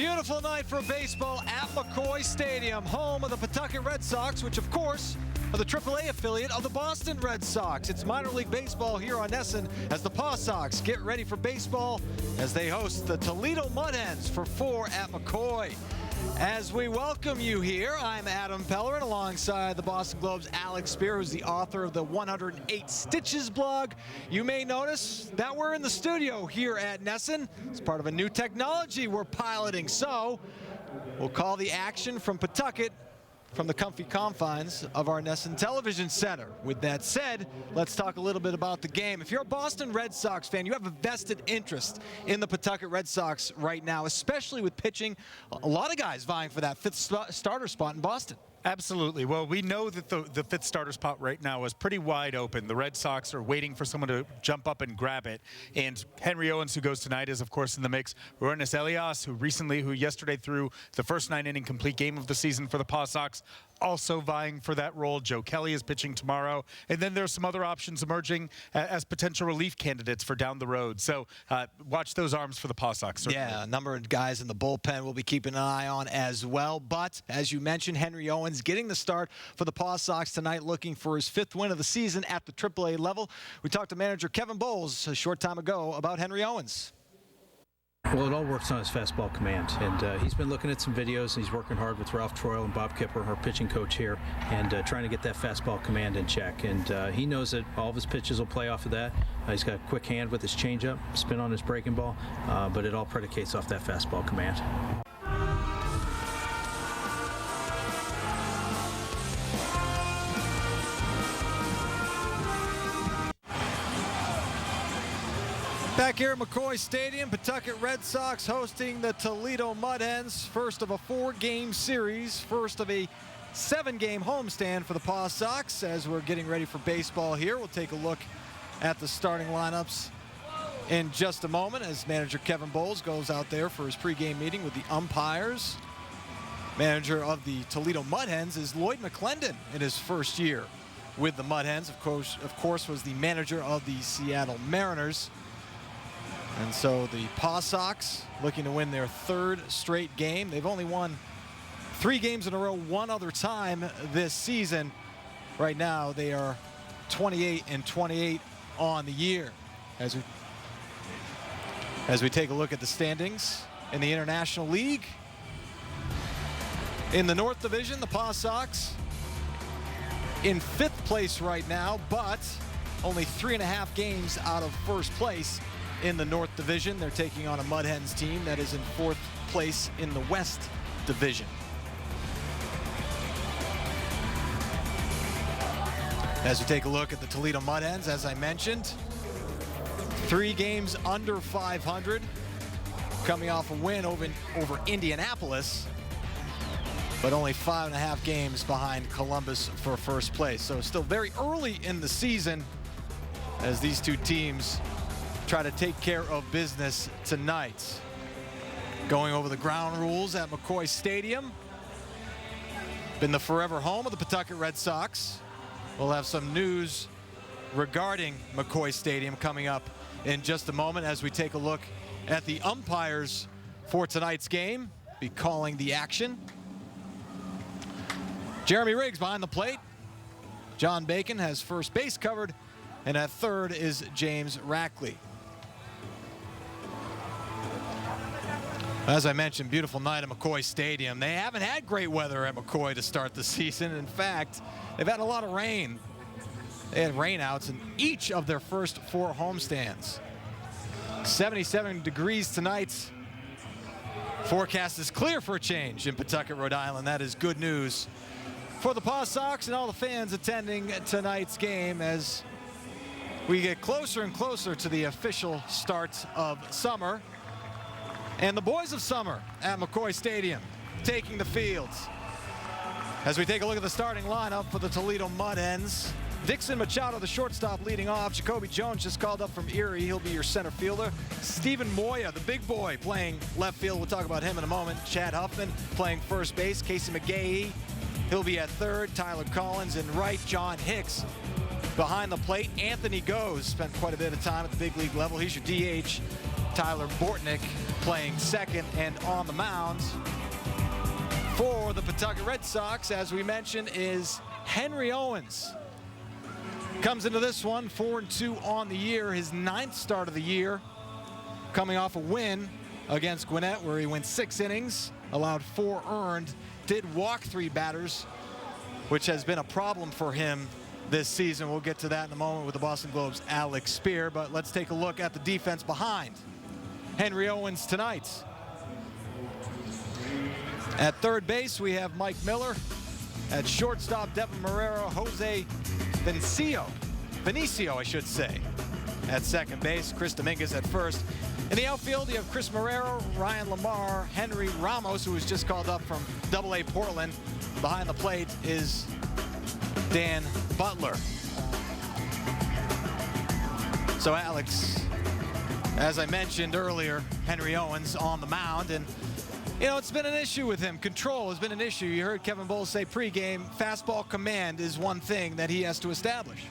Beautiful night for baseball at McCoy Stadium, home of the Pawtucket Red Sox, which of course are the AAA affiliate of the Boston Red Sox. It's minor league baseball here on NESN as the Paw Sox get ready for baseball as they host the Toledo Mud Hens for 4 at McCoy. As we welcome you here, I'm Adam Pellerin alongside the Boston Globe's Alex Spear, who's the author of the 108 Stitches blog. You may notice that we're in the studio here at NESN. It's part of a new technology we're piloting, so we'll call the action from Pawtucket from the comfy confines of our NESN television center. With that said, let's talk a little bit about the game. If you're a Boston Red Sox fan, you have a vested interest in the Pawtucket Red Sox right now, especially with pitching. A lot of guys vying for that fifth starter spot in Boston. Absolutely. Well, we know that the fifth starter spot right now is pretty wide open. The Red Sox are waiting for someone to jump up and grab it. And Henry Owens, who goes tonight, is of course in the mix. Roenis Elias, who yesterday threw the first 9-inning complete game of the season for the Paw Sox, also vying for that role. Joe Kelly is pitching tomorrow. And then there's some other options emerging as potential relief candidates for down the road. So watch those arms for the Paw Sox. Certainly. Yeah, a number of guys in the bullpen we'll be keeping an eye on as well. But as you mentioned, Henry Owens getting the start for the Paw Sox tonight, looking for his 5th win of the season at the AAA level. We talked to manager Kevin Bowles a short time ago about Henry Owens. Well, it all works on his fastball command, and he's been looking at some videos, and he's working hard with Ralph Troil and Bob Kipper, our pitching coach here, and trying to get that fastball command in check. And he knows that all of his pitches will play off of that. He's got a quick hand with his changeup, spin on his breaking ball, but it all predicates off that fastball command. Back here at McCoy Stadium, Pawtucket Red Sox hosting the Toledo Mud Hens. First of a 4-game series, first of a 7-game homestand for the Paw Sox. As we're getting ready for baseball here, we'll take a look at the starting lineups in just a moment as manager Kevin Bowles goes out there for his pregame meeting with the umpires. Manager of the Toledo Mud Hens is Lloyd McClendon in his first year with the Mud Hens. Of course, was the manager of the Seattle Mariners. And so the Paw Sox looking to win their 3rd straight game. They've only won 3 games in a row one other time this season. Right now they are 28-28 on the year. As we take a look at the standings in the International League. In the North Division, the Paw Sox in 5th place right now, but only 3.5 games out of 1st place. In the North Division, they're taking on a Mud Hens team that is in 4th place in the West Division. As we take a look at the Toledo Mud Hens, as I mentioned, 3 games under 500, coming off a win over Indianapolis, but only 5.5 games behind Columbus for 1st place. So still very early in the season as these two teams try to take care of business tonight. Going over the ground rules at McCoy Stadium. Been the forever home of the Pawtucket Red Sox. We'll have some news regarding McCoy Stadium coming up in just a moment as we take a look at the umpires for tonight's game. Be calling the action. Jeremy Riggs behind the plate. John Bacon has first base covered, and at third is James Rackley. As I mentioned, beautiful night at McCoy Stadium. They haven't had great weather at McCoy to start the season. In fact, they've had a lot of rain. They had rainouts in each of their first 4 homestands. 77 degrees tonight. Forecast is clear for a change in Pawtucket, Rhode Island. That is good news for the Paw Sox and all the fans attending tonight's game as we get closer and closer to the official start of summer. And the boys of summer at McCoy Stadium taking the field. As we take a look at the starting lineup for the Toledo Mud Hens, Dixon Machado, the shortstop, leading off. Jacoby Jones just called up from Erie. He'll be your center fielder. Stephen Moya, the big boy, playing left field. We'll talk about him in a moment. Chad Huffman playing first base. Casey McGahee, he'll be at third. Tyler Collins in right. John Hicks behind the plate. Anthony Goes spent quite a bit of time at the big league level. He's your DH. Tyler Bortnick playing second, and on the mound for the Pawtucket Red Sox, as we mentioned, is Henry Owens. Comes into this one 4-2 on the year, his 9th start of the year, coming off a win against Gwinnett where he went 6 innings, allowed 4 earned, did walk 3 batters, which has been a problem for him this season. We'll get to that in a moment with the Boston Globe's Alex Spear, but let's take a look at the defense behind Henry Owens tonight. At third base, we have Mike Miller. At shortstop, Devin Marrero, Jose Vinicio, I should say. At second base, Chris Dominguez at first. In the outfield, you have Chris Marrero, Ryan Lamar, Henry Ramos, who was just called up from AA Portland. Behind the plate is Dan Butler. So Alex, as I mentioned earlier, Henry Owens on the mound, and you know, it's been an issue with him. Control has been an issue. You heard Kevin Bowles say pregame, fastball command is one thing that he has to establish.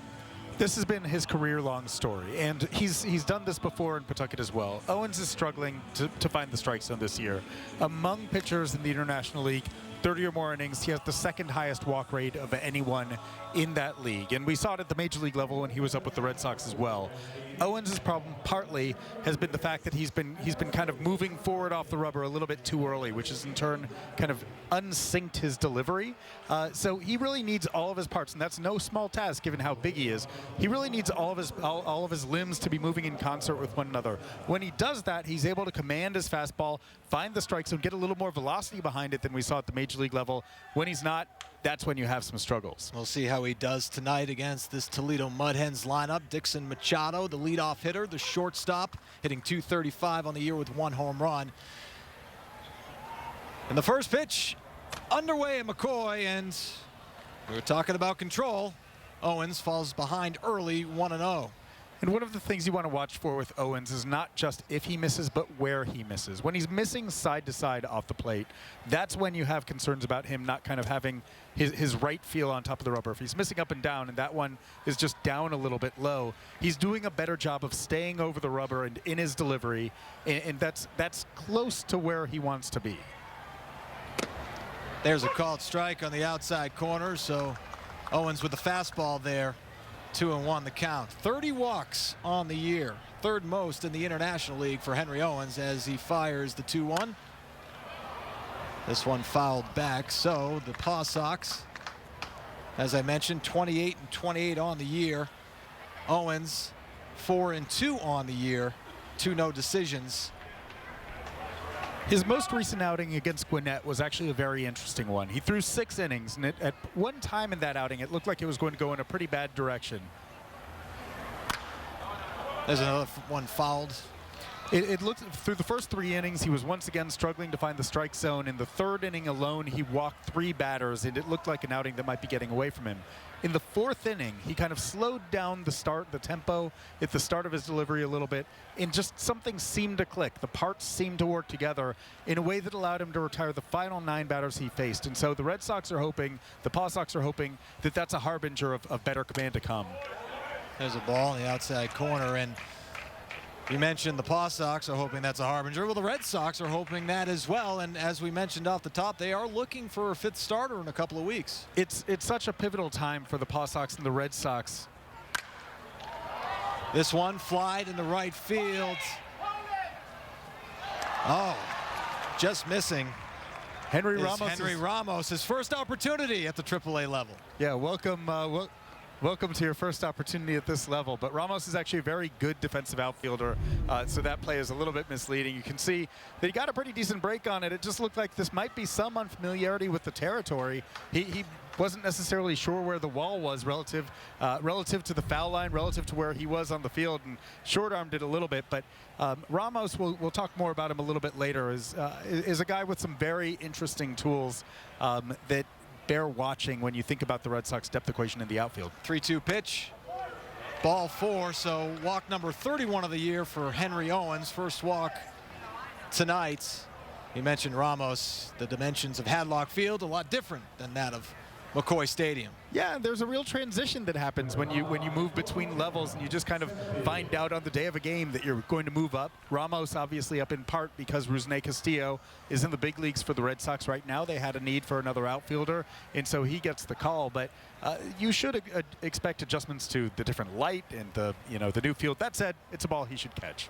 This has been his career-long story, and he's done this before in Pawtucket as well. Owens is struggling to find the strike zone this year. Among pitchers in the International League, 30 or more innings, he has the 2nd highest walk rate of anyone in that league. And we saw it at the major league level when he was up with the Red Sox as well. Owens' problem partly has been the fact that he's been kind of moving forward off the rubber a little bit too early, which has in turn kind of unsynced his delivery. So he really needs all of his parts, and that's no small task given how big he is. He really needs all of his limbs to be moving in concert with one another. When he does that, he's able to command his fastball, find the strike zone, get a little more velocity behind it than we saw at the major league level. When he's not, that's when you have some struggles. We'll see how he does tonight against this Toledo Mud Hens lineup. Dixon Machado, the leadoff hitter, the shortstop, hitting .235 on the year with 1 home run. And the first pitch underway at McCoy, and we were talking about control. Owens falls behind early, 1-0. And one of the things you want to watch for with Owens is not just if he misses, but where he misses. When he's missing side to side off the plate, that's when you have concerns about him not kind of having his right feel on top of the rubber. If he's missing up and down and that one is just down a little bit low, he's doing a better job of staying over the rubber and in his delivery, and that's close to where he wants to be. There's a called strike on the outside corner, so Owens with the fastball there. 2-1 the count. 30 walks on the year, 3rd most in the International League for Henry Owens as he fires the 2-1. This one fouled back, so the Paw Sox, as I mentioned, 28-28 on the year. Owens 4-2 on the year, 2 no decisions. His most recent outing against Gwinnett was actually a very interesting one. He threw 6 innings, and at one time in that outing, it looked like it was going to go in a pretty bad direction. There's another one fouled. It looked through the first 3 innings, he was once again struggling to find the strike zone. In the 3rd inning alone, he walked 3 batters, and it looked like an outing that might be getting away from him. In the 4th inning, he kind of slowed down the tempo at the start of his delivery a little bit, and just something seemed to click. The parts seemed to work together in a way that allowed him to retire the final 9 batters he faced. And so the Red Sox are hoping, the Paw Sox are hoping that that's a harbinger of better command to come. There's a ball in the outside corner, and you mentioned the Paw Sox are hoping that's a harbinger. Well, the Red Sox are hoping that as well, and as we mentioned off the top, they are looking for a 5th starter in a couple of weeks. It's such a pivotal time for the Paw Sox and the Red Sox. This one flied into right field. Oh, just missing. Henry Ramos, his first opportunity at the AAA level. Yeah, welcome to your first opportunity at this level. But Ramos is actually a very good defensive outfielder, so that play is a little bit misleading. You can see that he got a pretty decent break on it. It just looked like this might be some unfamiliarity with the territory. He wasn't necessarily sure where the wall was relative to the foul line, relative to where he was on the field, and short-armed it a little bit. But Ramos, we'll talk more about him a little bit later, is a guy with some very interesting tools that bear watching when you think about the Red Sox depth equation in the outfield. 3-2 pitch, ball 4, so walk number 31 of the year for Henry Owens. First walk tonight. You mentioned Ramos, the dimensions of Hadlock Field, a lot different than that of McCoy Stadium. Yeah, there's a real transition that happens when you move between levels, and you just kind of find out on the day of a game that you're going to move up. Ramos obviously up in part because Rusney Castillo is in the big leagues for the Red Sox right now. They had a need for another outfielder, and so he gets the call. But you should expect adjustments to the different light and the new field. That said, it's a ball he should catch.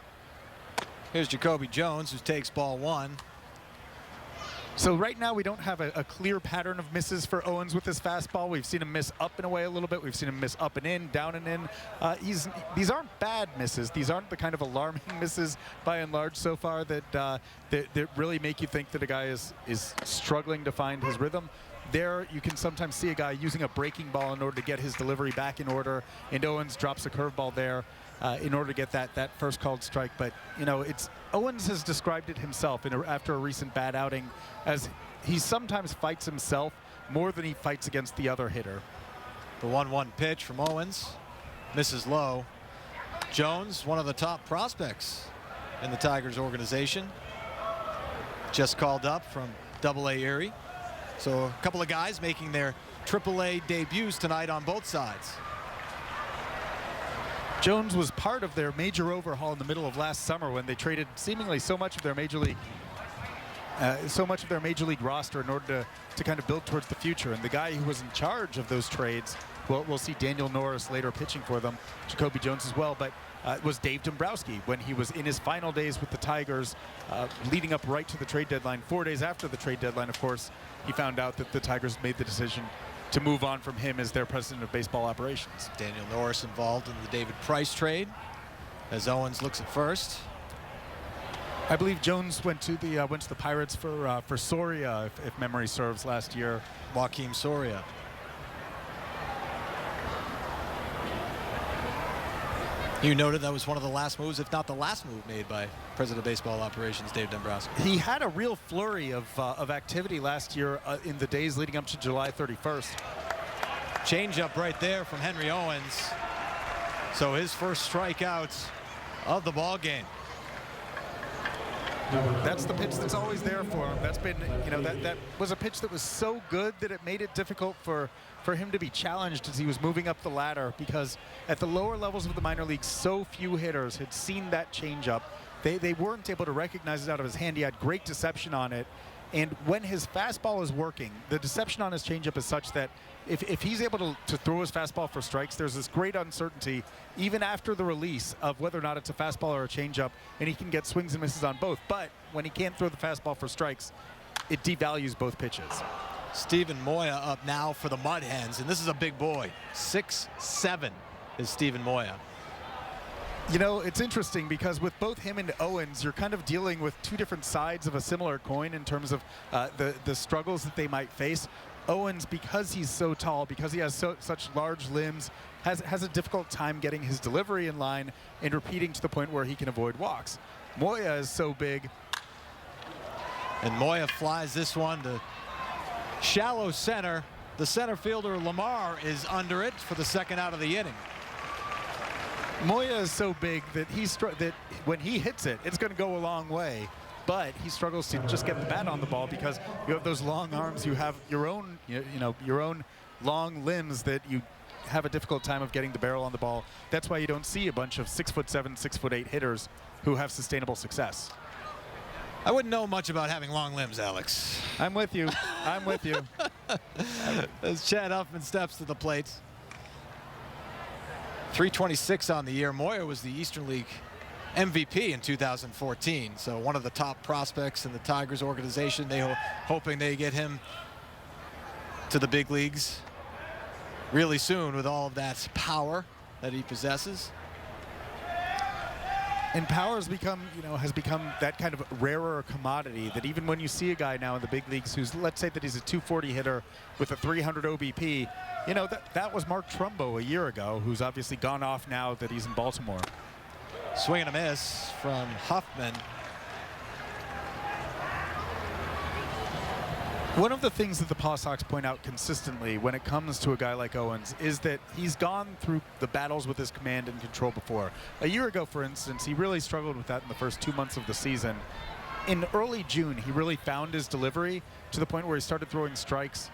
Here's Jacoby Jones, who takes ball 1. So right now we don't have a clear pattern of misses for Owens with his fastball. We've seen him miss up and away a little bit. We've seen him miss up and in, down and in. These aren't bad misses. These aren't the kind of alarming misses by and large so far that really make you think that a guy is struggling to find his rhythm. There you can sometimes see a guy using a breaking ball in order to get his delivery back in order, and Owens drops a curveball there in order to get that first called strike. But Owens has described it himself after a recent bad outing as he sometimes fights himself more than he fights against the other hitter. The 1-1 pitch from Owens misses low. Jones, one of the top prospects in the Tigers organization, just called up from AA Erie. So a couple of guys making their AAA debuts tonight on both sides. Jones was part of their major overhaul in the middle of last summer when they traded seemingly so much of their major league roster in order to kind of build towards the future. And the guy who was in charge of those trades, we'll see Daniel Norris later pitching for them, Jacoby Jones as well, but was Dave Dombrowski when he was in his final days with the Tigers, leading up right to the trade deadline. 4 days after the trade deadline, of course, he found out that the Tigers made the decision to move on from him as their president of baseball operations. Daniel Norris involved in the David Price trade as Owens looks at first. I believe Jones went to the Pirates for Soria, if memory serves, last year. Joaquim Soria. You noted that was one of the last moves, if not the last move, made by President of Baseball Operations Dave Dombrowski. He had a real flurry of activity last year in the days leading up to July 31st. Changeup right there from Henry Owens. So his first strikeout of the ball game. That's the pitch that's always there for him. That's been, that was a pitch that was so good that it made it difficult for him to be challenged as he was moving up the ladder, because at the lower levels of the minor leagues, so few hitters had seen that changeup. They weren't able to recognize it out of his hand. He had great deception on it. And when his fastball is working, the deception on his changeup is such that if he's able to throw his fastball for strikes, there's this great uncertainty, even after the release, of whether or not it's a fastball or a changeup, and he can get swings and misses on both. But when he can't throw the fastball for strikes, it devalues both pitches. Stephen Moya up now for the Mud Hens, and this is a big boy. 6'7" is Stephen Moya. It's interesting because with both him and Owens, you're kind of dealing with two different sides of a similar coin in terms of the struggles that they might face. Owens, because he's so tall, because he has such large limbs, has a difficult time getting his delivery in line and repeating to the point where he can avoid walks. Moya is so big. And Moya flies this one to shallow center. The center fielder Lamar is under it for the second out of the inning. Moya is so big that that when he hits it, it's going to go a long way. But he struggles to just get the bat on the ball because you have those long arms. You have your own, your own long limbs that you have a difficult time of getting the barrel on the ball. That's why you don't see a bunch of 6'7", 6'8" hitters who have sustainable success. I wouldn't know much about having long limbs, Alex. I'm with you. I'm with you. As Chad Huffman steps to the plate. 326 on the year. Moya was the Eastern League MVP in 2014, so one of the top prospects in the Tigers organization. They hoping they get him to the big leagues really soon with all of that power that he possesses. And power has become that kind of rarer commodity that even when you see a guy now in the big leagues who's, let's say that he's a 240 hitter with a 300 OBP, that was Mark Trumbo a year ago, who's obviously gone off now that he's in Baltimore. Swing and a miss from Huffman. One of the things that the Paw Sox point out consistently when it comes to a guy like Owens is that he's gone through the battles with his command and control before. A year ago, for instance, he really struggled with that in the first 2 months of the season. In early June, he really found his delivery to the point where he started throwing strikes.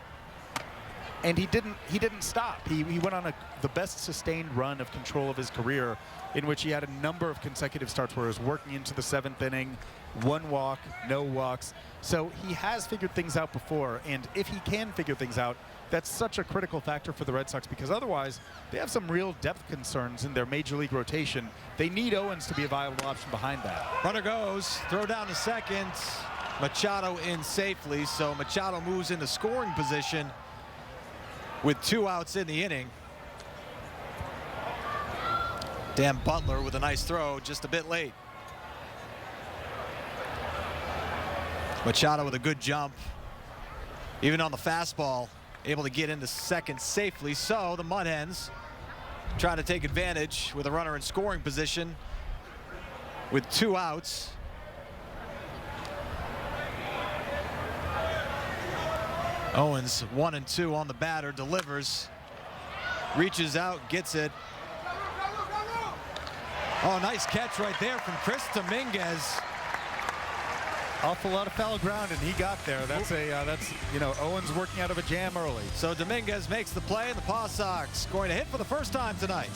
And he didn't stop. He went on the best sustained run of control of his career, in which he had a number of consecutive starts where he was working into the 7th inning, 1 walk, no walks. So he has figured things out before, and if he can figure things out, that's such a critical factor for the Red Sox, because otherwise they have some real depth concerns in their major league rotation. They need Owens to be a viable option behind that. Runner goes, throw down to second. Machado in safely, so Machado moves into scoring position with 2 outs in the inning. Dan Butler with a nice throw, just a bit late. Machado with a good jump, even on the fastball, able to get into second safely. So the Mud Hens trying to take advantage with a runner in scoring position with 2 outs. Owens 1-2 on the batter, delivers, reaches out, gets it. Oh, nice catch right there from Chris Dominguez. Awful lot of foul ground, and he got there. That's Owens working out of a jam early. So Dominguez makes the play, and the Paw Sox going to hit for the first time tonight.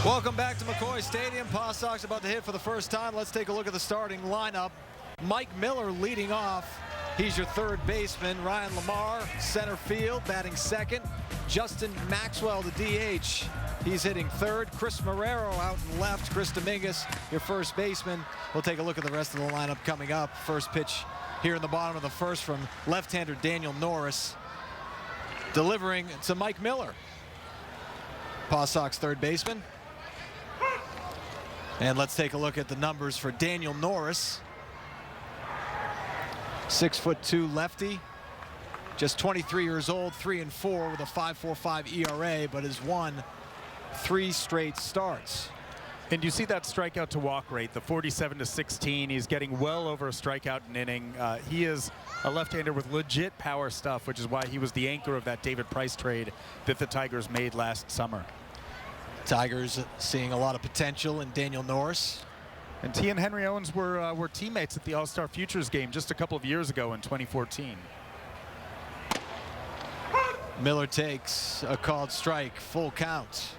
Welcome back to McCoy Stadium. Paw Sox about to hit for the first time. Let's take a look at the starting lineup. Mike Miller leading off. He's your third baseman. Ryan Lamar, center field, batting second. Justin Maxwell, the DH. He's hitting third. Chris Marrero out in left. Chris Dominguez, your first baseman. We'll take a look at the rest of the lineup coming up. First pitch here in the bottom of the first from left-hander Daniel Norris, delivering to Mike Miller, Paw Sox third baseman. And let's take a look at the numbers for Daniel Norris. 6'2" lefty, just 23 years old, 3-4 with a 5.45 ERA, but has won 3 straight starts. And you see that strikeout to walk rate, the 47-16. He's getting well over a strikeout an inning. He is a left-hander with legit power stuff, which is why he was the anchor of that David Price trade that the Tigers made last summer. Tigers seeing a lot of potential in Daniel Norris. And he and Henry Owens were teammates at the All-Star Futures game just a couple of years ago in 2014. Miller takes a called strike, full count.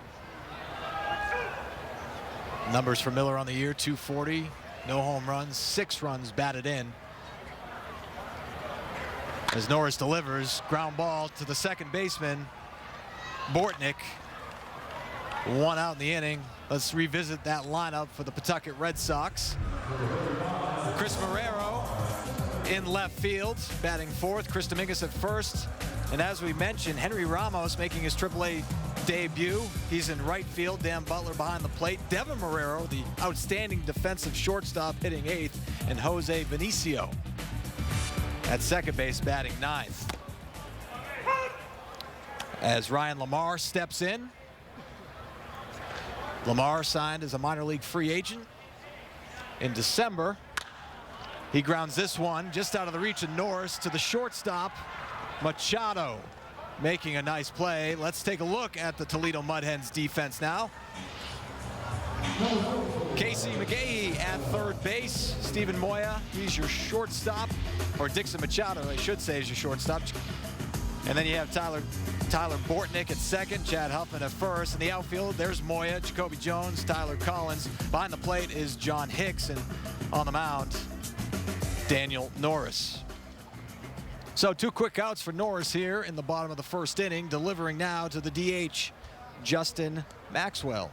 Numbers for Miller on the year: 240, no home runs, 6 runs batted in. As Norris delivers, ground ball to the second baseman, Bortnick. 1 out in the inning. Let's revisit that lineup for the Pawtucket Red Sox. Chris Marrero in left field, batting fourth. Chris Dominguez at first. And as we mentioned, Henry Ramos making his AAA debut. He's in right field. Dan Butler behind the plate. Devin Marrero, the outstanding defensive shortstop, hitting 8th. And Jose Benicio at second base, batting 9th. As Ryan Lamar steps in. Lamar signed as a minor league free agent in December. He grounds this one just out of the reach of Norris to the shortstop, Machado, making a nice play. Let's take a look at the Toledo Mud Hens defense now. Casey McGahee at third base. Stephen Moya, he's your shortstop, or Dixon Machado, I should say, is your shortstop. And then you have Tyler Bortnick at second, Chad Huffman at first. In the outfield, there's Moya, Jacoby Jones, Tyler Collins. Behind the plate is John Hicks, and on the mound, Daniel Norris. So 2 quick outs for Norris here in the bottom of the first inning, delivering now to the DH, Justin Maxwell.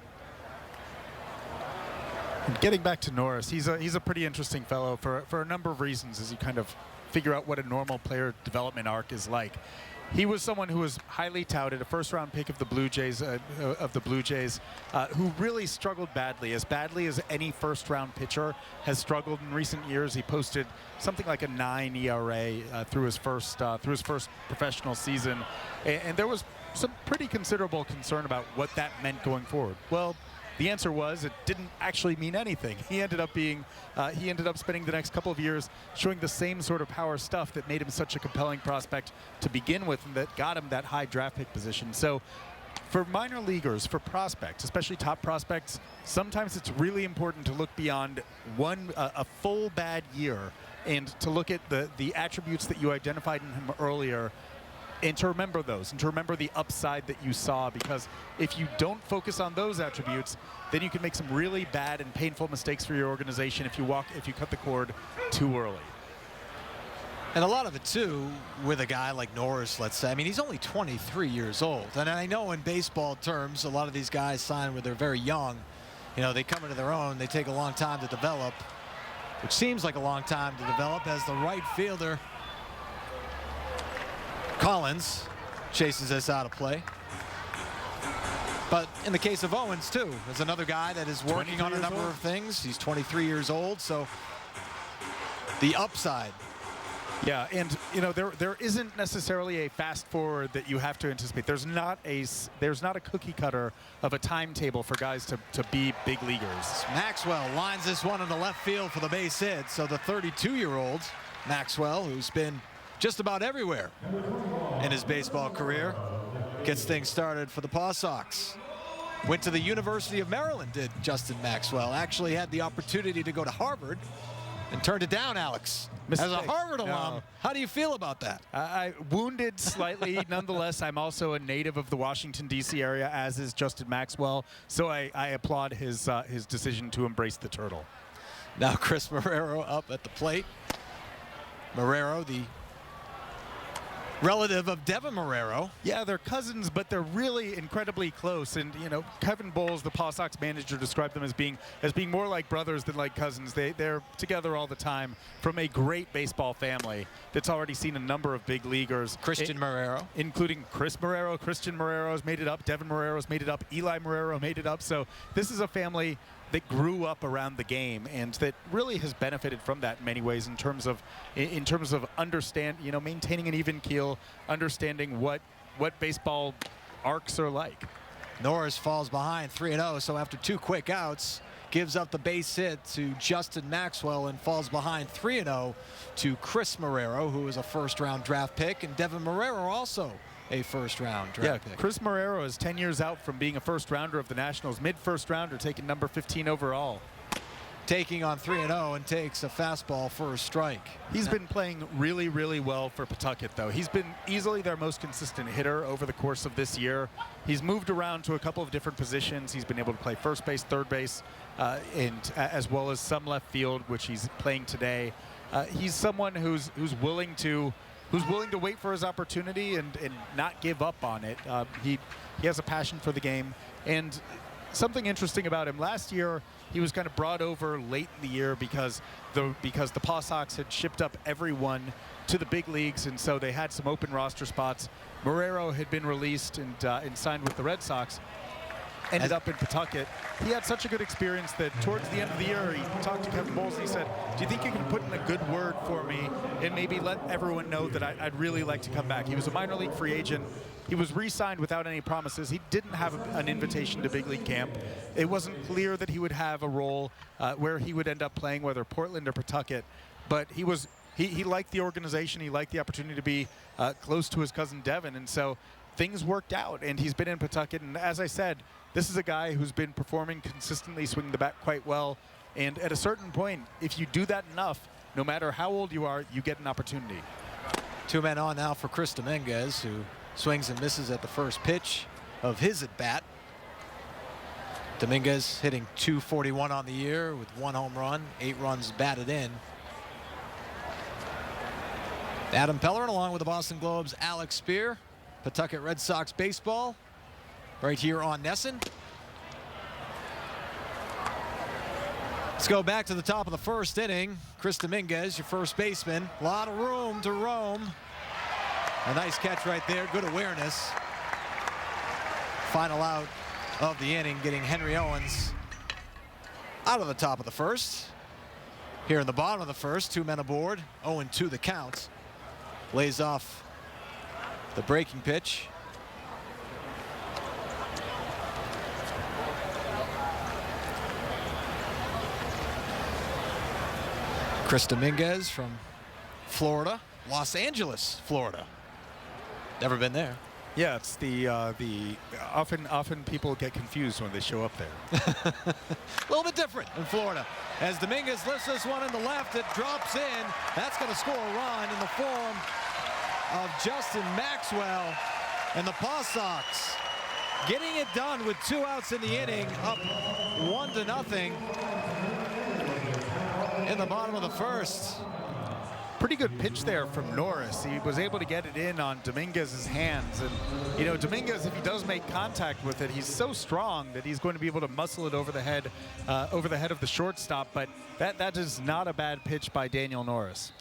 And getting back to Norris, he's a pretty interesting fellow for a number of reasons as you kind of figure out what a normal player development arc is like. He was someone who was highly touted, a first-round pick of the Blue Jays, who really struggled badly as any first-round pitcher has struggled in recent years. He posted something like a 9 ERA through his first professional season, and there was some pretty considerable concern about what that meant going forward. Well, the answer was it didn't actually mean anything. He ended up spending the next couple of years showing the same sort of power stuff that made him such a compelling prospect to begin with, and that got him that high draft pick position. So for minor leaguers, for prospects, especially top prospects, sometimes it's really important to look beyond a full bad year and to look at the attributes that you identified in him earlier and to remember those and to remember the upside that you saw, because if you don't focus on those attributes, then you can make some really bad and painful mistakes for your organization if you cut the cord too early. And a lot of it, too, with a guy like Norris, let's say. I mean, he's only 23 years old. And I know in baseball terms, a lot of these guys sign when they're very young. You know, they come into their own. They take a long time to develop, which seems like a long time to develop as the right fielder, Collins, chases this out of play. But in the case of Owens, too, there's another guy that is working on a number of things. He's 23 years old, so the upside. Yeah, and you know there isn't necessarily a fast forward that you have to anticipate. There's not a cookie cutter of a timetable for guys to be big leaguers. Maxwell lines this one in the left field for the base hit. So the 32-year-old Maxwell, who's been just about everywhere in his baseball career, gets things started for the Paw Sox. Went to the University of Maryland, did Justin Maxwell. Actually had the opportunity to go to Harvard and turned it down, Alex. Mistake. As a Harvard alum, how do you feel about that? I wounded slightly. Nonetheless, I'm also a native of the Washington, D.C. area, as is Justin Maxwell. So I applaud his decision to embrace the turtle. Now Chris Marrero up at the plate. Marrero, the relative of Devin Marrero. Yeah, they're cousins, but they're really incredibly close. And you know, Kevin Bowles, the Paw Sox manager, described them as being more like brothers than like cousins. They're together all the time, from a great baseball family that's already seen a number of big leaguers. Christian Marrero, including Chris Marrero. Christian Marrero's made it up. Devin Marrero's made it up. Eli Marrero made it up. So this is a family that grew up around the game and that really has benefited from that in many ways in terms of maintaining an even keel, understanding what baseball arcs are like. Norris falls behind 3-0, so after two quick outs, gives up the base hit to Justin Maxwell and falls behind 3-0 to Chris Marrero, who is a first-round draft pick, and Devin Marrero also a first-round draft pick. Chris Marrero is 10 years out from being a first-rounder of the Nationals, mid-first rounder, taking number 15 overall. Taking on 3-0 and takes a fastball for a strike. He's been playing really, really well for Pawtucket, though. He's been easily their most consistent hitter over the course of this year. He's moved around to a couple of different positions. He's been able to play first base, third base, and as well as some left field, which he's playing today. He's someone who's willing to wait for his opportunity and not give up on it. He has a passion for the game. And something interesting about him, last year he was kind of brought over late in the year because the Paw Sox had shipped up everyone to the big leagues, and so they had some open roster spots. Marrero had been released and signed with the Red Sox. Ended up in Pawtucket. He had such a good experience that towards the end of the year, he talked to Kevin Bowles and he said, do you think you can put in a good word for me and maybe let everyone know that I'd really like to come back? He was a minor league free agent. He was re-signed without any promises. He didn't have an invitation to big league camp. It wasn't clear that he would have a role where he would end up playing, whether Portland or Pawtucket. But he liked the organization. He liked the opportunity to be close to his cousin Devin. And so things worked out, and he's been in Pawtucket. And as I said, this is a guy who's been performing consistently, swinging the bat quite well. And at a certain point, if you do that enough, no matter how old you are, you get an opportunity. Two men on now for Chris Dominguez, who swings and misses at the first pitch of his at-bat. Dominguez hitting .241 on the year with 1 home run, 8 runs batted in. Adam Pellerin along with the Boston Globe's Alex Spear. Pawtucket Red Sox baseball right here on NESN. Let's go back to the top of the first inning. Chris Dominguez, your first baseman. A lot of room to roam. A nice catch right there, good awareness. Final out of the inning, getting Henry Owens out of the top of the first. Here in the bottom of the first, 2 men aboard, 0-2 the count. Lays off the breaking pitch. Chris Dominguez from Florida, Los Angeles, Florida. Never been there. Yeah, it's the often people get confused when they show up there. A little bit different in Florida. As Dominguez lifts this one in the left, it drops in. That's going to score a run in the form of Justin Maxwell. And the Paw Sox getting it done with 2 outs in the inning, up 1-0 in the bottom of the first. Pretty good pitch there from Norris. He was able to get it in on Dominguez's hands. And, you know, Dominguez, if he does make contact with it, he's so strong that he's going to be able to muscle it over the head of the shortstop. But that is not a bad pitch by Daniel Norris.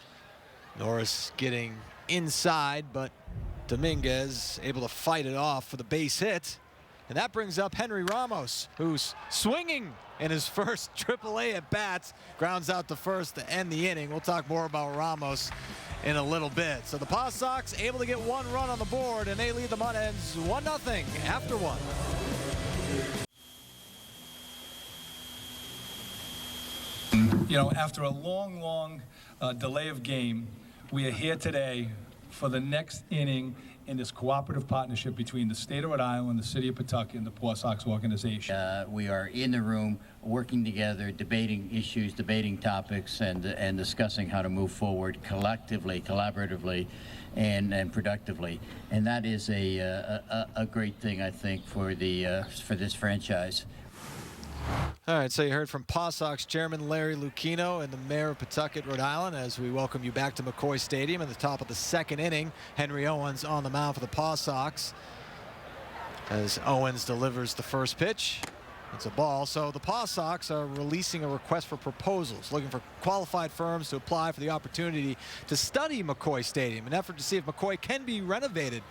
Norris getting inside, but Dominguez able to fight it off for the base hit. And that brings up Henry Ramos, who's swinging in his first AAA at bats. Grounds out to first to end the inning. We'll talk more about Ramos in a little bit. So the Paw Sox able to get 1 run on the board, and they lead the Mud Hens 1-0 after 1. You know, after a long delay of game, we are here today for the next inning in this cooperative partnership between the state of Rhode Island, the city of Pawtucket, and the Paw Sox organization. We are in the room working together, debating issues, debating topics, and discussing how to move forward collectively, collaboratively, and productively. And that is a great thing, I think, for this franchise. All right, so you heard from Paw Sox Chairman Larry Lucchino and the Mayor of Pawtucket, Rhode Island, as we welcome you back to McCoy Stadium at the top of the 2nd inning. Henry Owens on the mound for the Paw Sox as Owens delivers the first pitch. It's a ball. So the Paw Sox are releasing a request for proposals, looking for qualified firms to apply for the opportunity to study McCoy Stadium, an effort to see if McCoy can be renovated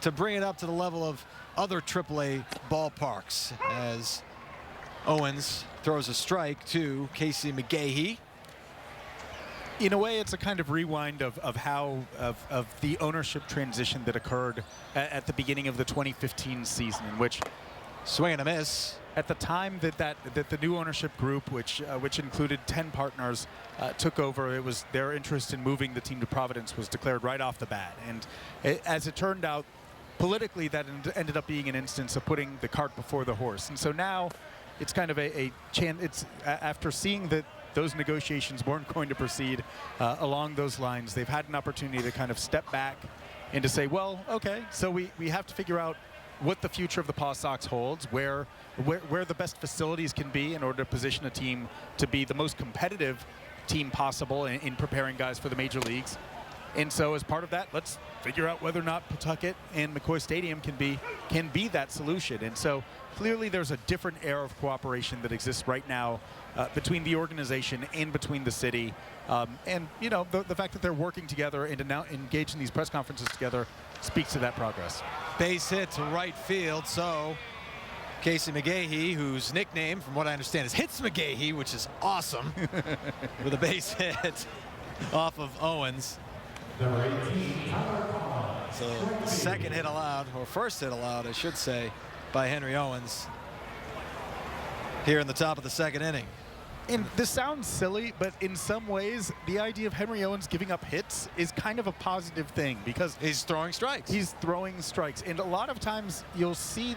to bring it up to the level of other AAA ballparks, as Owens throws a strike to Casey McGahee. In a way, it's a kind of rewind of the ownership transition that occurred at the beginning of the 2015 season, in which swing and a miss. At the time that the new ownership group, which included 10 partners, took over, it was their interest in moving the team to Providence was declared right off the bat. And as it turned out, politically, that ended up being an instance of putting the cart before the horse. And so now, it's kind of a chance. It's after seeing that those negotiations weren't going to proceed along those lines, they've had an opportunity to kind of step back and to say, well, okay, so we have to figure out what the future of the Paw Sox holds, where the best facilities can be in order to position a team to be the most competitive team possible in preparing guys for the major leagues. And so as part of that, let's figure out whether or not Pawtucket and McCoy Stadium can be that solution. And so clearly there's a different era of cooperation that exists right now between the organization and between the city. And, you know, the fact that they're working together and to now engage in these press conferences together speaks to that progress. Base hit to right field, so Casey McGahee, whose nickname, from what I understand, is Hits McGahee, which is awesome, with a base hit off of Owens. So second hit allowed, or first hit allowed, I should say, by Henry Owens here in the top of the 2nd inning. And this sounds silly, but in some ways, the idea of Henry Owens giving up hits is kind of a positive thing because he's throwing strikes. He's throwing strikes, and a lot of times you'll see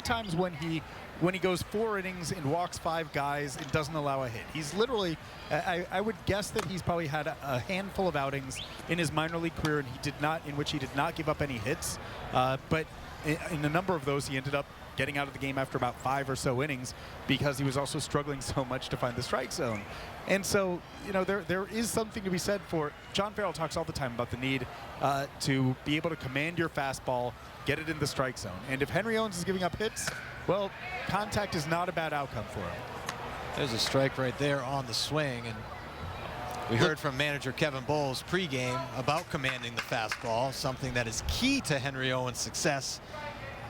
times when he goes 4 innings and walks 5 guys and doesn't allow a hit. He's literally, I would guess that he's probably had a handful of outings in his minor league career, and in which he did not give up any hits. But in a number of those, he ended up getting out of the game after about 5 or so innings because he was also struggling so much to find the strike zone. And so, you know, there is something to be said for, John Farrell talks all the time about the need to be able to command your fastball, get it in the strike zone. And if Henry Owens is giving up hits, well, contact is not a bad outcome for him. There's a strike right there on the swing, and we heard from manager Kevin Bowles pregame about commanding the fastball, something that is key to Henry Owens' success.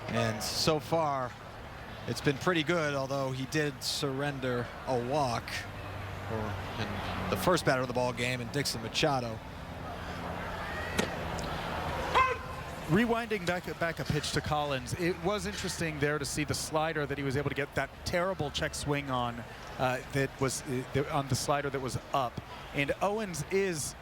And so far, it's been pretty good, although he did surrender a walk in the first batter of the ball game, and Dixon Machado. Rewinding back a pitch to Collins, it was interesting there to see the slider that he was able to get that terrible check swing on, that was on the slider that was up, And Owens is,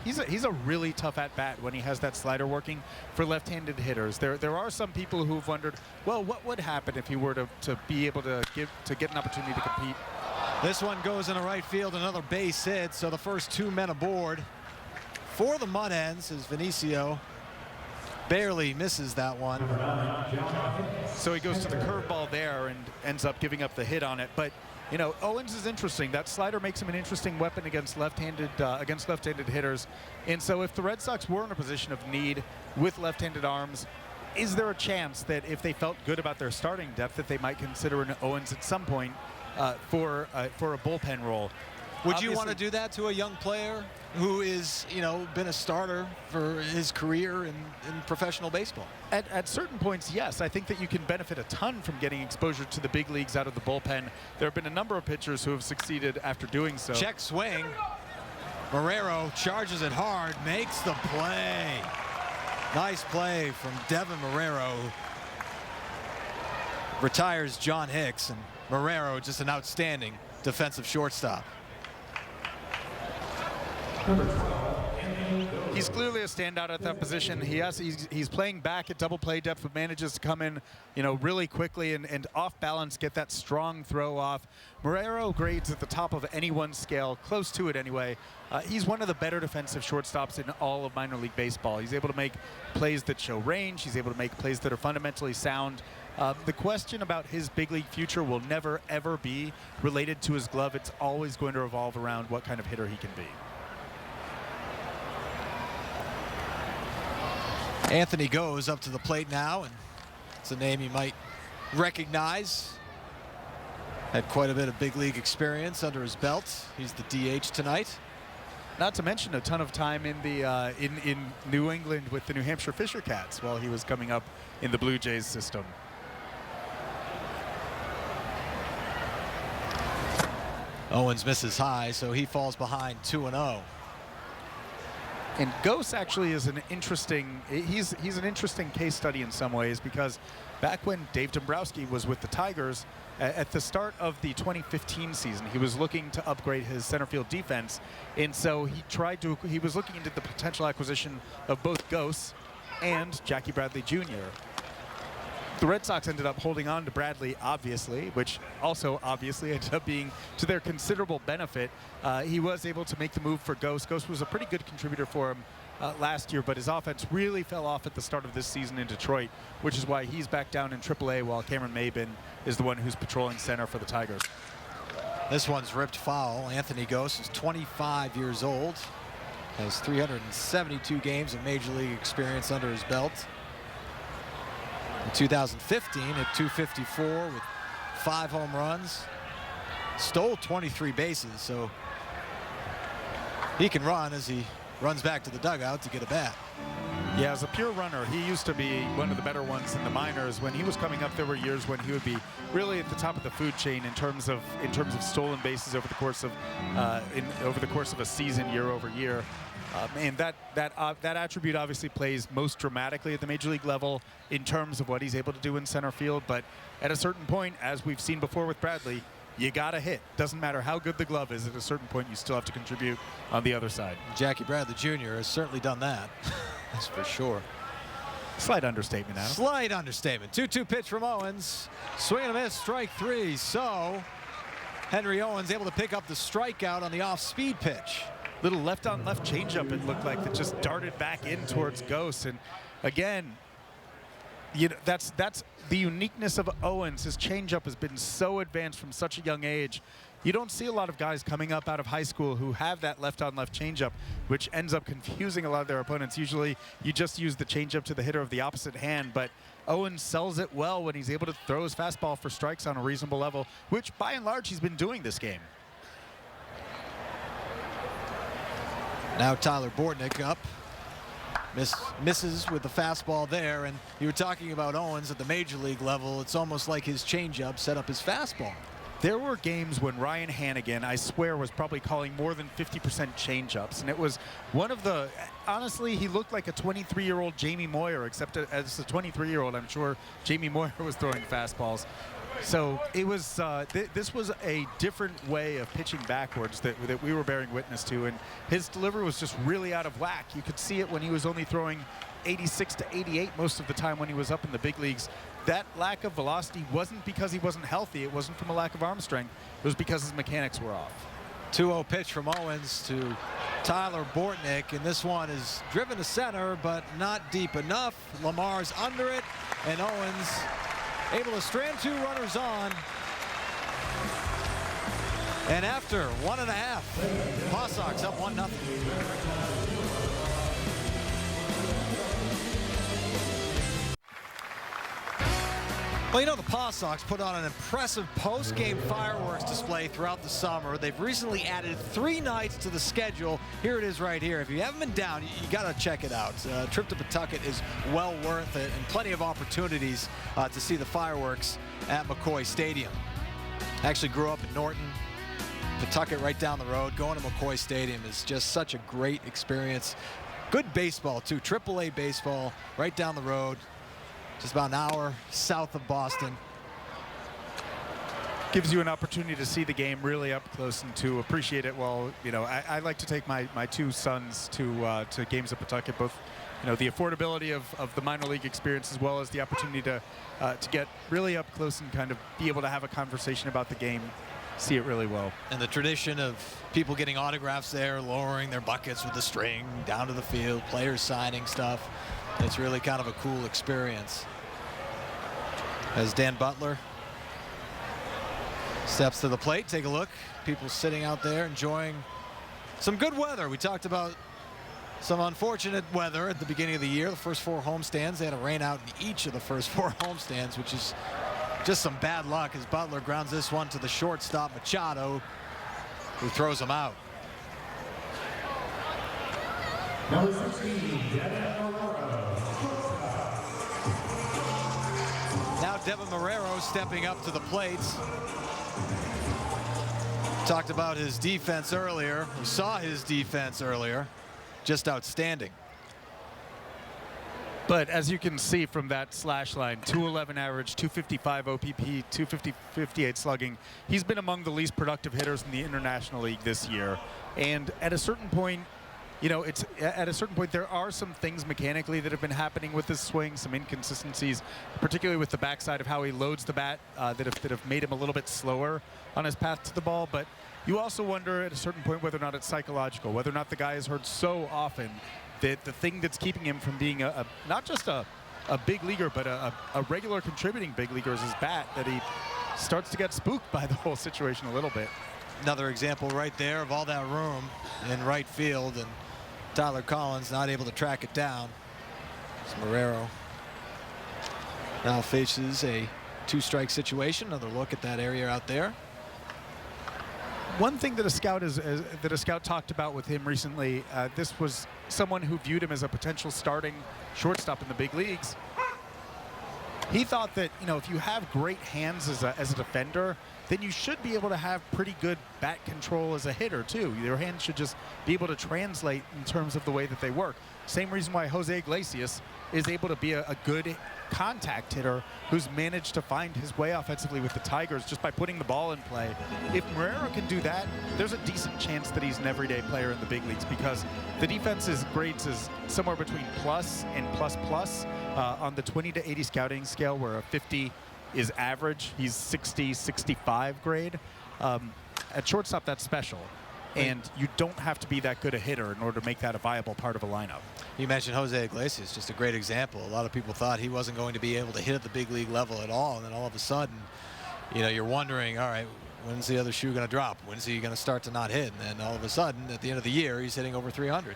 he's a really tough at-bat when he has that slider working for left-handed hitters. There are some people who've wondered, well, what would happen if he were to be able to get an opportunity to compete? This one goes into right field, another base hit, so the first 2 men aboard for the Mud Hens as Vinicio barely misses that one. So he goes to the curveball there and ends up giving up the hit on it. But Owens is interesting. That slider makes him an interesting weapon against left-handed hitters. And so if the Red Sox were in a position of need with left-handed arms, is there a chance that if they felt good about their starting depth that they might consider an Owens at some point for a bullpen role? Would you want to do that to a young player who is, been a starter for his career in professional baseball? At certain points, yes. I think that you can benefit a ton from getting exposure to the big leagues out of the bullpen. There have been a number of pitchers who have succeeded after doing so. Check swing. Marrero charges it hard, makes the play. Nice play from Devin Marrero. Retires John Hicks, and Marrero just an outstanding defensive shortstop. He's clearly a standout at that position. He's playing back at double play depth, but manages to come in, really quickly and off balance, get that strong throw off. Marrero grades at the top of anyone's scale, close to it anyway. He's one of the better defensive shortstops in all of minor league baseball. He's able to make plays that show range. He's able to make plays that are fundamentally sound. The question about his big league future will never, ever be related to his glove. It's always going to revolve around what kind of hitter he can be. Anthony goes up to the plate now, and it's a name you might recognize. Had quite a bit of big league experience under his belt. He's the DH tonight. Not to mention a ton of time in the in New England with the New Hampshire Fisher Cats while he was coming up in the Blue Jays system. Owens misses high, so he falls behind 2-0. And Gose actually is an interesting, he's an interesting case study in some ways, because back when Dave Dombrowski was with the Tigers, at the start of the 2015 season, he was looking to upgrade his center field defense. And so he was looking into the potential acquisition of both Gose and Jackie Bradley Jr. The Red Sox ended up holding on to Bradley, obviously, which also obviously ended up being to their considerable benefit. He was able to make the move for Gose. Gose was a pretty good contributor for him last year, but his offense really fell off at the start of this season in Detroit, which is why he's back down in AAA while Cameron Maybin is the one who's patrolling center for the Tigers. This one's ripped foul. Anthony Gose is 25 years old, has 372 games of Major League experience under his belt. In 2015 at 254 with 5 home runs, stole 23 bases, so he can run as he runs back to the dugout to get a bat. Yeah, as a pure runner, he used to be one of the better ones in the minors. When he was coming up, there were years when he would be really at the top of the food chain in terms of stolen bases over the course of a season, year over year. And that attribute obviously plays most dramatically at the major league level in terms of what he's able to do in center field. But at a certain point, as we've seen before with Bradley, you got to hit. Doesn't matter how good the glove is. At a certain point, you still have to contribute on the other side. Jackie Bradley Jr. has certainly done that. That's for sure. Slight understatement, Adam. Slight understatement. 2-2 pitch from Owens. Swing and a miss, strike 3. So Henry Owens able to pick up the strikeout on the off-speed pitch. Little left-on-left changeup, it looked like, that just darted back in towards Gose. And again, that's the uniqueness of Owens. His changeup has been so advanced from such a young age. You don't see a lot of guys coming up out of high school who have that left-on-left changeup, which ends up confusing a lot of their opponents. Usually, you just use the changeup to the hitter of the opposite hand, but Owens sells it well when he's able to throw his fastball for strikes on a reasonable level, which by and large he's been doing this game. Now Tyler Bortnick up. Misses with the fastball there, and you were talking about Owens at the major league level. It's almost like his changeup set up his fastball. There were games when Ryan Hannigan, I swear, was probably calling more than 50% changeups, and it was one of the, honestly, he looked like a 23-year-old Jamie Moyer, except as a 23-year-old, I'm sure Jamie Moyer was throwing fastballs. So it was. This was a different way of pitching backwards that we were bearing witness to, and his delivery was just really out of whack. You could see it when he was only throwing 86 to 88 most of the time when he was up in the big leagues. That lack of velocity wasn't because he wasn't healthy. It wasn't from a lack of arm strength. It was because his mechanics were off. 2-0 pitch from Owens to Tyler Bortnick, and this one is driven to center, but not deep enough. Lamar's under it, and Owens able to strand 2 runners on. And after 1.5, Paw Sox up 1-0. Well, you know, the Paw Sox put on an impressive post-game fireworks display throughout the summer. They've recently added 3 nights to the schedule. Here it is right here. If you haven't been down, you got to check it out. A trip to Pawtucket is well worth it, and plenty of opportunities to see the fireworks at McCoy Stadium. I actually grew up in Norton. Pawtucket right down the road. Going to McCoy Stadium is just such a great experience. Good baseball, too. AAA baseball right down the road. Just about an hour south of Boston. Gives you an opportunity to see the game really up close and to appreciate it. Well, you know, I like to take my 2 sons to games at Pawtucket, both, you know, the affordability of the minor league experience as well as the opportunity to get really up close and kind of be able to have a conversation about the game, see it really well. And the tradition of people getting autographs there, lowering their buckets with the string down to the field, players signing stuff. It's really kind of a cool experience. As Dan Butler steps to the plate, take a look. People sitting out there enjoying some good weather. We talked about some unfortunate weather at the beginning of the year. The first 4 homestands, they had a rain out in each of the first 4 homestands, which is just some bad luck as Butler grounds this one to the shortstop, Machado, who throws him out. Number 16, Devin Marrero. Now Devin Marrero stepping up to the plate. Talked about his defense earlier. We saw his defense earlier. Just outstanding. But as you can see from that slash line, 211 average, 255 OPP, 258 slugging. He's been among the least productive hitters in the International League this year. And at a certain point, you know, there are some things mechanically that have been happening with his swing, some inconsistencies, particularly with the backside of how he loads the bat that have made him a little bit slower on his path to the ball. But you also wonder at a certain point whether or not it's psychological, whether or not the guy is hurt so often that the thing that's keeping him from being not just a big leaguer, but a regular contributing big leaguer is his bat, that he starts to get spooked by the whole situation a little bit. Another example right there of all that room in right field, and Tyler Collins not able to track it down. So Marrero now faces a 2-strike situation. Another look at that area out there. One thing that a scout talked about with him recently, this was someone who viewed him as a potential starting shortstop in the big leagues. He thought that, you know, if you have great hands as a defender, then you should be able to have pretty good bat control as a hitter too. Your hands should just be able to translate in terms of the way that they work. Same reason why Jose Iglesias is able to be a good contact hitter who's managed to find his way offensively with the Tigers just by putting the ball in play. If Marrero can do that, there's a decent chance that he's an everyday player in the big leagues, because the defense's grades is somewhere between plus and plus plus on the 20 to 80 scouting scale, where a 50 is average. He's 60, 65 grade. At shortstop, that's special. And you don't have to be that good a hitter in order to make that a viable part of a lineup. You mentioned Jose Iglesias, just a great example. A lot of people thought he wasn't going to be able to hit at the big league level at all, and then all of a sudden, you know, you're wondering, all right, when's the other shoe going to drop? When's he going to start to not hit? And then all of a sudden, at the end of the year, he's hitting over 300.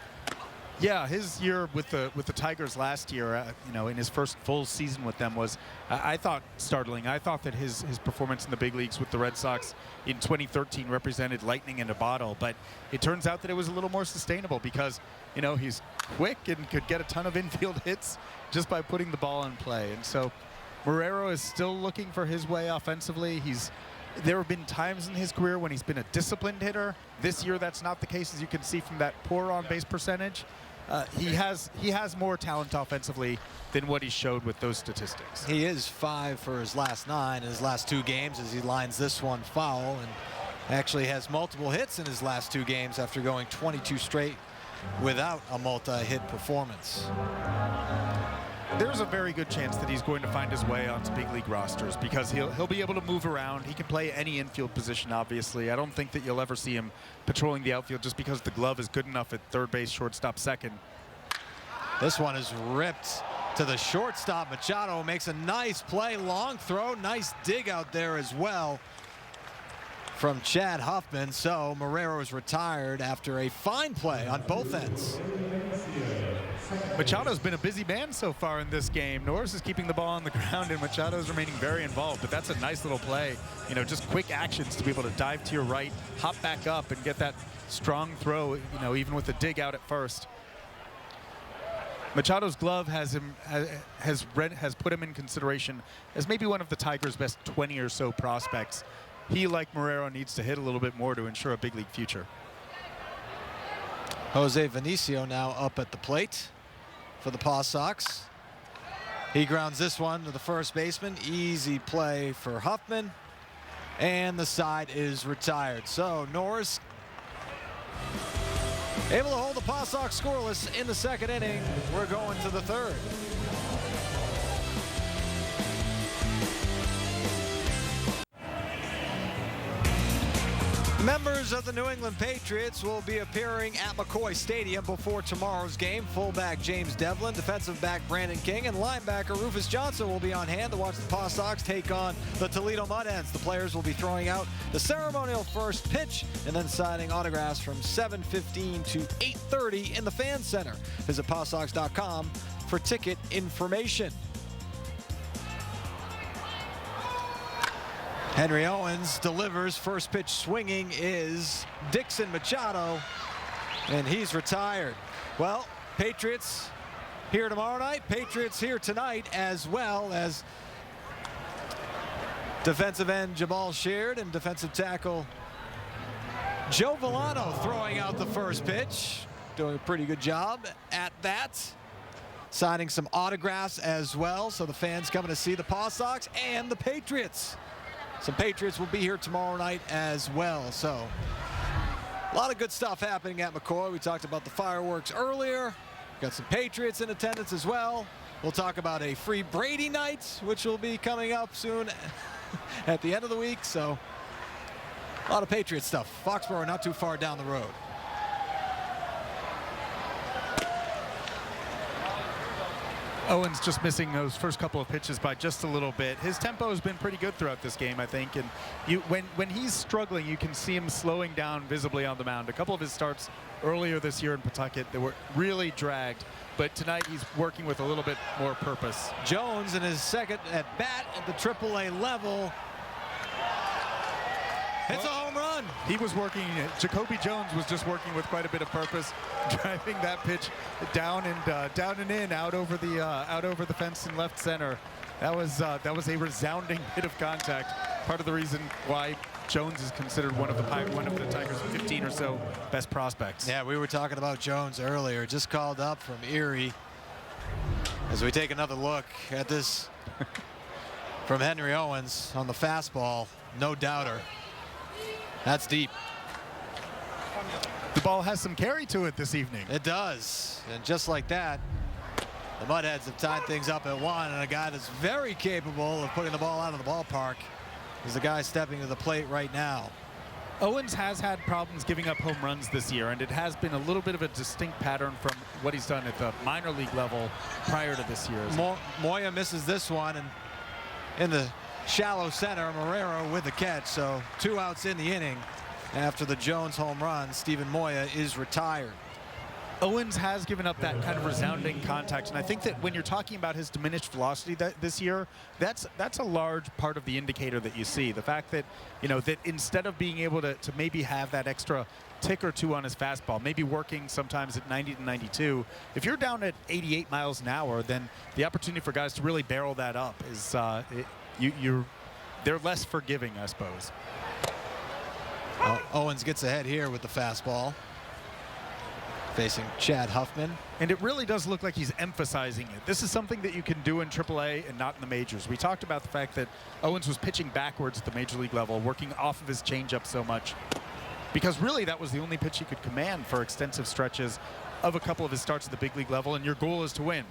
Yeah, his year with the Tigers last year, you know, in his first full season with them was, I thought, startling. I thought that his performance in the big leagues with the Red Sox in 2013 represented lightning in a bottle. But it turns out that it was a little more sustainable because, you know, he's quick and could get a ton of infield hits just by putting the ball in play. And so Marrero is still looking for his way offensively. There have been times in his career when he's been a disciplined hitter. This year, that's not the case, as you can see from that poor on-base percentage. he has more talent offensively than what he showed with those statistics. He is 5 for his last 9 in his last 2 games as he lines this one foul, and actually has multiple hits in his last 2 games after going 22 straight without a multi-hit performance. There's a very good chance that he's going to find his way onto big league rosters because he'll be able to move around. He can play any infield position, obviously. I don't think that you'll ever see him patrolling the outfield just because the glove is good enough at third base, shortstop, second. This one is ripped to the shortstop. Machado makes a nice play, long throw, nice dig out there as well from Chad Huffman. So Marrero is retired after a fine play on both ends. Machado's been a busy man so far in this game. Norris is keeping the ball on the ground and Machado's remaining very involved, but that's a nice little play. You know, just quick actions to be able to dive to your right, hop back up and get that strong throw, you know, even with the dig out at first. Machado's glove has put him in consideration as maybe one of the Tigers' best 20 or so prospects. He, like Marrero, needs to hit a little bit more to ensure a big league future. Jose Vinicio now up at the plate for the Paw Sox. He grounds this one to the first baseman. Easy play for Huffman. And the side is retired. So Norris able to hold the Paw Sox scoreless in the second inning. We're going to the third. Members of the New England Patriots will be appearing at McCoy Stadium before tomorrow's game. Fullback James Devlin, defensive back Brandon King, and linebacker Rufus Johnson will be on hand to watch the Paw Sox take on the Toledo Mud Hens. The players will be throwing out the ceremonial first pitch and then signing autographs from 7:15 to 8:30 in the Fan Center. Visit pawsox.com for ticket information. Henry Owens delivers. First pitch swinging is Dixon Machado, and he's retired. Well, Patriots here tomorrow night. Patriots here tonight, as well as defensive end Jabal Sheard and defensive tackle Joe Villano throwing out the first pitch. Doing a pretty good job at that. Signing some autographs as well, so the fans coming to see the Paw Sox and the Patriots. Some Patriots will be here tomorrow night as well. So a lot of good stuff happening at McCoy. We talked about the fireworks earlier. Got some Patriots in attendance as well. We'll talk about a free Brady night, which will be coming up soon at the end of the week. So a lot of Patriot stuff. Foxborough not too far down the road. Owens just missing those first couple of pitches by just a little bit. His tempo has been pretty good throughout this game, I think. And when he's struggling, you can see him slowing down visibly on the mound. A couple of his starts earlier this year in Pawtucket that were really dragged. But tonight he's working with a little bit more purpose. Jones in his second at bat at the AAA level. It's a home run. He was working, Jacoby Jones was just working with quite a bit of purpose, driving that pitch down and in, out over the fence in left center. That was a resounding hit of contact. Part of the reason why Jones is considered one of the Tigers' 15 or so best prospects. Yeah, we were talking about Jones earlier. Just called up from Erie. As we take another look at this from Henry Owens on the fastball, no doubter. That's deep. The ball has some carry to it this evening. It does. And just like that, the Mud Hens have tied things up at 1, and a guy that's very capable of putting the ball out of the ballpark is the guy stepping to the plate right now. Owens has had problems giving up home runs this year, and it has been a little bit of a distinct pattern from what he's done at the minor league level prior to this year. Moya misses this one, and in the shallow center, Marrero with the catch. So 2 outs in the inning. After the Jones home run, Stephen Moya is retired. Owens has given up that kind of resounding contact, and I think that when you're talking about his diminished velocity this year, that's a large part of the indicator that you see. The fact that, you know, that instead of being able to maybe have that extra tick or 2 on his fastball, maybe working sometimes at 90 to 92, if you're down at 88 miles an hour, then the opportunity for guys to really barrel that up is they're less forgiving, I suppose. Owens gets ahead here with the fastball. facing Chad Huffman. And it really does look like he's emphasizing it. This is something that you can do in AAA and not in the majors. We talked about the fact that Owens was pitching backwards at the major league level, working off of his changeup so much, because really that was the only pitch he could command for extensive stretches of a couple of his starts at the big league level, and your goal is to win.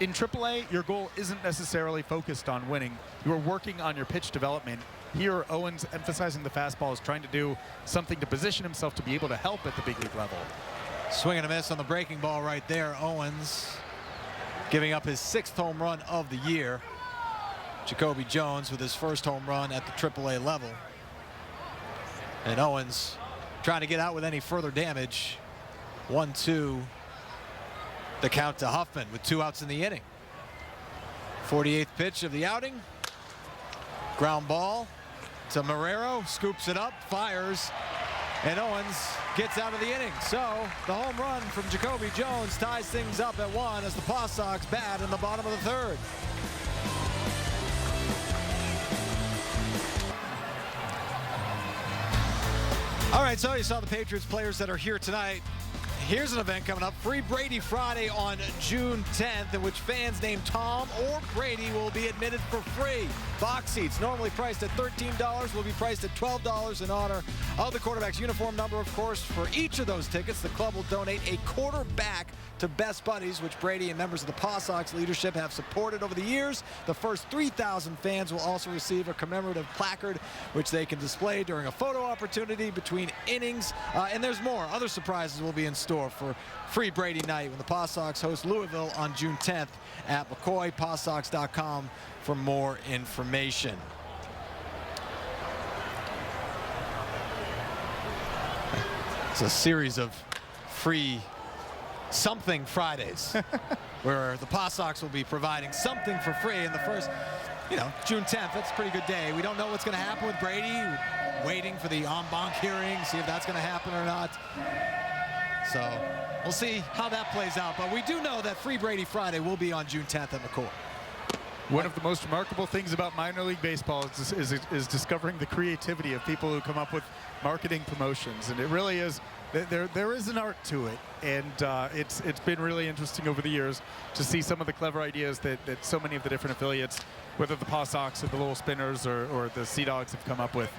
In AAA, your goal isn't necessarily focused on winning. You are working on your pitch development. Here, Owens emphasizing the fastball is trying to do something to position himself to be able to help at the big league level. Swing and a miss on the breaking ball right there. Owens giving up his 6th home run of the year. Jacoby Jones with his first home run at the AAA level. And Owens trying to get out with any further damage. 1-2. The count to Huffman with 2 outs in the inning. 48th pitch of the outing. Ground ball to Marrero. Scoops it up, fires, and Owens gets out of the inning. So the home run from Jacoby Jones ties things up at 1 as the Paw Sox bat in the bottom of the 3rd. All right, so you saw the Patriots players that are here tonight. Here's an event coming up, Free Brady Friday on June 10th, in which fans named Tom or Brady will be admitted for free. Box seats, normally priced at $13, will be priced at $12 in honor of the quarterback's uniform number. Of course, for each of those tickets, the club will donate a quarterback to Best Buddies, which Brady and members of the Paw Sox leadership have supported over the years. The first 3,000 fans will also receive a commemorative placard, which they can display during a photo opportunity between innings. And there's more. Other surprises will be in store for Free Brady Night when the Paw Sox host Louisville on June 10th at McCoy. PawSox.com for more information. It's a series of free something Fridays where the Paw Sox will be providing something for free in the first, June 10th. That's a pretty good day. We don't know what's going to happen with Brady. We're waiting for the en banc hearing, see if that's going to happen or not. So we'll see how that plays out. But we do know that Free Brady Friday will be on June 10th at McCoy. One of the most remarkable things about minor league baseball is discovering the creativity of people who come up with marketing promotions, and it really is. There is an art to it, and it's been really interesting over the years to see some of the clever ideas that so many of the different affiliates, whether the Paw Sox or the Little Spinners or the Sea Dogs, have come up with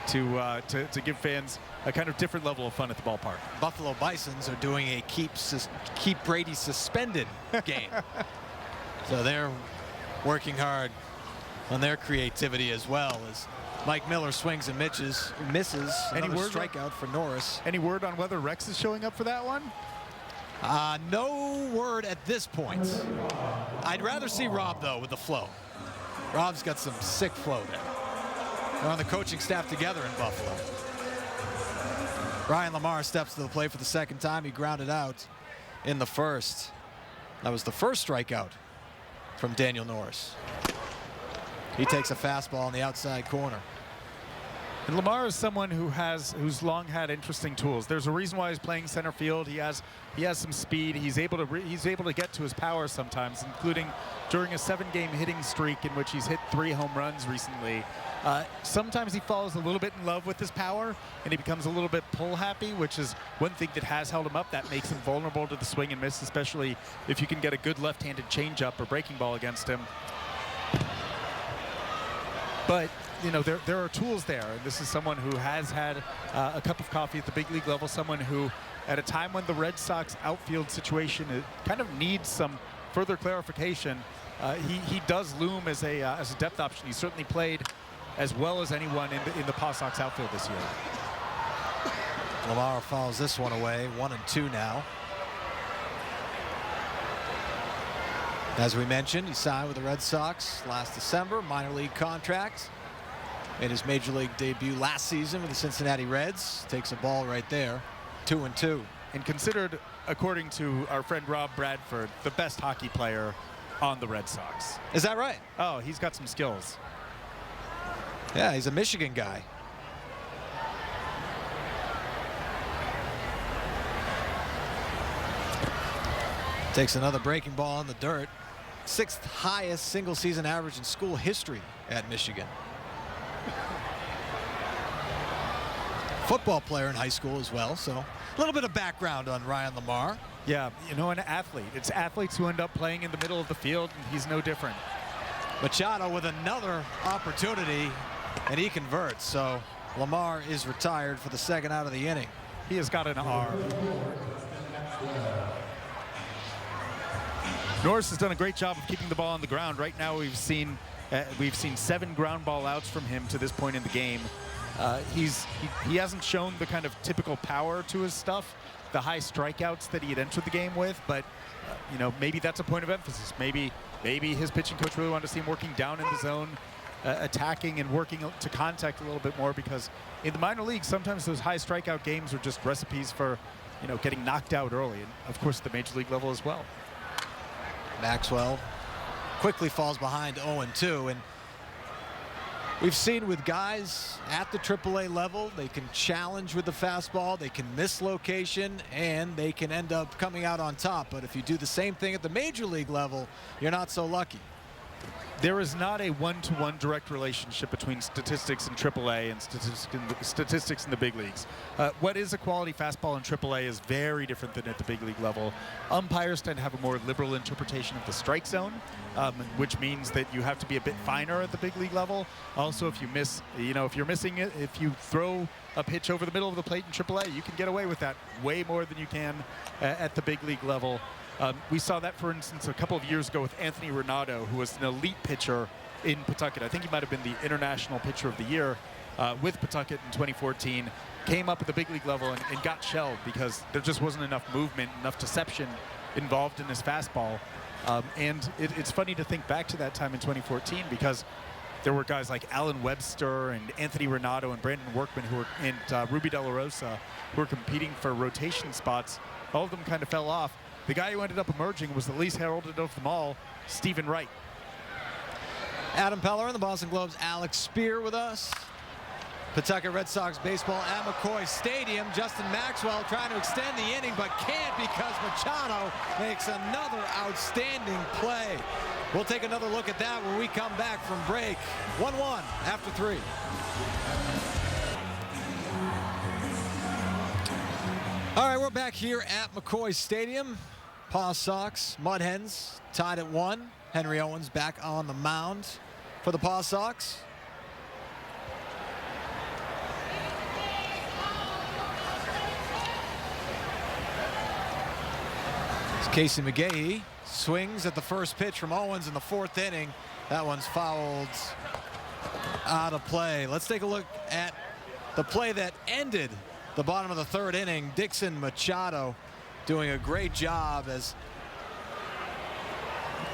to give fans a kind of different level of fun at the ballpark. Buffalo Bisons are doing a keep Brady suspended game, so they're working hard on their creativity as well as Mike Miller swings and misses. Another strikeout for Norris. Any word on whether Rex is showing up for that one? No word at this point. I'd rather see Rob, though, with the flow. Rob's got some sick flow there. They're on the coaching staff together in Buffalo. Ryan Lamar steps to the plate for the 2nd time. He grounded out in the 1st. That was the first strikeout from Daniel Norris. He takes a fastball in the outside corner. And Lamar is someone who's long had interesting tools. There's a reason why he's playing center field. He has some speed. He's able to get to his power sometimes, including during a 7-game hitting streak in which he's hit 3 home runs recently. Sometimes he falls a little bit in love with his power and he becomes a little bit pull happy, which is one thing that has held him up. That makes him vulnerable to the swing and miss, especially if you can get a good left-handed changeup or breaking ball against him. But there are tools there, and this is someone who has had a cup of coffee at the big league level, someone who, at a time when the Red Sox outfield situation kind of needs some further clarification, he does loom as a depth option. He certainly played as well as anyone in the Paw Sox outfield this year. Lamar fouls this one away, 1-2 now. As we mentioned, he signed with the Red Sox last December, minor league contract. Made his major league debut last season with the Cincinnati Reds. Takes a ball right there, 2-2. And considered, according to our friend Rob Bradford, the best hockey player on the Red Sox. Is that right? Oh, he's got some skills. Yeah, he's a Michigan guy. Takes another breaking ball in the dirt. 6th highest single season average in school history at Michigan. football player in high school as well. So a little bit of background on Ryan Lamar. Yeah, you know, an athlete. It's athletes who end up playing in the middle of the field, and he's no different. Machado with another opportunity, and he converts. So Lamar is retired for the second out of the inning. He has got an arm. Norris has done a great job of keeping the ball on the ground. Right now we've seen 7 ground ball outs from him to this point in the game. He hasn't shown the kind of typical power to his stuff, the high strikeouts that he had entered the game with, but you know, maybe that's a point of emphasis. Maybe his pitching coach really wanted to see him working down in the zone, attacking and working to contact a little bit more, because in the minor leagues sometimes those high strikeout games are just recipes for, you know, getting knocked out early, and of course at the major league level as well. Maxwell quickly falls behind 0-2, and we've seen with guys at the AAA level, they can challenge with the fastball, they can miss location, and they can end up coming out on top. But if you do the same thing at the major league level, you're not so lucky. There is not a one-to-one direct relationship between statistics in AAA and statistics in the big leagues. What is a quality fastball in AAA is very different than at the big league level. Umpires tend to have a more liberal interpretation of the strike zone, which means that you have to be a bit finer at the big league level. Also, if you miss, you know, if you're missing it, if you throw a pitch over the middle of the plate in AAA, you can get away with that way more than you can at the big league level. We saw that, for instance, a couple of years ago with Anthony Renato, who was an elite pitcher in Pawtucket. I think he might have been the International Pitcher of the Year with Pawtucket in 2014. Came up at the big league level and got shelled because there just wasn't enough movement, enough deception involved in his fastball. And it's funny to think back to that time in 2014, because there were guys like Alan Webster and Anthony Renato and Brandon Workman and Ruby De La Rosa who were competing for rotation spots. All of them kind of fell off. The guy who ended up emerging was the least heralded of them all, Stephen Wright. Adam Peller and the Boston Globe's Alex Spear with us. Pawtucket Red Sox baseball at McCoy Stadium. Justin Maxwell trying to extend the inning, but can't because Machado makes another outstanding play. We'll take another look at that when we come back from break. 1-1 after 3. All right, we're back here at McCoy Stadium. Paw Sox, Mud Hens tied at 1. Henry Owens back on the mound for the Paw Sox. Casey McGahee swings at the first pitch from Owens in the 4th inning. That one's fouled out of play. Let's take a look at the play that ended the bottom of the 3rd inning. Dixon Machado doing a great job as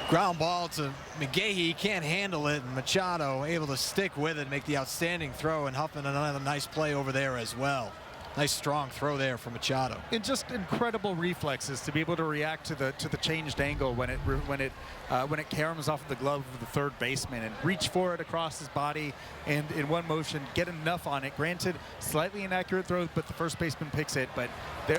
ground ball to McGahee, can't handle it, and Machado able to stick with it, make the outstanding throw, and Huffman another nice play over there as well. Nice strong throw there from Machado. And just incredible reflexes to be able to react to the changed angle when it caroms off of the glove of the 3rd baseman and reach for it across his body, and in one motion get enough on it. Granted, slightly inaccurate throw, but the first baseman picks it. But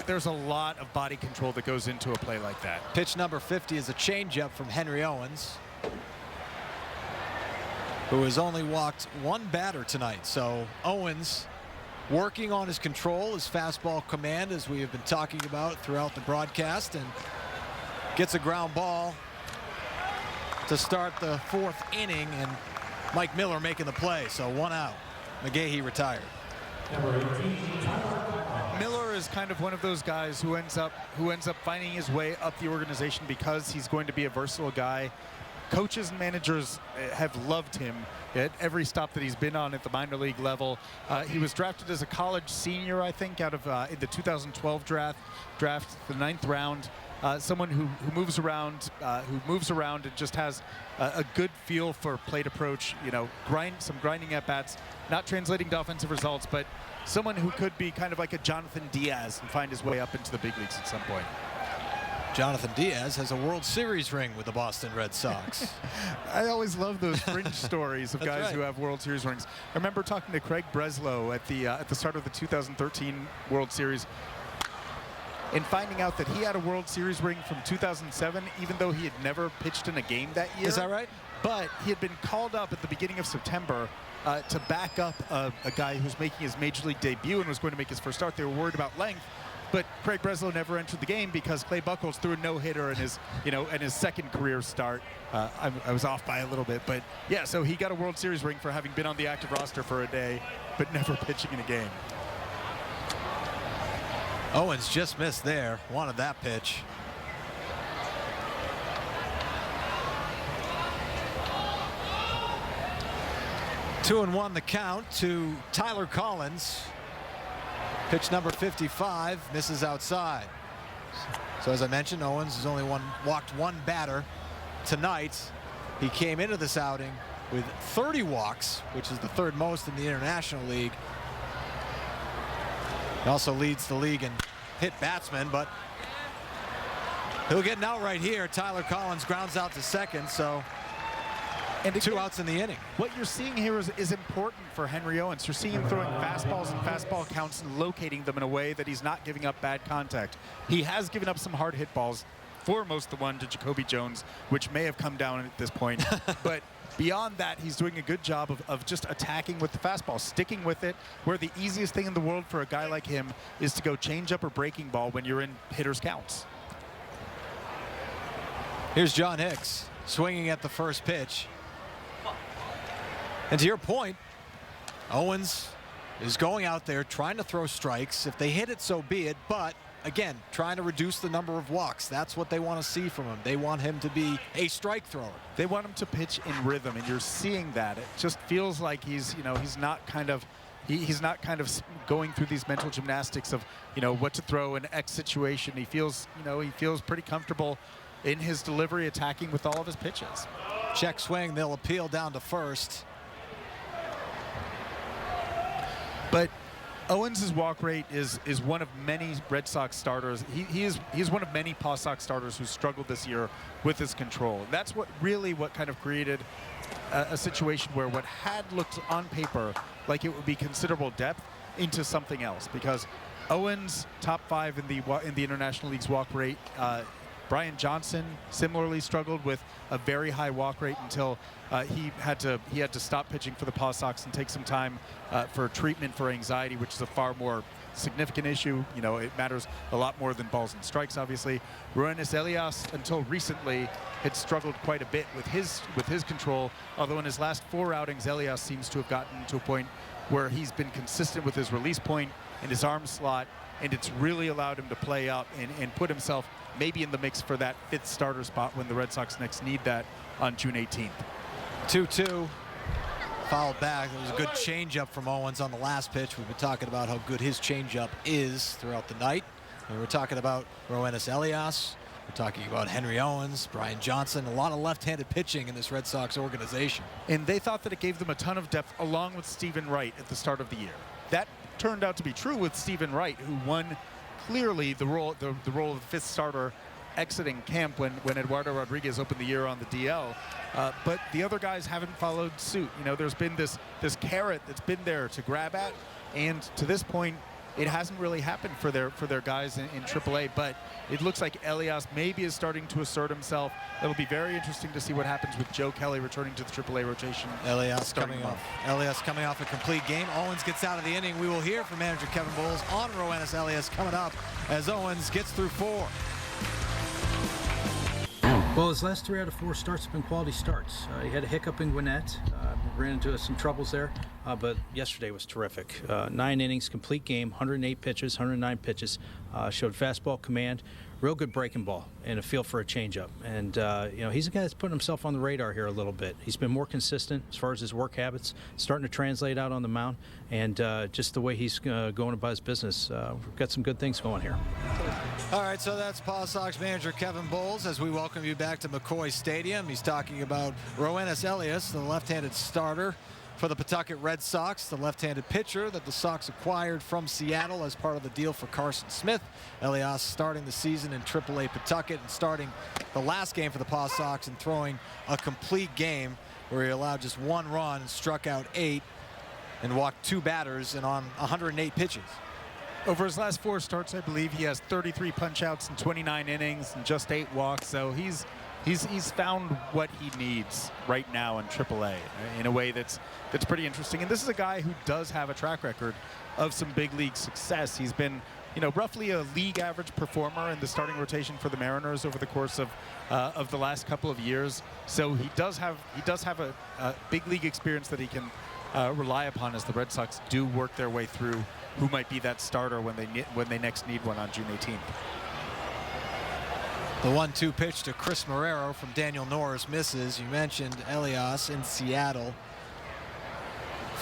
there's a lot of body control that goes into a play like that. Pitch number 50 is a changeup from Henry Owens, who has only walked 1 batter tonight. So Owens working on his control, his fastball command, as we have been talking about throughout the broadcast, and gets a ground ball to start the 4th inning, and Mike Miller making the play. So 1 out. McGahee retired. Miller is kind of one of those guys who ends up finding his way up the organization because he's going to be a versatile guy. Coaches and managers have loved him at every stop that he's been on at the minor league level. He was drafted as a college senior, I think, out of in the 2012 draft, the 9th round. Someone who moves around and just has a good feel for plate approach. You know, some grinding at bats, not translating to offensive results, but someone who could be kind of like a Jonathan Diaz and find his way up into the big leagues at some point. Jonathan Diaz has a World Series ring with the Boston Red Sox. I always love those fringe stories of guys right. who have World Series rings. I remember talking to Craig Breslow at the start of the 2013 World Series and finding out that he had a World Series ring from 2007, even though he had never pitched in a game that year. Is that right? but he had been called up at the beginning of September to back up a guy who's making his major league debut and was going to make his first start. They were worried about length, but Craig Breslow never entered the game because Clay Buchholz threw a no-hitter in his, in his second career start. I was off by a little bit, but yeah, so he got a World Series ring for having been on the active roster for a day, but never pitching in a game. Owens just missed there. Wanted that pitch. Two and one the count to Tyler Collins. Pitch number 55 misses outside. So as I mentioned, Owens has only walked one batter tonight. He came into this outing with 30 walks, which is the third most in the International League. He also leads the league in hit batsmen, but he'll get an out right here. Tyler Collins grounds out to second, so two outs in the inning. What you're seeing here is important for Henry Owens. You're seeing him throwing fastballs and fastball counts and locating them in a way that he's not giving up bad contact. He has given up some hard hit balls, foremost the one to Jacoby Jones, which may have come down at this point. But beyond that, he's doing a good job of just attacking with the fastball, sticking with it, where the easiest thing in the world for a guy like him is to go change up or breaking ball when you're in hitters' counts. Here's John Hicks swinging at the first pitch. And to your point, Owens is going out there trying to throw strikes. If they hit it, so be it. But again, trying to reduce the number of walks. That's what they want to see from him. They want him to be a strike thrower. They want him to pitch in rhythm, and you're seeing that. It just feels like he's not kind of going through these mental gymnastics of, what to throw in X situation. He feels pretty comfortable in his delivery, attacking with all of his pitches. Check swing, they'll appeal down to first. But Owens' walk rate is one of many Red Sox starters. He's one of many Paw Sox starters who struggled this year with his control. That's what kind of created a situation where what had looked on paper like it would be considerable depth into something else, because Owens top 5 in the International League's walk rate. Brian Johnson similarly struggled with a very high walk rate until he had to stop pitching for the Paw Sox and take some time for treatment for anxiety, which is a far more significant issue. It matters a lot more than balls and strikes, obviously. Roenis Elias, until recently, had struggled quite a bit with his control, although in his last 4 outings, Elias seems to have gotten to a point where he's been consistent with his release point and his arm slot, and it's really allowed him to play up and put himself maybe in the mix for that 5th starter spot when the Red Sox next need that on June 18th. 2-2. Fouled back. There was a good changeup from Owens on the last pitch. We've been talking about how good his changeup is throughout the night. And we're talking about Roenis Elias. We're talking about Henry Owens, Brian Johnson, a lot of left-handed pitching in this Red Sox organization. And they thought that it gave them a ton of depth along with Stephen Wright at the start of the year. That turned out to be true with Stephen Wright, who won clearly the role of the 5th starter exiting camp when Eduardo Rodriguez opened the year on the DL. But the other guys haven't followed suit. There's been this carrot that's been there to grab at, and to this point, it hasn't really happened for their guys in AAA. But it looks like Elias maybe is starting to assert himself. It'll be very interesting to see what happens with Joe Kelly returning to the AAA rotation. Elias coming off a complete game. Owens gets out of the inning. We will hear from manager Kevin Bowles on Roenis Elias coming up as Owens gets through 4. Well, his last 3 out of 4 starts have been quality starts. He had a hiccup in Gwinnett, ran into some troubles there, but yesterday was terrific. 9 innings, complete game, 108 pitches, 109 pitches, showed fastball command, real good breaking ball, and a feel for a changeup. And, he's a guy that's putting himself on the radar here a little bit. He's been more consistent as far as his work habits, starting to translate out on the mound, and just the way he's going about his business. We've got some good things going here. All right, so that's Paw Sox manager Kevin Bowles as we welcome you back to McCoy Stadium. He's talking about Roenis Elias, the left-handed starter for the Pawtucket Red Sox, the left-handed pitcher that the Sox acquired from Seattle as part of the deal for Carson Smith. Elias starting the season in AAA Pawtucket and starting the last game for the Paw Sox and throwing a complete game where he allowed just 1 run and struck out 8 and walked 2 batters and on 108 pitches. Over his last 4 starts, I believe he has 33 punch-outs in 29 innings and just 8 walks. So he's he's found what he needs right now in AAA in a way that's pretty interesting. And this is a guy who does have a track record of some big league success. He's been, roughly a league average performer in the starting rotation for the Mariners over the course of the last couple of years. So he does have a big league experience that he can rely upon as the Red Sox do work their way through who might be that starter when they next need one on June 18th. The 1-2 pitch to Chris Marrero from Daniel Norris misses. You mentioned Elias in Seattle.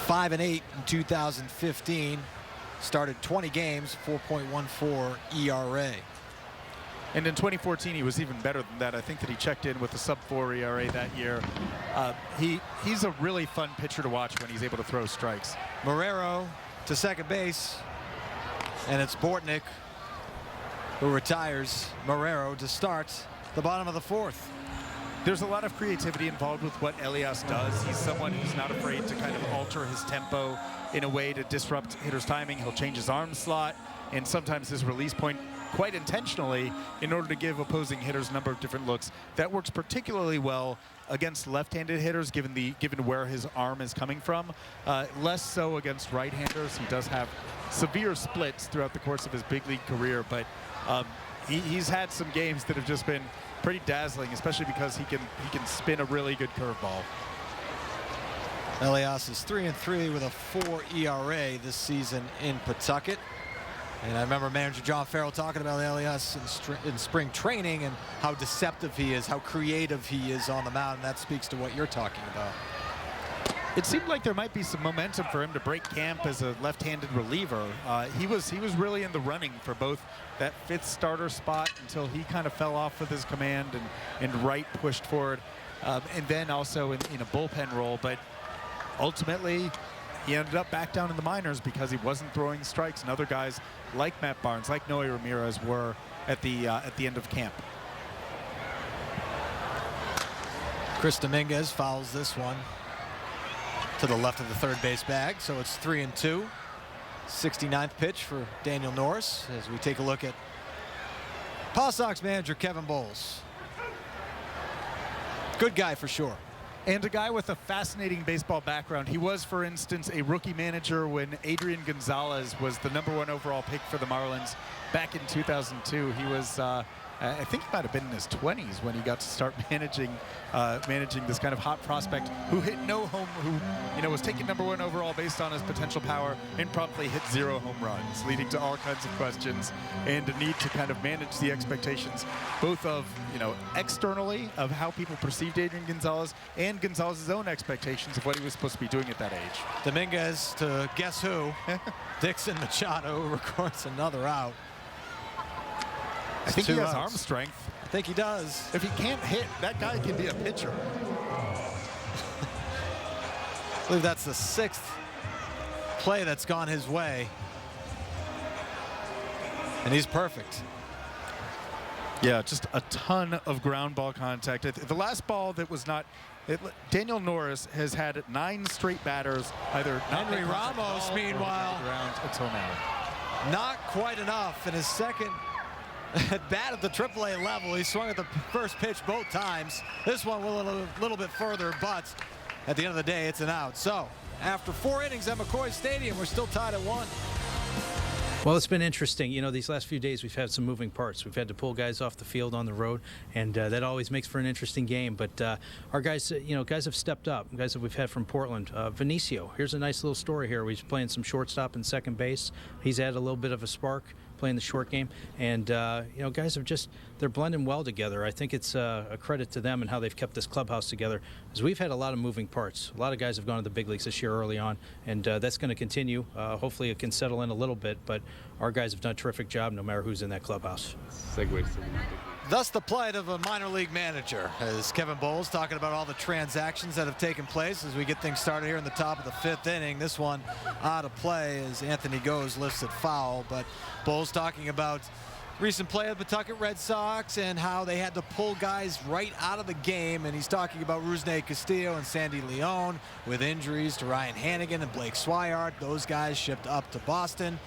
5-8 in 2015. Started 20 games, 4.14 ERA. And in 2014, he was even better than that. I think that he checked in with a sub-4 ERA that year. He's a really fun pitcher to watch when he's able to throw strikes. Marrero to second base, and it's Bortnick who retires Marrero to start the bottom of the fourth. There's a lot of creativity involved with what Elias does. He's someone who's not afraid to kind of alter his tempo in a way to disrupt hitters' timing. He'll change his arm slot and sometimes his release point quite intentionally in order to give opposing hitters a number of different looks. That works particularly well against left-handed hitters given where his arm is coming from. Less so against right-handers. He does have severe splits throughout the course of his big league career, but he's had some games that have just been pretty dazzling, especially because he can spin a really good curveball. Elias is 3-3 with a 4 ERA this season in Pawtucket. And I remember manager John Farrell talking about Elias in spring training and how deceptive he is, how creative he is on the mound, and that speaks to what you're talking about. It seemed like there might be some momentum for him to break camp as a left-handed reliever. He was really in the running for both that fifth starter spot until he kind of fell off with his command and Wright pushed forward, and then also in a bullpen role. But ultimately, he ended up back down in the minors because he wasn't throwing strikes, and other guys like Matt Barnes, like Noe Ramirez were at the end of camp. Chris Dominguez fouls this one to the left of the third base bag, so it's 3-2. 69th pitch for Daniel Norris as we take a look at Paw Sox manager Kevin Bowles. Good guy for sure. And a guy with a fascinating baseball background. He was, for instance, a rookie manager when Adrian Gonzalez was the #1 overall pick for the Marlins back in 2002. He was, I think he might have been in his 20s when he got to start managing this kind of hot prospect who hit no home, who was taken #1 overall based on his potential power and promptly hit 0 home runs, leading to all kinds of questions and a need to kind of manage the expectations, both of externally of how people perceived Adrian Gonzalez and Gonzalez's own expectations of what he was supposed to be doing at that age. Dominguez to guess who? Dixon Machado records another out. I think he has outs. arm strength. I think he does. If he can't hit, that guy can be a pitcher. I believe that's the 6th play that's gone his way. And he's perfect. Yeah, just a ton of ground ball contact. The last ball that was not... Daniel Norris has had 9 straight batters, either Henry Ramos, meanwhile, until now. Not quite enough in his second at bat at the AAA level. He swung at the first pitch both times. This one a little bit further, but at the end of the day, it's an out. So after 4 innings at McCoy Stadium, we're still tied at 1. Well, it's been interesting. These last few days we've had some moving parts. We've had to pull guys off the field on the road, and that always makes for an interesting game. But our guys, guys have stepped up. Guys that we've had from Portland. Vinicio, here's a nice little story here. He's playing some shortstop and second base. He's added a little bit of a spark playing the short game, and guys have they're blending well together. I think it's a credit to them and how they've kept this clubhouse together, because we've had a lot of moving parts. A lot of guys have gone to the big leagues this year early on, and that's going to continue. Hopefully it can settle in a little bit, but our guys have done a terrific job no matter who's in that clubhouse. Thus the plight of a minor league manager, as Kevin Bowles talking about all the transactions that have taken place as we get things started here in the top of the 5th inning. This one out of play as Anthony Goes lifts it foul, but Bowles talking about recent play of the Pawtucket Red Sox and how they had to pull guys right out of the game, and he's talking about Rusney Castillo and Sandy Leon with injuries to Ryan Hannigan and Blake Swihart. Those guys shipped up to Boston.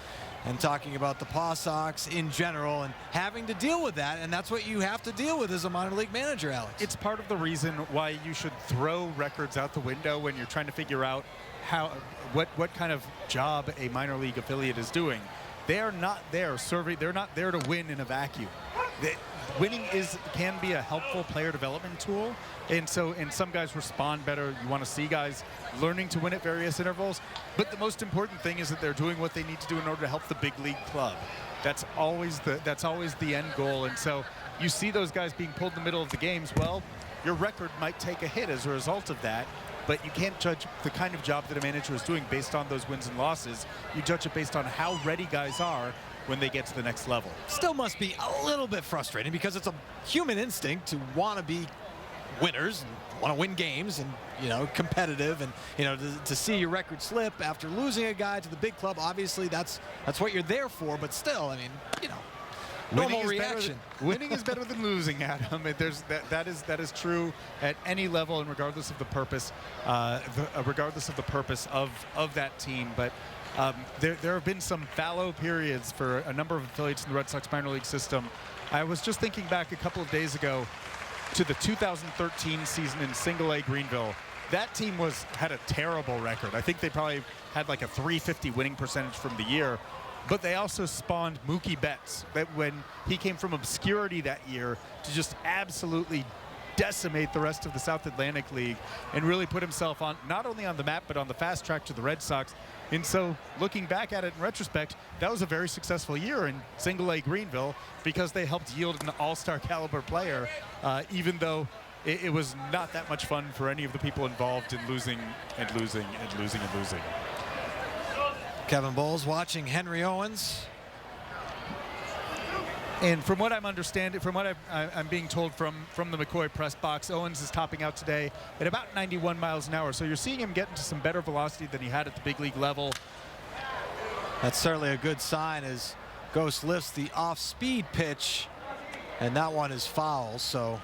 and talking about the Paw Sox in general and having to deal with that, and that's what you have to deal with as a minor league manager, Alex. It's part of the reason why you should throw records out the window when you're trying to figure out what kind of job a minor league affiliate is doing. They are not there they're not there to win in a vacuum. Winning can be a helpful player development tool, and some guys respond better. You want to see guys learning to win at various intervals, but the most important thing is that they're doing what they need to do in order to help the big league club. That's always the end goal. And so you see those guys being pulled in the middle of the games. Well, your record might take a hit as a result of that, but you can't judge the kind of job that a manager is doing based on those wins and losses. You judge it based on how ready guys are when they get to the next level. Still must be a little bit frustrating because it's a human instinct to want to be winners and want to win games and, you know, competitive, and, you know, to see your record slip after losing a guy to the big club. Obviously that's what you're there for, but still, I mean, you know, normal reaction. Winning is better than losing, Adam. That is true at any level and regardless of the purpose, of that team. But there have been some fallow periods for a number of affiliates in the Red Sox minor league system. I was just thinking back a couple of days ago to the 2013 season in Single A Greenville. That team had a terrible record. I think they probably had like a .350 winning percentage from the year. But they also spawned Mookie Betts, that when he came from obscurity that year to just absolutely decimate the rest of the South Atlantic League and really put himself on not only on the map but on the fast track to the Red Sox. And so looking back at it in retrospect, that was a very successful year in Single A Greenville because they helped yield an all-star caliber player, even though it was not that much fun for any of the people involved in losing and losing and losing and losing. Kevin Bowles watching Henry Owens. And from what I'm understanding, from what I'm being told from the McCoy press box, Owens is topping out today at about 91 miles an hour. So you're seeing him get into some better velocity than he had at the big league level. That's certainly a good sign as Ghost lifts the off-speed pitch, and that one is foul. So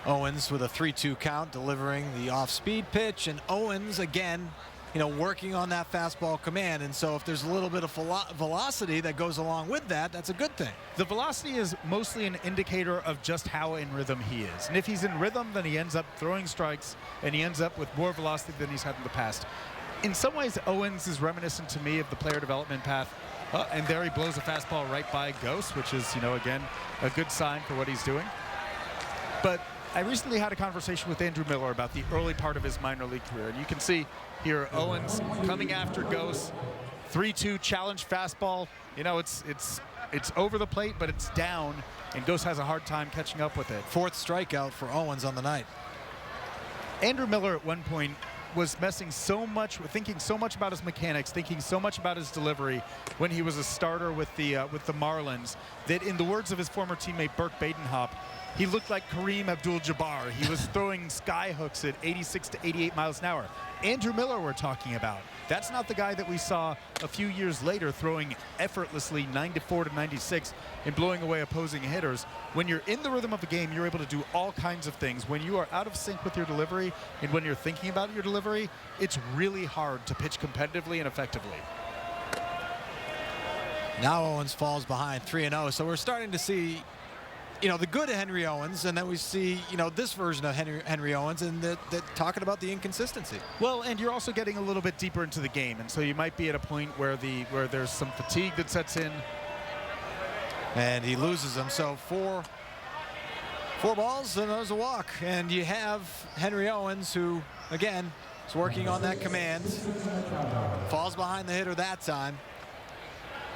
Owens with a 3-2 count delivering the off-speed pitch, and Owens again, you know, working on that fastball command. And so if there's a little bit of velocity that goes along with that, that's a good thing. The velocity is mostly an indicator of just how in rhythm he is. And if he's in rhythm, then he ends up throwing strikes and he ends up with more velocity than he's had in the past. In some ways, Owens is reminiscent to me of the player development path. And there he blows a fastball right by Ghost, which is, you know, again, a good sign for what he's doing. But I recently had a conversation with Andrew Miller about the early part of his minor league career. And you can see here Owens coming after Ghost, 3-2 challenge fastball. You know, it's over the plate, but it's down, and Ghost has a hard time catching up with it. Fourth strikeout for Owens on the night. Andrew Miller at one point was thinking so much about his mechanics, thinking so much about his delivery when he was a starter with the Marlins, that in the words of his former teammate Burke Badenhop, he looked like Kareem Abdul-Jabbar. He was throwing sky hooks at 86 to 88 miles an hour. Andrew Miller we're talking about. That's not the guy that we saw a few years later throwing effortlessly 94 to 96 and blowing away opposing hitters. When you're in the rhythm of the game, you're able to do all kinds of things. When you are out of sync with your delivery and when you're thinking about your delivery, it's really hard to pitch competitively and effectively. Now Owens falls behind 3-0, so we're starting to see, you know, the good of Henry Owens, and then we see, you know, this version of Henry Owens, and that talking about the inconsistency. Well, and you're also getting a little bit deeper into the game, and so you might be at a point where there's some fatigue that sets in. And he loses them. So four balls and there's a walk, and you have Henry Owens, who again is working on that command, falls behind the hitter that time,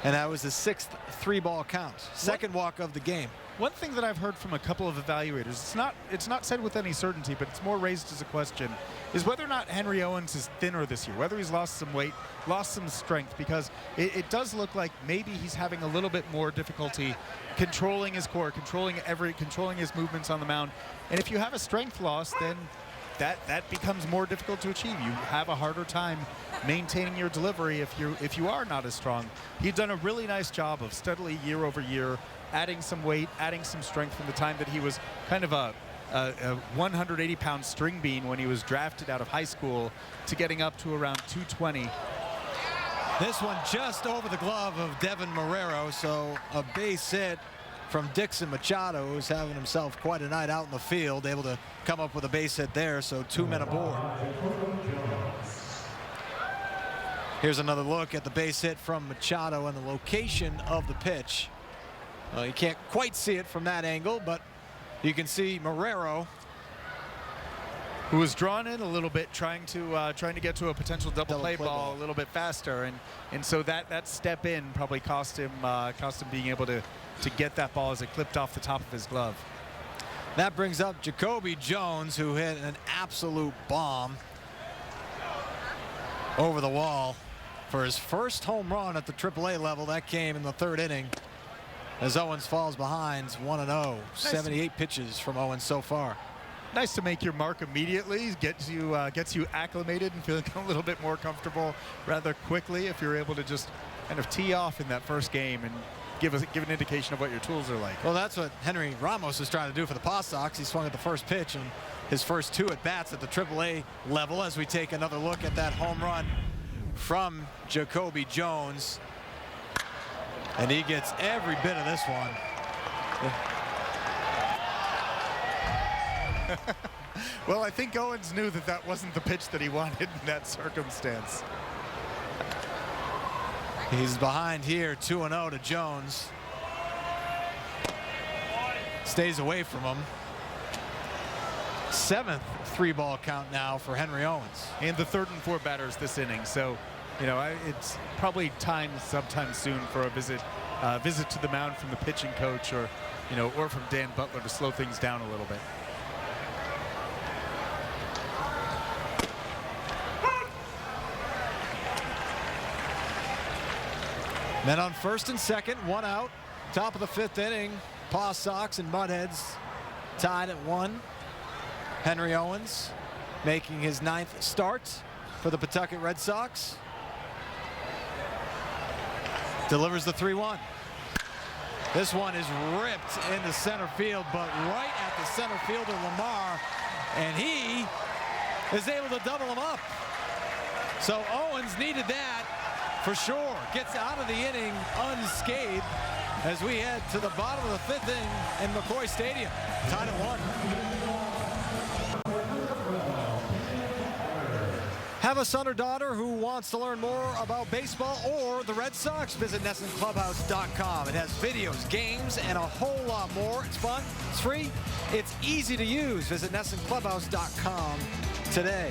and that was the 6th 3-ball count, second walk of the game. One thing that I've heard from a couple of evaluators, it's not said with any certainty, but it's more raised as a question, is whether or not Henry Owens is thinner this year, whether he's lost some weight, lost some strength, because it does look like maybe he's having a little bit more difficulty controlling his core, controlling his movements on the mound. And if you have a strength loss, then that becomes more difficult to achieve. You have a harder time maintaining your delivery if you are not as strong. He's done a really nice job of steadily year over year adding some weight, adding some strength from the time that he was kind of a 180-pound string bean when he was drafted out of high school to getting up to around 220. This one just over the glove of Devin Marrero, so a base hit from Dixon Machado, who's having himself quite a night out in the field, able to come up with a base hit there, so 2 men aboard. Here's another look at the base hit from Machado and the location of the pitch. You can't quite see it from that angle, but you can see Marrero, who was drawn in a little bit, trying to get to a potential double play ball a little bit faster, and so that step in probably cost him being able to get that ball as it clipped off the top of his glove. That brings up Jacoby Jones, who hit an absolute bomb over the wall for his first home run at the AAA level. That came in the 3rd inning as Owens falls behind 1-0. 78 pitches from Owens so far. Nice to make your mark immediately. Gets you acclimated and feeling a little bit more comfortable rather quickly if you're able to just kind of tee off in that first game and give an indication of what your tools are like. Well, that's what Henry Ramos is trying to do for the Paw Sox. He swung at the first pitch and his first 2 at-bats at the AAA level, as we take another look at that home run from Jacoby Jones. And he gets every bit of this one. Well, I think Owens knew that wasn't the pitch that he wanted in that circumstance. He's behind here, 2-0 to Jones. Stays away from him. 7th 3-ball count now for Henry Owens. And the 3rd and 4th batters this inning. So, you know, it's probably time sometime soon for a visit to the mound from the pitching coach, or from Dan Butler to slow things down a little bit. Men on 1st and 2nd, 1 out. Top of the 5th inning, Paw Sox and Mud Hens tied at 1. Henry Owens making his 9th start for the Pawtucket Red Sox. Delivers the 3-1. This one is ripped into center field, but right at the center fielder Lamar, and he is able to double him up. So Owens needed that for sure. Gets out of the inning unscathed as we head to the bottom of the 5th inning in McCoy Stadium. Tied at 1. Have a son or daughter who wants to learn more about baseball or the Red Sox? Visit NESNClubhouse.com. It has videos, games, and a whole lot more. It's fun, it's free, it's easy to use. Visit NESNClubhouse.com today.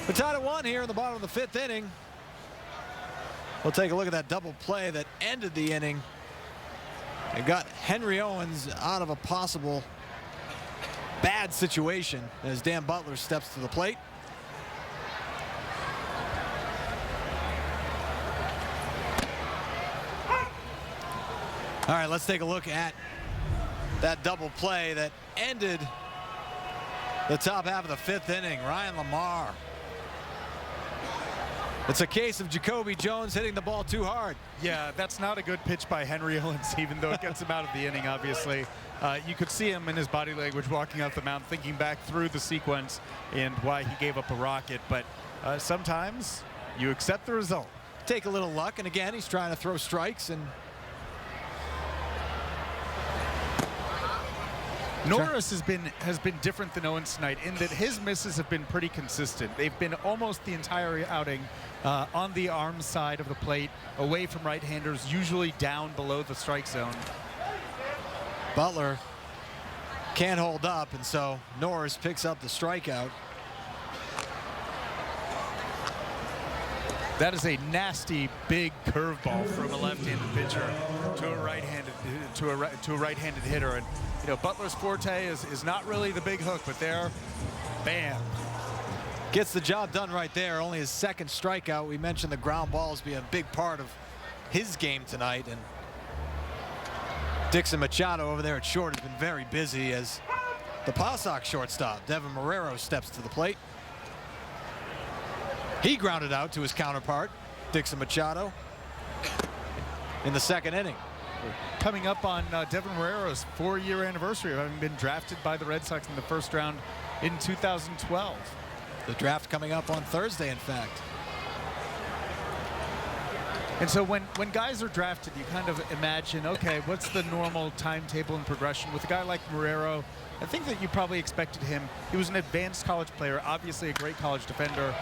We're tied at 1 here in the bottom of the 5th inning. We'll take a look at that double play that ended the inning and got Henry Owens out of a possible bad situation as Dan Butler steps to the plate. All right, let's take a look at that double play that ended the top half of the 5th inning. Ryan Lamar. It's a case of Jacoby Jones hitting the ball too hard. Yeah, that's not a good pitch by Henry Owens, even though it gets him out of the inning, obviously. You could see him in his body language walking out the mound, thinking back through the sequence and why he gave up a rocket. But sometimes you accept the result. Take a little luck, and again, he's trying to throw strikes. And Norris has been different than Owens tonight in that his misses have been pretty consistent. They've been almost the entire outing on the arm side of the plate, away from right-handers, usually down below the strike zone. Butler can't hold up, and so Norris picks up the strikeout. That is a nasty big curveball from a left-handed pitcher to a right-handed hitter, and Butler's forte is not really the big hook, but there, bam. Gets the job done right there. Only his 2nd strikeout. We mentioned the ground balls being a big part of his game tonight, and Dixon Machado over there at short has been very busy as the Paw Sox shortstop, Devin Marrero, steps to the plate. He grounded out to his counterpart, Dixon Machado, in the 2nd inning. Coming up on Devin Marrero's 4-year anniversary of having been drafted by the Red Sox in the 1st round in 2012. The draft coming up on Thursday, in fact. And so when guys are drafted, you kind of imagine, okay, what's the normal timetable and progression? With a guy like Marrero, I think that you probably expected him. He was an advanced college player, obviously a great college defender.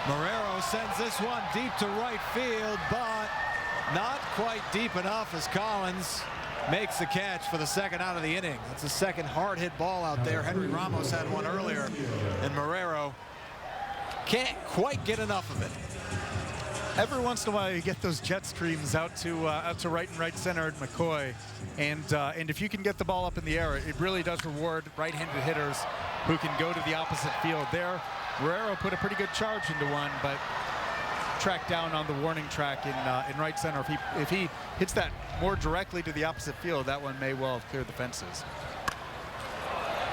Marrero sends this one deep to right field, but not quite deep enough as Collins makes the catch for the second out of the inning. That's a second hard hit ball out there. Henry Ramos had one earlier, and Marrero can't quite get enough of it. Every once in a while, you get those jet streams out to right and right center at McCoy, and if you can get the ball up in the air, it really does reward right-handed hitters who can go to the opposite field. There, Marrero put a pretty good charge into one, but tracked down on the warning track in right center. If he hits that more directly to the opposite field, that one may well have cleared the fences.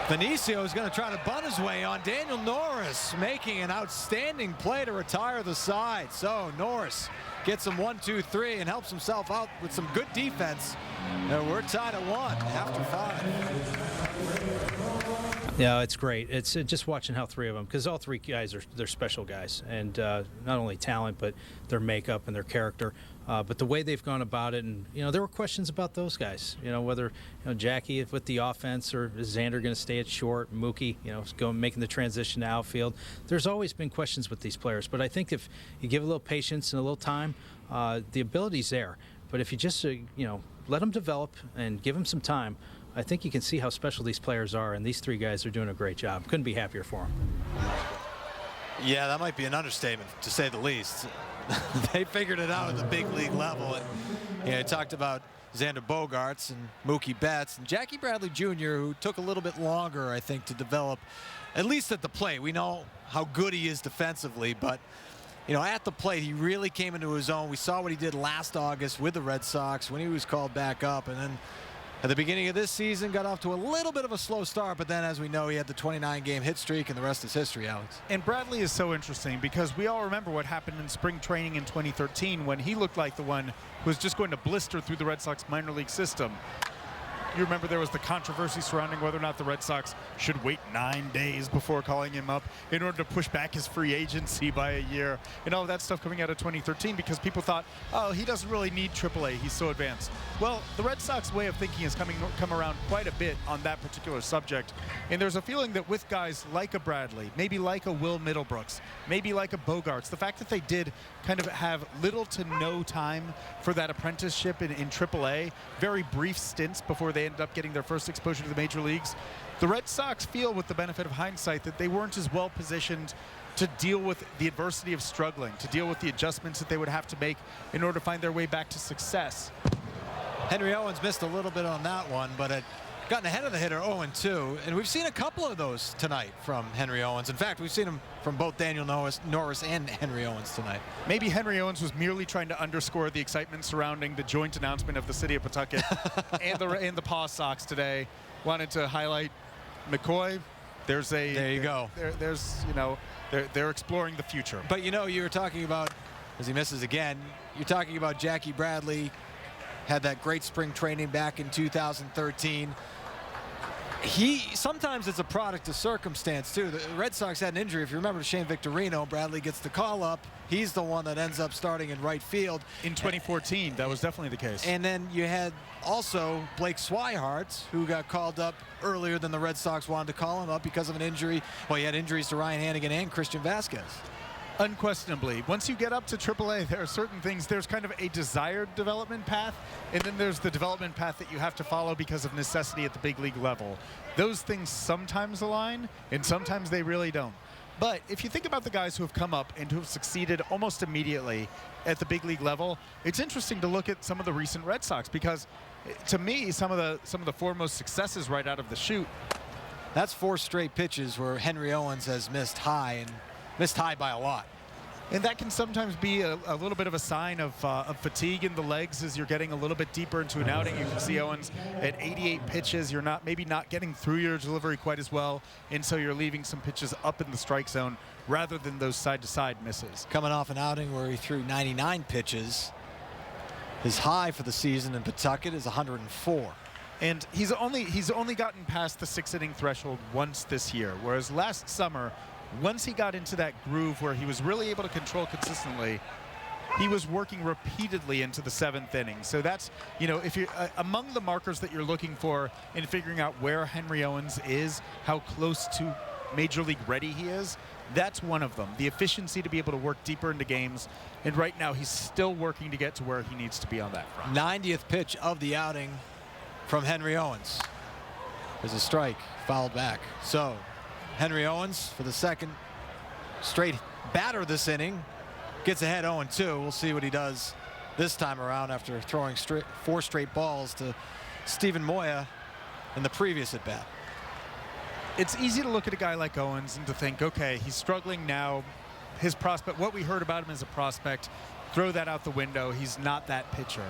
Benicio is going to try to bunt his way on Daniel Norris, making an outstanding play to retire the side. So Norris gets him 1, 2, 3 and helps himself out with some good defense. And we're tied at 1 after 5. Yeah, it's great. It's just watching how three of them, because all three guys they're special guys, and not only talent, but their makeup and their character. But the way they've gone about it, and there were questions about those guys. Whether Jackie with the offense, or is Xander going to stay at short? Mookie, making the transition to outfield. There's always been questions with these players, but I think if you give a little patience and a little time, the ability's there. But if you just let them develop and give them some time, I think you can see how special these players are, and these three guys are doing a great job. Couldn't be happier for them. Yeah, that might be an understatement, to say the least. They figured it out at the big league level. And I talked about Xander Bogaerts and Mookie Betts and Jackie Bradley Jr., who took a little bit longer, I think, to develop, at least at the plate. We know how good he is defensively, but at the plate, he really came into his own. We saw what he did last August with the Red Sox when he was called back up, and then at the beginning of this season, got off to a little bit of a slow start, but then, as we know, he had the 29-game hit streak, and the rest is history, Alex. And Bradley is so interesting because we all remember what happened in spring training in 2013 when he looked like the one who was just going to blister through the Red Sox minor league system. You remember there was the controversy surrounding whether or not the Red Sox should wait 9 days before calling him up in order to push back his free agency by a year, and all of that stuff coming out of 2013 because people thought, oh, he doesn't really need AAA, he's so advanced. Well, the Red Sox way of thinking has come around quite a bit on that particular subject, and there's a feeling that with guys like a Bradley, maybe like a Will Middlebrooks, maybe like a Bogaerts, the fact that they did kind of have little to no time for that apprenticeship in AAA, very brief stints before they ended up getting their first exposure to the major leagues, the Red Sox feel, with the benefit of hindsight, that they weren't as well positioned to deal with the adversity of struggling, to deal with the adjustments that they would have to make in order to find their way back to success. Henry Owens missed a little bit on that one, but it gotten ahead of the hitter 0-2, and we've seen a couple of those tonight from Henry Owens. In fact, we've seen them from both Daniel Norris and Henry Owens tonight. Maybe Henry Owens was merely trying to underscore the excitement surrounding the joint announcement of the city of Pawtucket and the Paw Sox today. Wanted to highlight McCoy. There you go. They're exploring the future. But you were talking about, as he misses again, you're talking about Jackie Bradley. Had that great spring training back in 2013. Sometimes it's a product of circumstance too. The Red Sox had an injury, if you remember, to Shane Victorino. Bradley gets the call up. He's the one that ends up starting in right field. In 2014, that was definitely the case. And then you had also Blake Swihart, who got called up earlier than the Red Sox wanted to call him up because of an injury. Well, he had injuries to Ryan Hannigan and Christian Vasquez. Unquestionably, once you get up to AAA, there are certain things. There's kind of a desired development path, and then there's the development path that you have to follow because of necessity at the big league level. Those things sometimes align, and sometimes they really don't. But if you think about the guys who have come up and who have succeeded almost immediately at the big league level, it's interesting to look at some of the recent Red Sox because, to me, some of the foremost successes right out of the chute. That's 4 straight pitches where Henry Owens has missed high, and missed high by a lot. And that can sometimes be a little bit of a sign of fatigue in the legs as you're getting a little bit deeper into an outing. You can see Owens at 88 pitches. You're maybe not getting through your delivery quite as well, and so you're leaving some pitches up in the strike zone rather than those side-to-side misses. Coming off an outing where he threw 99 pitches, his high for the season in Pawtucket is 104. And he's only gotten past the 6-inning threshold once this year, whereas last summer, once he got into that groove where he was really able to control consistently, he was working repeatedly into the 7th inning. So that's, you know, if you're among the markers that you're looking for in figuring out where Henry Owens is, how close to Major League ready he is, that's one of them. The efficiency to be able to work deeper into games. And right now he's still working to get to where he needs to be on that front. 90th pitch of the outing from Henry Owens. There's a strike, fouled back. So Henry Owens, for the second straight batter this inning, gets ahead 0-2. We'll see what he does this time around after throwing 4 straight balls to Stephen Moya in the previous at bat. It's easy to look at a guy like Owens and to think, okay, he's struggling now. His prospect, what we heard about him as a prospect, throw that out the window. He's not that pitcher.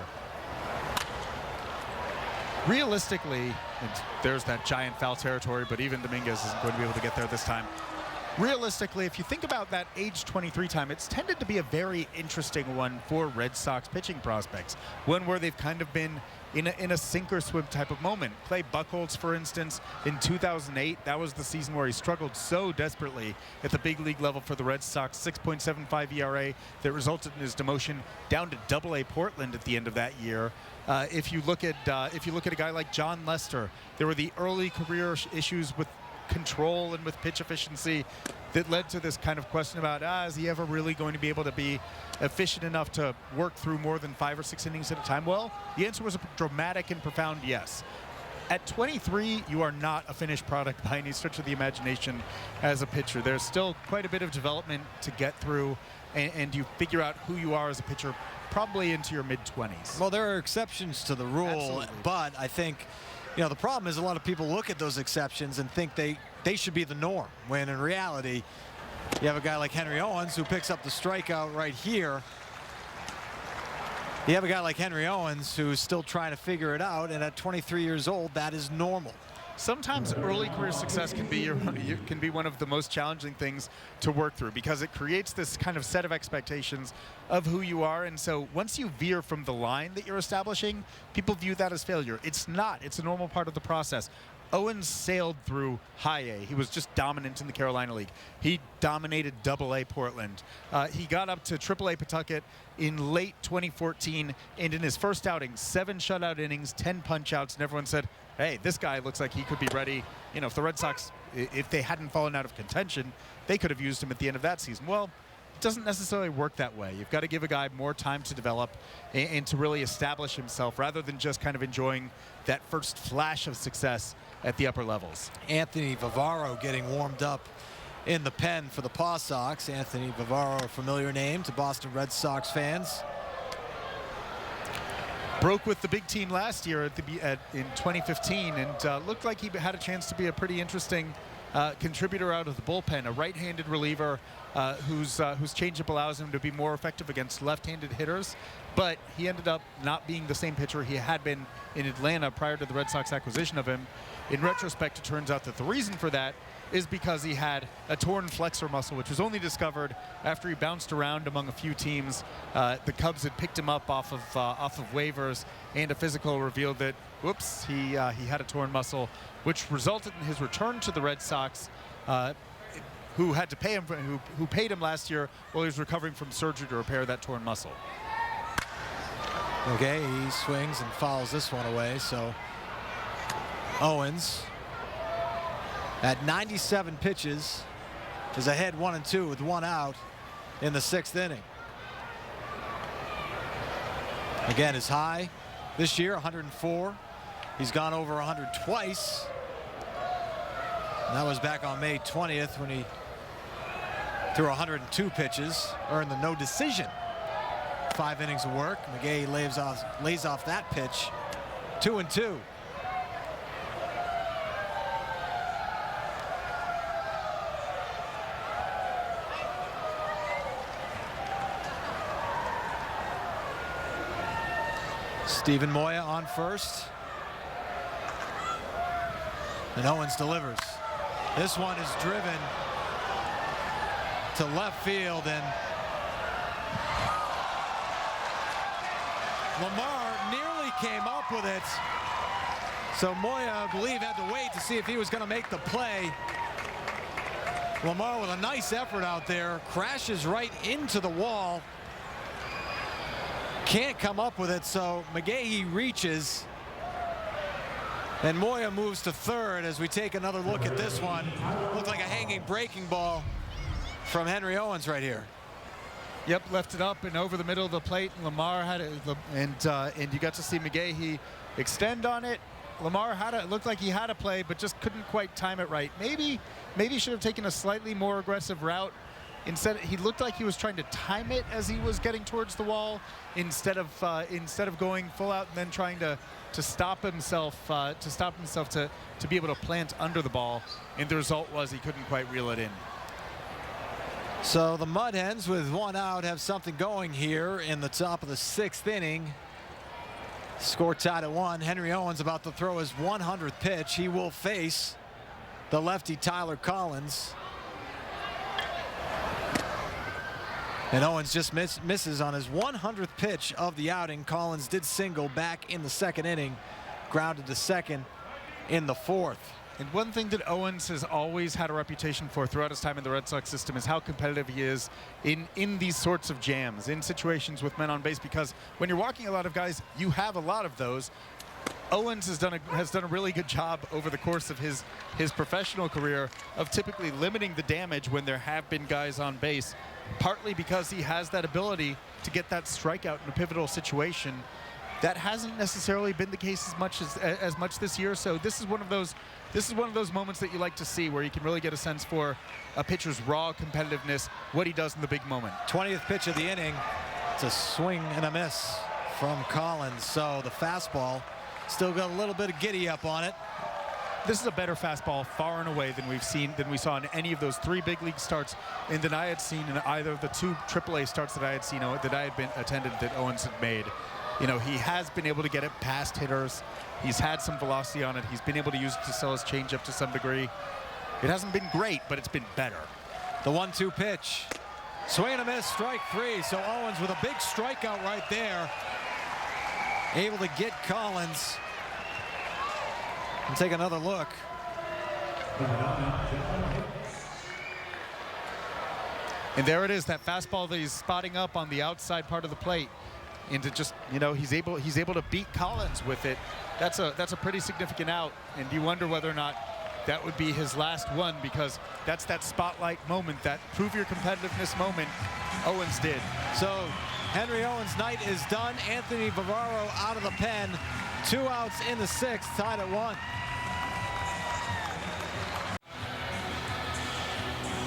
Realistically, and there's that giant foul territory, but even Dominguez isn't going to be able to get there this time. Realistically, if you think about that age 23 time, it's tended to be a very interesting one for Red Sox pitching prospects. One where they've kind of been in a sink or swim type of moment. Clay Buchholz, for instance, in 2008, that was the season where he struggled so desperately at the big league level for the Red Sox. 6.75 ERA that resulted in his demotion down to Double-A Portland at the end of that year. If you look at a guy like John Lester, there were the early career issues with control and with pitch efficiency that led to this kind of question about, is he ever really going to be able to be efficient enough to work through more than 5 or 6 innings at a time? Well, the answer was a dramatic and profound yes. At 23, you are not a finished product by any stretch of the imagination as a pitcher. There's still quite a bit of development to get through, and you figure out who you are as a pitcher probably into your mid-20s. Well, there are exceptions to the rule, Absolutely. but I think, you know, the problem is a lot of people look at those exceptions and think they should be the norm, when in reality, you have a guy like Henry Owens who picks up the strikeout right here. You have a guy like Henry Owens who's still trying to figure it out, and at 23 years old, that is normal. Sometimes early career success can be one of the most challenging things to work through, because it creates this kind of set of expectations of who you are. And so once you veer from the line that you're establishing, people view that as failure. It's not. It's a normal part of the process. Owens sailed through high A. He was just dominant in the Carolina League. He dominated Double-A Portland. He got up to Triple-A Pawtucket in late 2014, and in his first outing, 7 shutout innings, 10 punch-outs, and everyone said, hey, this guy looks like he could be ready. You know, if the Red Sox, if they hadn't fallen out of contention, they could have used him at the end of that season. Well, it doesn't necessarily work that way. You've got to give a guy more time to develop and to really establish himself, rather than just kind of enjoying that first flash of success at the upper levels. Anthony Vivaro getting warmed up in the pen for the Paw Sox. Anthony Vivaro, a familiar name to Boston Red Sox fans. Broke with the big team last year in 2015, and looked like he had a chance to be a pretty interesting contributor out of the bullpen. A right-handed reliever whose changeup allows him to be more effective against left-handed hitters, but he ended up not being the same pitcher he had been in Atlanta prior to the Red Sox acquisition of him. In retrospect, it turns out that the reason for that is because he had a torn flexor muscle, which was only discovered after he bounced around among a few teams. The Cubs had picked him up off of waivers, and a physical revealed that, whoops, he had a torn muscle, which resulted in his return to the Red Sox, who had to pay him, who paid him last year while he was recovering from surgery to repair that torn muscle. Okay, he swings and fouls this one away, so Owens at 97 pitches is ahead 1-2 with 1 out in the 6th inning. Again, his high this year, 104. He's gone over 100 twice. And that was back on May 20th when he threw 102 pitches, earned the no decision. 5 innings of work. McGay lays off that pitch. 2-2. Stephen Moya on first. And Owens delivers. This one is driven to left field, and Lamar nearly came up with it. So Moya, I believe, had to wait to see if he was going to make the play. Lamar with a nice effort out there, crashes right into the wall. can't come up with it, so McGahee reaches. And Moya moves to third as we take another look at this one. Looked like a hanging breaking ball from Henry Owens right here. Yep, left it up and over the middle of the plate. Lamar had it, and you got to see McGahee extend on it. Lamar had it looked like he had a play, but just couldn't quite time it right. Maybe should have taken a slightly more aggressive route. Instead, he looked like he was trying to time it as he was getting towards the wall, instead of going full out and then trying to stop himself to be able to plant under the ball. And the result was he couldn't quite reel it in. So the Mud Hens, with one out, have something going here in the top of the 6th inning. Score tied at 1. Henry Owens about to throw his 100th pitch. He will face the lefty Tyler Collins. And Owens just misses on his 100th pitch of the outing. Collins did single back in the 2nd inning, grounded to second in the 4th. And one thing that Owens has always had a reputation for throughout his time in the Red Sox system is how competitive he is in these sorts of jams, in situations with men on base, because when you're walking a lot of guys, you have a lot of those. Owens has done a really good job over the course of his professional career of typically limiting the damage when there have been guys on base, partly because he has that ability to get that strikeout in a pivotal situation. That hasn't necessarily been the case as much this year. So this is one of those moments that you like to see, where you can really get a sense for a pitcher's raw competitiveness, what he does in the big moment. 20th pitch of the inning. It's a swing and a miss from Collins. So the fastball still got a little bit of giddy up on it. This is a better fastball far and away than we saw in any of those 3 big league starts, and that I had seen in either of the 2 AAA starts that I had been attended that Owens had made. You know, he has been able to get it past hitters. He's had some velocity on it. He's been able to use it to sell his changeup to some degree. It hasn't been great, but it's been better. The 1-2 pitch. Swing and a miss, strike 3. So Owens with a big strikeout right there, able to get Collins. And take another look. And there it is, that fastball that he's spotting up on the outside part of the plate. And to just, you know, he's able to beat Collins with it. That's a pretty significant out, and you wonder whether or not that would be his last one, because that's that spotlight moment, that prove your competitiveness moment Owens did. So Henry Owens' night is done. Anthony Vivaro out of the pen. 2 outs in the 6th, tied at 1.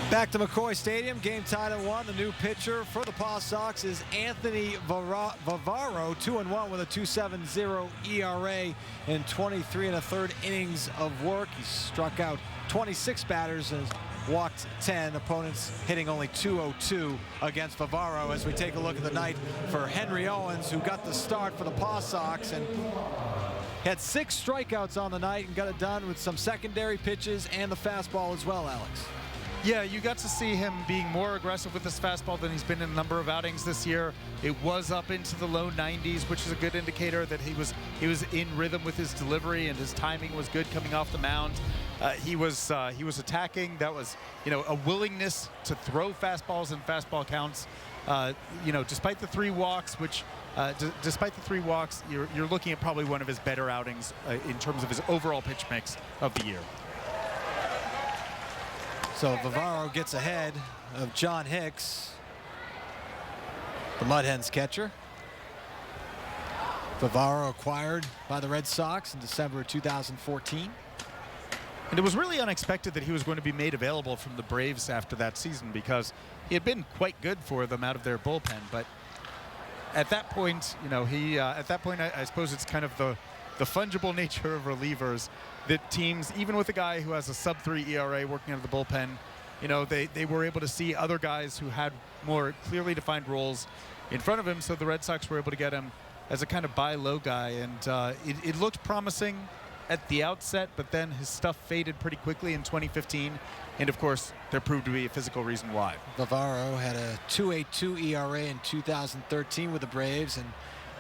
Back to McCoy Stadium, game tied at 1. The new pitcher for the Paw Sox is Anthony Vivaro, 2-1 with a 2.70 ERA in 23 1/3 innings of work. He struck out 26 batters and walked 10. Opponents hitting only .202 against Vivaro. As we take a look at the night for Henry Owens, who got the start for the Paw Sox and had 6 strikeouts on the night and got it done with some secondary pitches and the fastball as well, Alex. Yeah, you got to see him being more aggressive with his fastball than he's been in a number of outings this year. It was up into the low 90s, which is a good indicator that he was in rhythm with his delivery, and his timing was good coming off the mound. He was attacking. That was, you know, a willingness to throw fastballs and fastball counts. You know, despite the 3 walks, you're looking at probably one of his better outings in terms of his overall pitch mix of the year. So Vivaro gets ahead of John Hicks, the Mud Hens catcher. Vivaro acquired by the Red Sox in December of 2014. And it was really unexpected that he was going to be made available from the Braves after that season, because he had been quite good for them out of their bullpen. But at that point, you know, I suppose it's kind of the fungible nature of relievers, that teams, even with a guy who has a sub-3 ERA working out of the bullpen, you know, they were able to see other guys who had more clearly defined roles in front of him. So the Red Sox were able to get him as a kind of buy low guy, and it looked promising at the outset, but then his stuff faded pretty quickly in 2015, and of course there proved to be a physical reason why. Vivaro had a 2.82 ERA in 2013 with the Braves and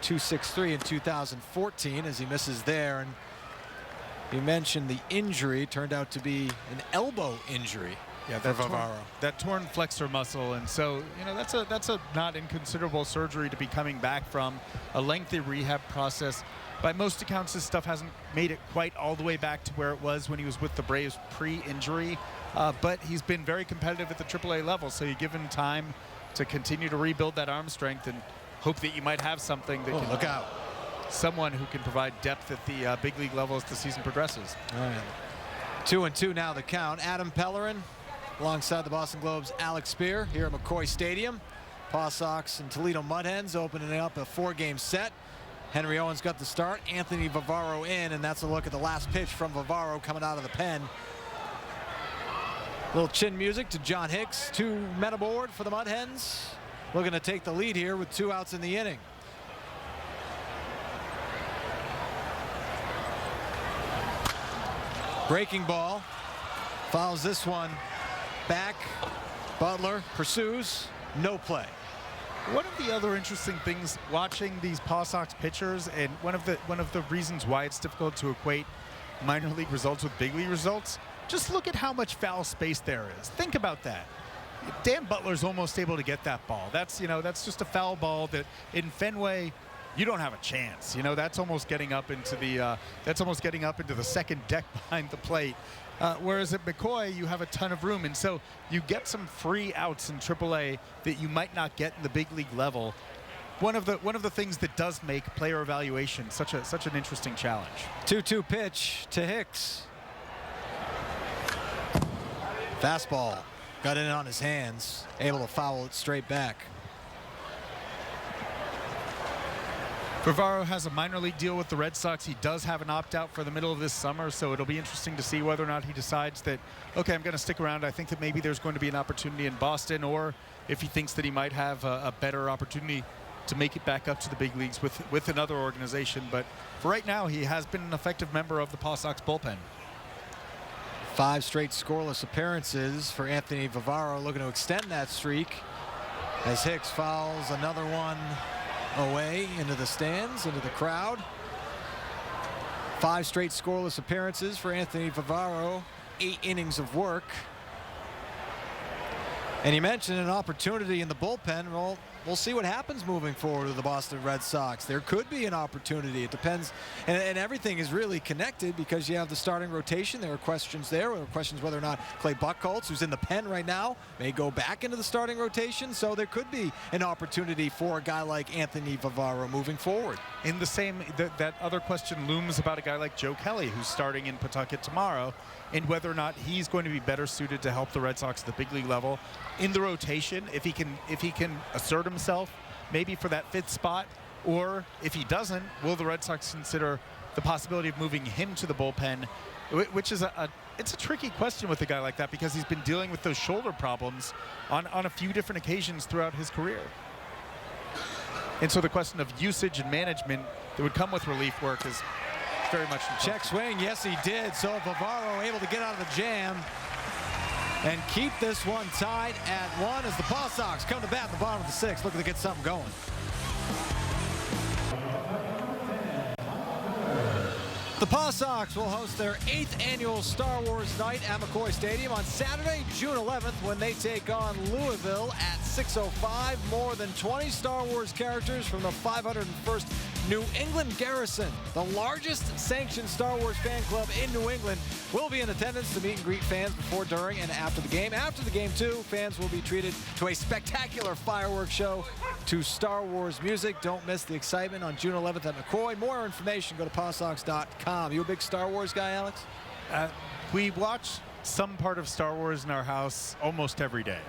2.63 in 2014 as he misses there. And you mentioned the injury turned out to be an elbow injury. Yeah, for Vivaro. That torn flexor muscle, and so that's a not inconsiderable surgery to be coming back from, a lengthy rehab process. By most accounts, this stuff hasn't made it quite all the way back to where it was when he was with the Braves pre-injury, but he's been very competitive at the AAA level, so you give him time to continue to rebuild that arm strength and hope that you might have something that can look out. Someone who can provide depth at the big league level as the season progresses. All right. 2-2 now the count. Adam Pellerin alongside the Boston Globe's Alex Spear here at McCoy Stadium. Paw Sox and Toledo Mud Hens opening up a 4-game set. Henry Owens got the start. Anthony Vivaro in, and that's a look at the last pitch from Vivaro coming out of the pen. Little chin music to John Hicks. 2 men aboard for the Mud Hens. Looking to take the lead here with 2 outs in the inning. Breaking ball. Fouls this one back. Butler pursues. No play. One of the other interesting things watching these Paw Sox pitchers, and one of the reasons why it's difficult to equate minor league results with big league results, just look at how much foul space there is. Think about that. Dan Butler's almost able to get that ball. That's just a foul ball that in Fenway you don't have a chance. That's almost getting up into the second deck behind the plate. Whereas at McCoy, you have a ton of room, and so you get some free outs in AAA that you might not get in the big league level. One of the things that does make player evaluation such an interesting challenge. 2-2 pitch to Hicks. Fastball got in on his hands, able to foul it straight back. Vivaro has a minor league deal with the Red Sox. He does have an opt-out for the middle of this summer, so it'll be interesting to see whether or not he decides that, okay, I'm going to stick around. I think that maybe there's going to be an opportunity in Boston, or if he thinks that he might have a better opportunity to make it back up to the big leagues with another organization. But for right now, he has been an effective member of the Paw Sox bullpen. 5 straight scoreless appearances for Anthony Vivaro, looking to extend that streak as Hicks fouls another one away into the stands, into the crowd. 5 straight scoreless appearances for Anthony Vivaro, 8 innings of work. And he mentioned an opportunity in the bullpen. Well, we'll see what happens moving forward with the Boston Red Sox. There could be an opportunity. It depends, and everything is really connected because you have the starting rotation. There are questions there. There are questions whether or not Clay Buchholz, who's in the pen right now, may go back into the starting rotation. So there could be an opportunity for a guy like Anthony Vivaro moving forward. In the same, that other question looms about a guy like Joe Kelly, who's starting in Pawtucket tomorrow, and whether or not he's going to be better suited to help the Red Sox at the big league level in the rotation, if he can assert himself maybe for that 5th spot, or if he doesn't, will the Red Sox consider the possibility of moving him to the bullpen, which is it's a tricky question with a guy like that because he's been dealing with those shoulder problems on a few different occasions throughout his career. And so the question of usage and management that would come with relief work is very much in check swing. Yes, he did. So Vivaro able to get out of the jam and keep this one tied at 1 as the Paw Sox come to bat in the bottom of the 6th, looking to get something going. The Paw Sox will host their 8th annual Star Wars night at McCoy Stadium on Saturday, June 11th, when they take on Louisville at 6:05. More than 20 Star Wars characters from the 501st New England Garrison, the largest sanctioned Star Wars fan club in New England, will be in attendance to meet and greet fans before, during, and after the game. After the game, too, fans will be treated to a spectacular fireworks show to Star Wars music. Don't miss the excitement on June 11th at McCoy. More information, go to pawsox.com. You a big Star Wars guy, Alex? We watch some part of Star Wars in our house almost every day.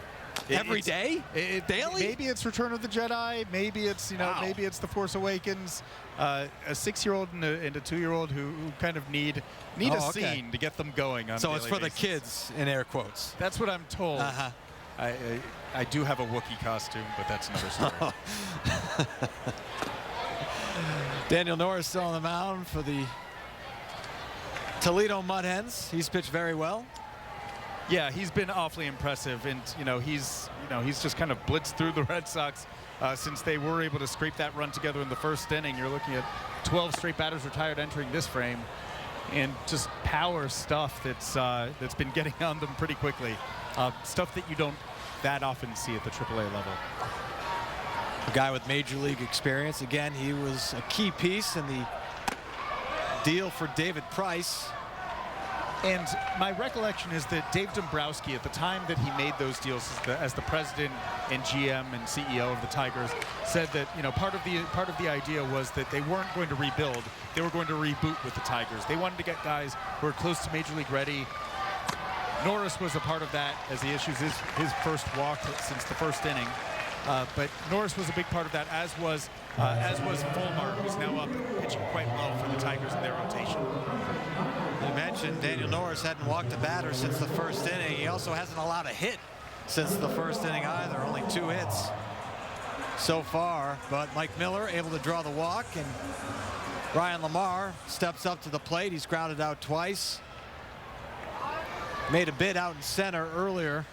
Every day? Daily? Maybe it's Return of the Jedi. Maybe it's maybe it's The Force Awakens. A 6-year-old and a 2-year-old who kind of need a scene to get them going. On so it's for basis. The kids, in air quotes. That's what I'm told. I do have a Wookiee costume, but that's another story. Daniel Norris still on the mound for the Toledo Mud Hens. He's pitched very well. Yeah, he's been awfully impressive, and he's just kind of blitzed through the Red Sox since they were able to scrape that run together in the 1st inning. You're looking at 12 straight batters retired entering this frame, and just power stuff that's been getting on them pretty quickly. stuff that you don't that often see at the AAA level. A guy with major league experience. Again, he was a key piece in the deal for David Price. And my recollection is that Dave Dombrowski, at the time that he made those deals as the president and GM and CEO of the Tigers, said that part of the idea was that they weren't going to rebuild; they were going to reboot with the Tigers. They wanted to get guys who were close to major league ready. Norris was a part of that as he issues his first walk since the first inning. But Norris was a big part of that, as was Fulmar, who's now up and pitching quite well for the Tigers in their rotation. You mentioned Daniel Norris hadn't walked a batter since the first inning. He also hasn't allowed a hit since the first inning either. Only 2 hits so far. But Mike Miller able to draw the walk, and Ryan Lamar steps up to the plate. He's grounded out twice. Made a bid out in center earlier.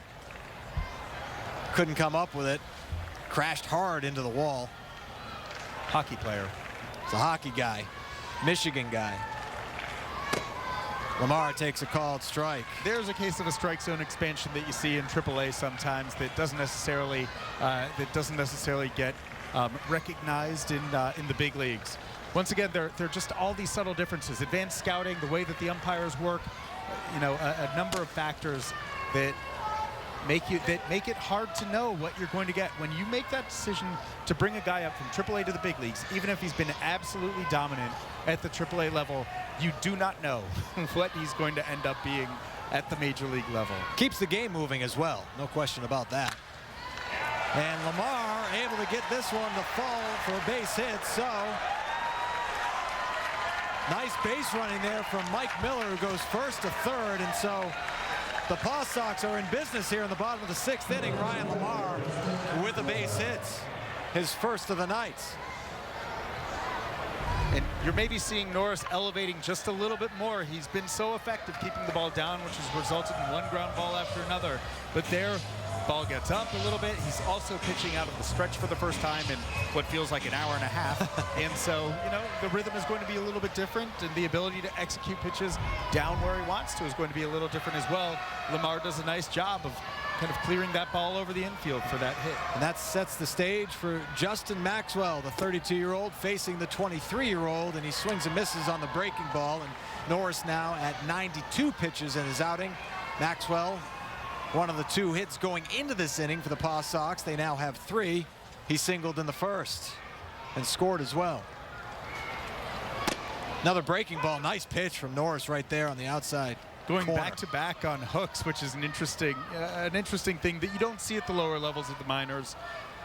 Couldn't come up with it. Crashed hard into the wall. Hockey player. It's a hockey guy. Michigan guy. Lamar takes a called strike. There's a case of a strike zone expansion that you see in AAA sometimes that doesn't necessarily get recognized in the big leagues. Once again, they're just all these subtle differences. Advanced scouting, the way that the umpires work, a number of factors that make it hard to know what you're going to get. When you make that decision to bring a guy up from AAA to the big leagues, even if he's been absolutely dominant at the AAA level, you do not know what he's going to end up being at the major league level. Keeps the game moving as well, no question about that. And Lamar able to get this one to fall for a base hit, so nice base running there from Mike Miller, who goes first to third, and so the Paw Sox are in business here in the bottom of the 6th inning. Ryan Lamar with the base hits, his first of the night. And you're maybe seeing Norris elevating just a little bit more. He's been so effective keeping the ball down, which has resulted in one ground ball after another. But there, ball gets up a little bit. He's also pitching out of the stretch for the first time in what feels like an hour and a half. And so, the rhythm is going to be a little bit different, and the ability to execute pitches down where he wants to is going to be a little different as well. Lamar does a nice job of kind of clearing that ball over the infield for that hit. And that sets the stage for Justin Maxwell, the 32-year-old, facing the 23-year-old, and he swings and misses on the breaking ball. And Norris now at 92 pitches in his outing. Maxwell, one of the 2 hits going into this inning for the Paw Sox. They now have 3. He singled in the first and scored as well. Another breaking ball. Nice pitch from Norris right there on the outside going corner. back-to-back on hooks, which is an interesting thing that you don't see at the lower levels of the minors.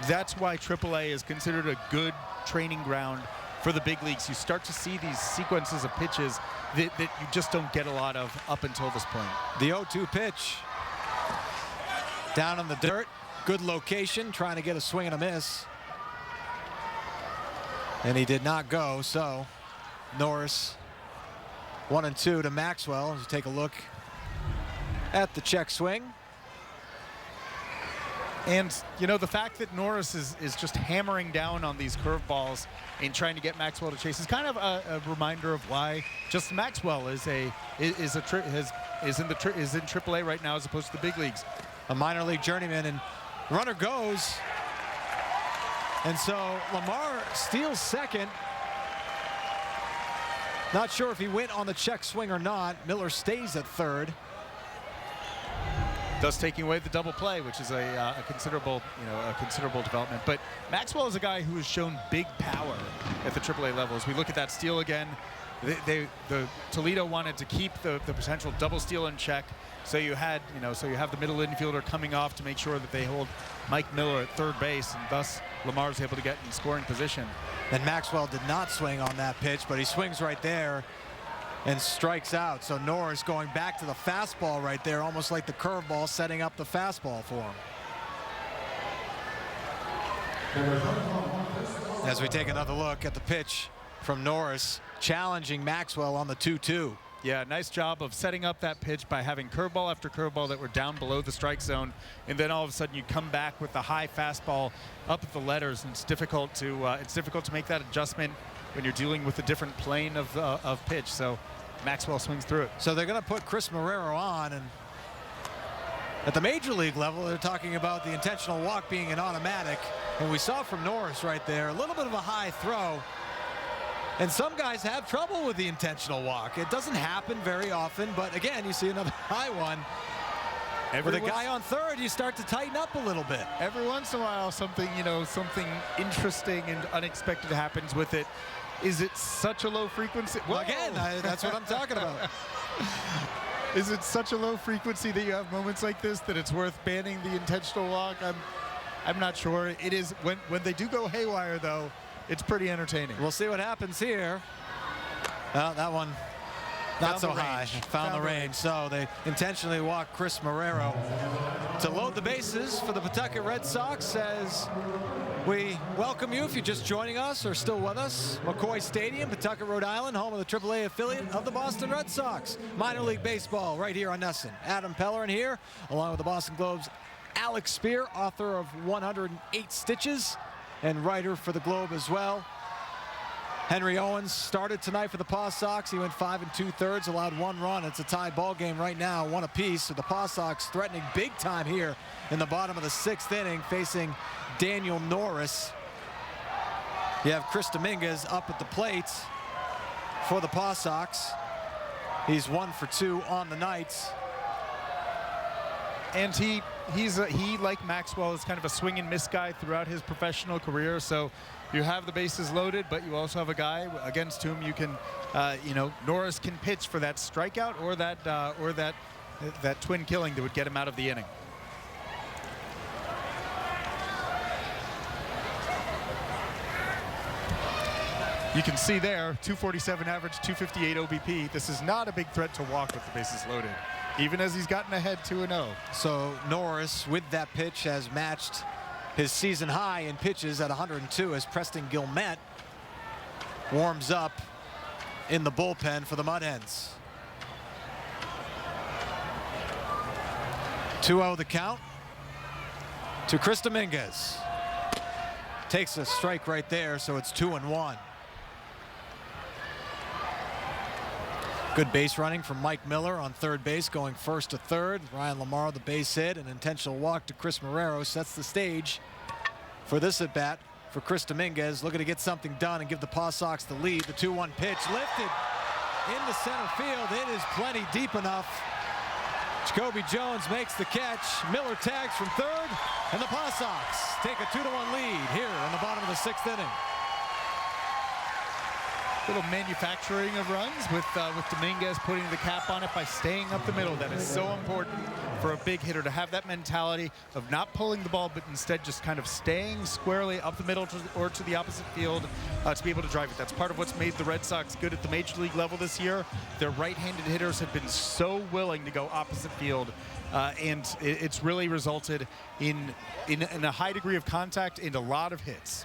That's why AAA is considered a good training ground for the big leagues. You start to see these sequences of pitches that you just don't get a lot of up until this point. The 0-2 pitch. Down in the dirt. Good location, trying to get a swing and a miss. And he did not go, so Norris 1-2 to Maxwell. As you take a look at the check swing. And, the fact that Norris is just hammering down on these curveballs and trying to get Maxwell to chase is kind of a reminder of why Justin Maxwell is in AAA right now as opposed to the big leagues. A minor league journeyman, and runner goes. And so Lamar steals second. Not sure if he went on the check swing or not. Miller stays at third. Thus taking away the double play, which is a considerable development. But Maxwell is a guy who has shown big power at the AAA level. As we look at that steal again, the Toledo wanted to keep the potential double steal in check. So you have the middle infielder coming off to make sure that they hold Mike Miller at third base, and thus Lamar's able to get in scoring position. And Maxwell did not swing on that pitch, but he swings right there and strikes out. So Norris going back to the fastball right there, almost like the curveball setting up the fastball for him. As we take another look at the pitch from Norris, challenging Maxwell on the 2-2. Yeah, nice job of setting up that pitch by having curveball after curveball that were down below the strike zone, and then all of a sudden you come back with the high fastball up at the letters, and it's difficult to make that adjustment when you're dealing with a different plane of pitch. So Maxwell swings through it. So they're going to put Chris Marrero on, and At the major league level, they're talking about the intentional walk being an automatic. And we saw from Norris right there, a little bit of a high throw. And some guys have trouble with the intentional walk. It doesn't happen very often, but again, you see another high one. With a guy on third, you start to tighten up a little bit. Every once in a while, something interesting and unexpected happens with it. Is it such a low frequency? Well, again, that's what I'm talking about. Is it such a low frequency that you have moments like this that it's worth banning the intentional walk? I'm not sure. It is when they do go haywire, though. It's pretty entertaining. We'll see what happens here. That one not so high. Found the range. So they intentionally walked Chris Marrero to load the bases for the Pawtucket Red Sox as we welcome you if you're just joining us or still with us. McCoy Stadium, Pawtucket, Rhode Island, home of the AAA affiliate of the Boston Red Sox. Minor League Baseball right here on NESN. Adam Pellerin here, along with the Boston Globe's Alex Spear, author of 108 Stitches and writer for the Globe as well. Henry Owens started tonight for the Paw Sox. He went 5 2/3, allowed 1 run. It's a tie ball game right now, 1 apiece. So the Paw Sox threatening big time here in the bottom of the 6th inning, facing Daniel Norris. You have Chris Dominguez up at the plate for the Paw Sox. He's 1 for 2 on the night. And he, like Maxwell, is kind of a swing and miss guy throughout his professional career. So you have the bases loaded, but you also have a guy against whom you can, Norris can pitch for that strikeout or that twin killing that would get him out of the inning. You can see there, 247 average, 258 OBP. This is not a big threat to walk with the bases loaded, even as he's gotten ahead 2-0. So Norris, with that pitch, has matched his season high in pitches at 102 as Preston Guillemette warms up in the bullpen for the Mud Hens. 2-0 the count to Chris Dominguez. Takes a strike right there, so it's 2-1. Good base running from Mike Miller on third base, going 1st to 3rd. Ryan Lamar, the base hit, an intentional walk to Chris Marrero sets the stage for this at bat for Chris Dominguez, looking to get something done and give the Paw Sox the lead. The 2-1 pitch lifted into center field. It is plenty deep enough. Jacoby Jones makes the catch. Miller tags from 3rd, and the Paw Sox take a 2-1 lead here in the bottom of the 6th inning. Little manufacturing of runs with Dominguez putting the cap on it by staying up the middle. That is so important for a big hitter to have that mentality of not pulling the ball, but instead just kind of staying squarely up the middle or to the opposite field to be able to drive it. That's part of what's made the Red Sox good at the major league level this year. Their right-handed hitters have been so willing to go opposite field, and it's really resulted in a high degree of contact and a lot of hits.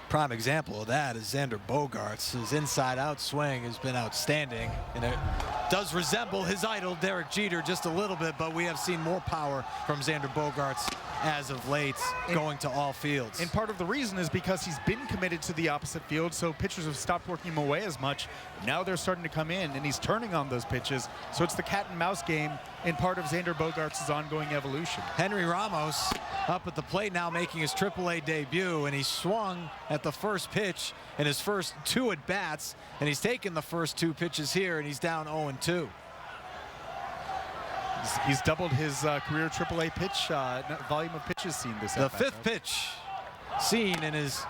Prime example of that is Xander Bogaerts. His inside-out swing has been outstanding, and it does resemble his idol Derek Jeter just a little bit, but we have seen more power from Xander Bogaerts as of late, going to all fields. And part of the reason is because he's been committed to the opposite field, so pitchers have stopped working him away as much. Now they're starting to come in, and he's turning on those pitches, so it's the cat and mouse game in part of Xander Bogaerts' ongoing evolution. Henry Ramos up at the plate now, making his AAA debut, and he swung at the first pitch in his first 2 at-bats, and he's taken the first 2 pitches here, and he's down 0-2. He's doubled his career AAA pitch volume of pitches seen this The 5th pitch seen in his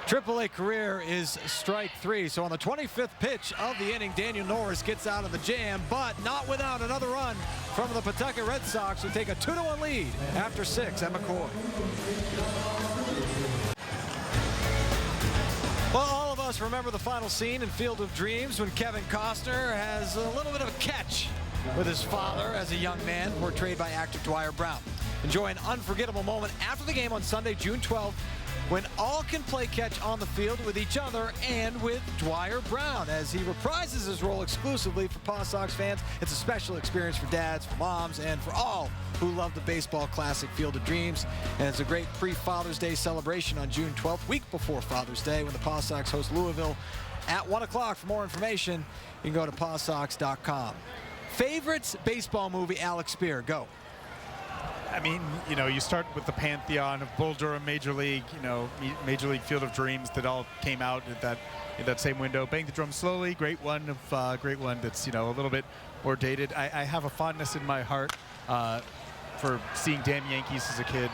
AAA career is strike 3. So on the 25th pitch of the inning, Daniel Norris gets out of the jam, but not without another run from the Pawtucket Red Sox, who take a 2-1 lead after 6 at McCoy. Well, all of us remember the final scene in Field of Dreams when Kevin Costner has a little bit of a catch with his father as a young man, portrayed by actor Dwyer Brown. Enjoy an unforgettable moment after the game on Sunday, June 12th, when all can play catch on the field with each other and with Dwyer Brown as he reprises his role exclusively for Paw Sox fans. It's a special experience for dads, for moms, and for all who love the baseball classic Field of Dreams. And it's a great pre-Father's Day celebration on June 12th, week before Father's Day, when the Paw Sox host Louisville at 1 o'clock. For more information, you can go to pawsox.com. Favorite baseball movie, Alex Spear, go. I mean, you know, you start with the pantheon of Bull Durham, Major League, you know, Major League Field of Dreams that all came out at that same window. Bang the Drum Slowly, great one that's, you know, a little bit more dated. I have a fondness in my heart for seeing Damn Yankees as a kid.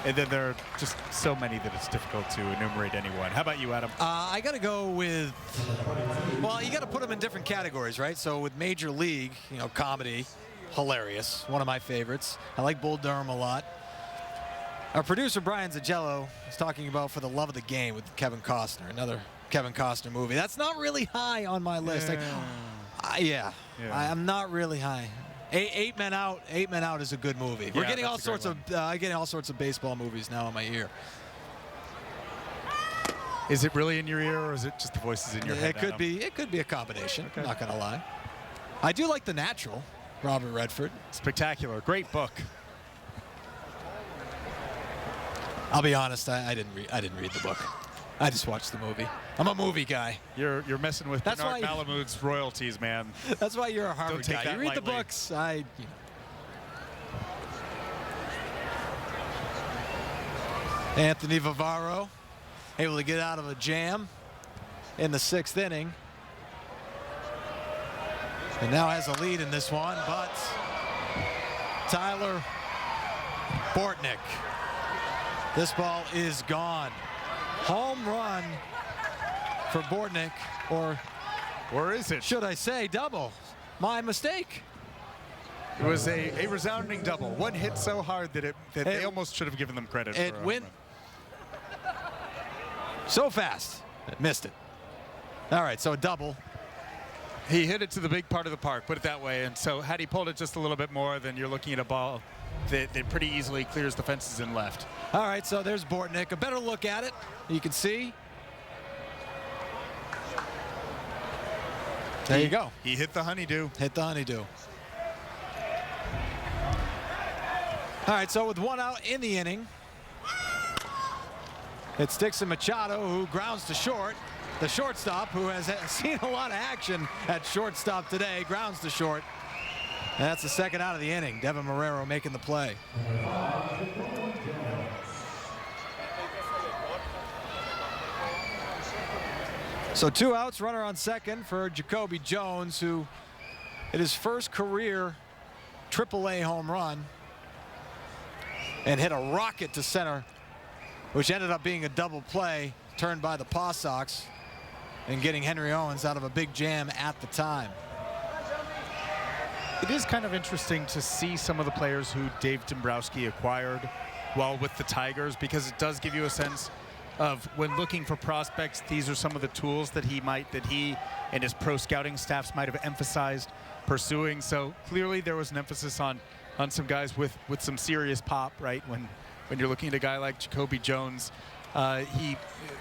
And then there are just so many that it's difficult to enumerate anyone. How about you, Adam? I got to go with, well, you got to put them in different categories, right? So with Major League, you know, comedy, hilarious, one of my favorites. I like Bull Durham a lot. Our producer, Brian Zagello, is talking about For the Love of the Game with Kevin Costner, another Kevin Costner movie. That's not really high on my list. Yeah. I'm not really high. Eight Men Out is a good movie. We're getting all sorts of baseball movies now in my ear. Is it really in your ear, or is it just the voices in your head? It could be a combination. Okay. I'm not gonna lie. I do like The Natural, Robert Redford. Spectacular, great book. I'll be honest, I didn't read the book. I just watched the movie. I'm a movie guy. You're messing with Bernard Malamud's royalties, man. That's why you're a Harvard Don't take guy. that You read the lightly. books. Anthony Vivaro able to get out of a jam in the 6th inning. And now has a lead in this one, but Tyler Bortnick. This ball is gone. Home run for Bortnick, or is it? should I say double? My mistake. It was a resounding double. One hit so hard that they almost should have given them credit. It went so fast, it missed it. All right, so a double. He hit it to the big part of the park, put it that way. And so had he pulled it just a little bit more, then you're looking at a ball that pretty easily clears the fences and left. All right, so there's Bortnick. A better look at it. You can see. There you go. He hit the honeydew. Hit the honeydew. All right, so with one out in the inning, it's Dixon Machado who grounds to short. The shortstop, who has seen a lot of action at shortstop today, grounds to short. And that's the second out of the inning. Devin Marrero making the play. So 2 outs, runner on second for Jacoby Jones, who hit his first career AAA home run and hit a rocket to center, which ended up being a double play turned by the Paw Sox and getting Henry Owens out of a big jam at the time. It is kind of interesting to see some of the players who Dave Dombrowski acquired while with the Tigers, because it does give you a sense of, when looking for prospects, these are some of the tools that he and his pro scouting staffs might have emphasized pursuing. So clearly there was an emphasis on some guys with some serious pop, right? When you're looking at a guy like Jacoby Jones,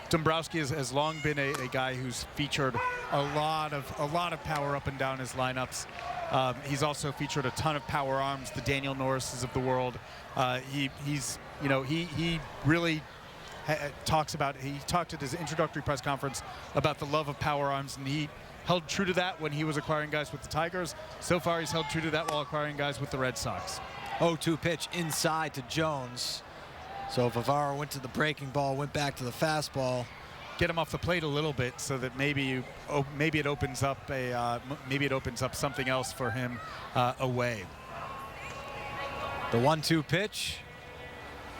Dombrowski has long been a guy who's featured a lot of power up and down his lineups. He's also featured a ton of power arms, the Daniel Norrises of the world. He really talked at his introductory press conference about the love of power arms, and he held true to that when he was acquiring guys with the Tigers. So far, he's held true to that while acquiring guys with the Red Sox. 0-2 pitch inside to Jones. So Vivaro went to the breaking ball, went back to the fastball. Get him off the plate a little bit so that maybe it opens up something else for him away. The 1-2 pitch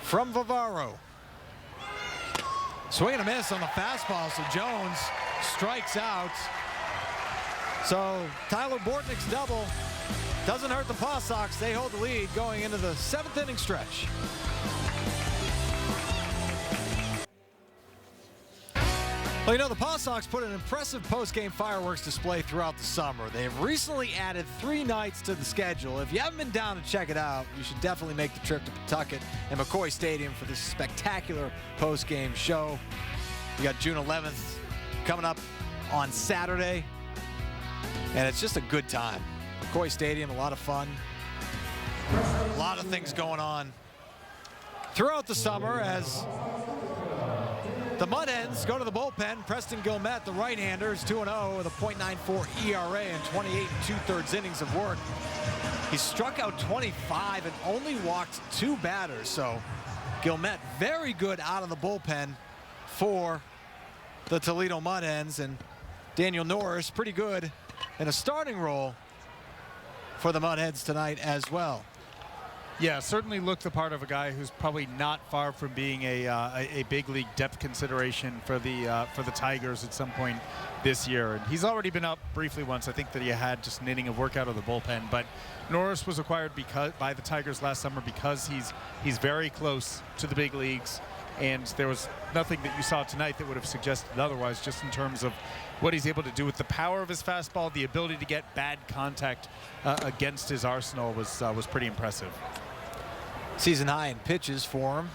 from Vivaro. Swing and a miss on the fastball, so Jones strikes out. So Tyler Bortnick's double doesn't hurt the Paw Sox. They hold the lead going into the 7th inning stretch. Well, you know, the Paw Sox put an impressive post-game fireworks display throughout the summer. They have recently added 3 nights to the schedule. If you haven't been down to check it out, you should definitely make the trip to Pawtucket and McCoy Stadium for this spectacular post-game show. We got June 11th coming up on Saturday, and it's just a good time. McCoy Stadium, a lot of fun. A lot of things going on throughout the summer as The Mud Hens go to the bullpen. Preston Gilmet, the right-hander, is 2-0 with a .94 ERA and 28 2/3 innings of work. He struck out 25 and only walked 2 batters. So Gilmet very good out of the bullpen for the Toledo Mud Hens, and Daniel Norris pretty good in a starting role for the Mud Hens tonight as well. Yeah, certainly looked the part of a guy who's probably not far from being a big league depth consideration for the Tigers at some point this year. And he's already been up briefly once. I think that he had just an inning of work out of the bullpen. But Norris was acquired by the Tigers last summer because he's very close to the big leagues. And there was nothing that you saw tonight that would have suggested otherwise, just in terms of what he's able to do with the power of his fastball. The ability to get bad contact against his arsenal was pretty impressive. Season high in pitches for him.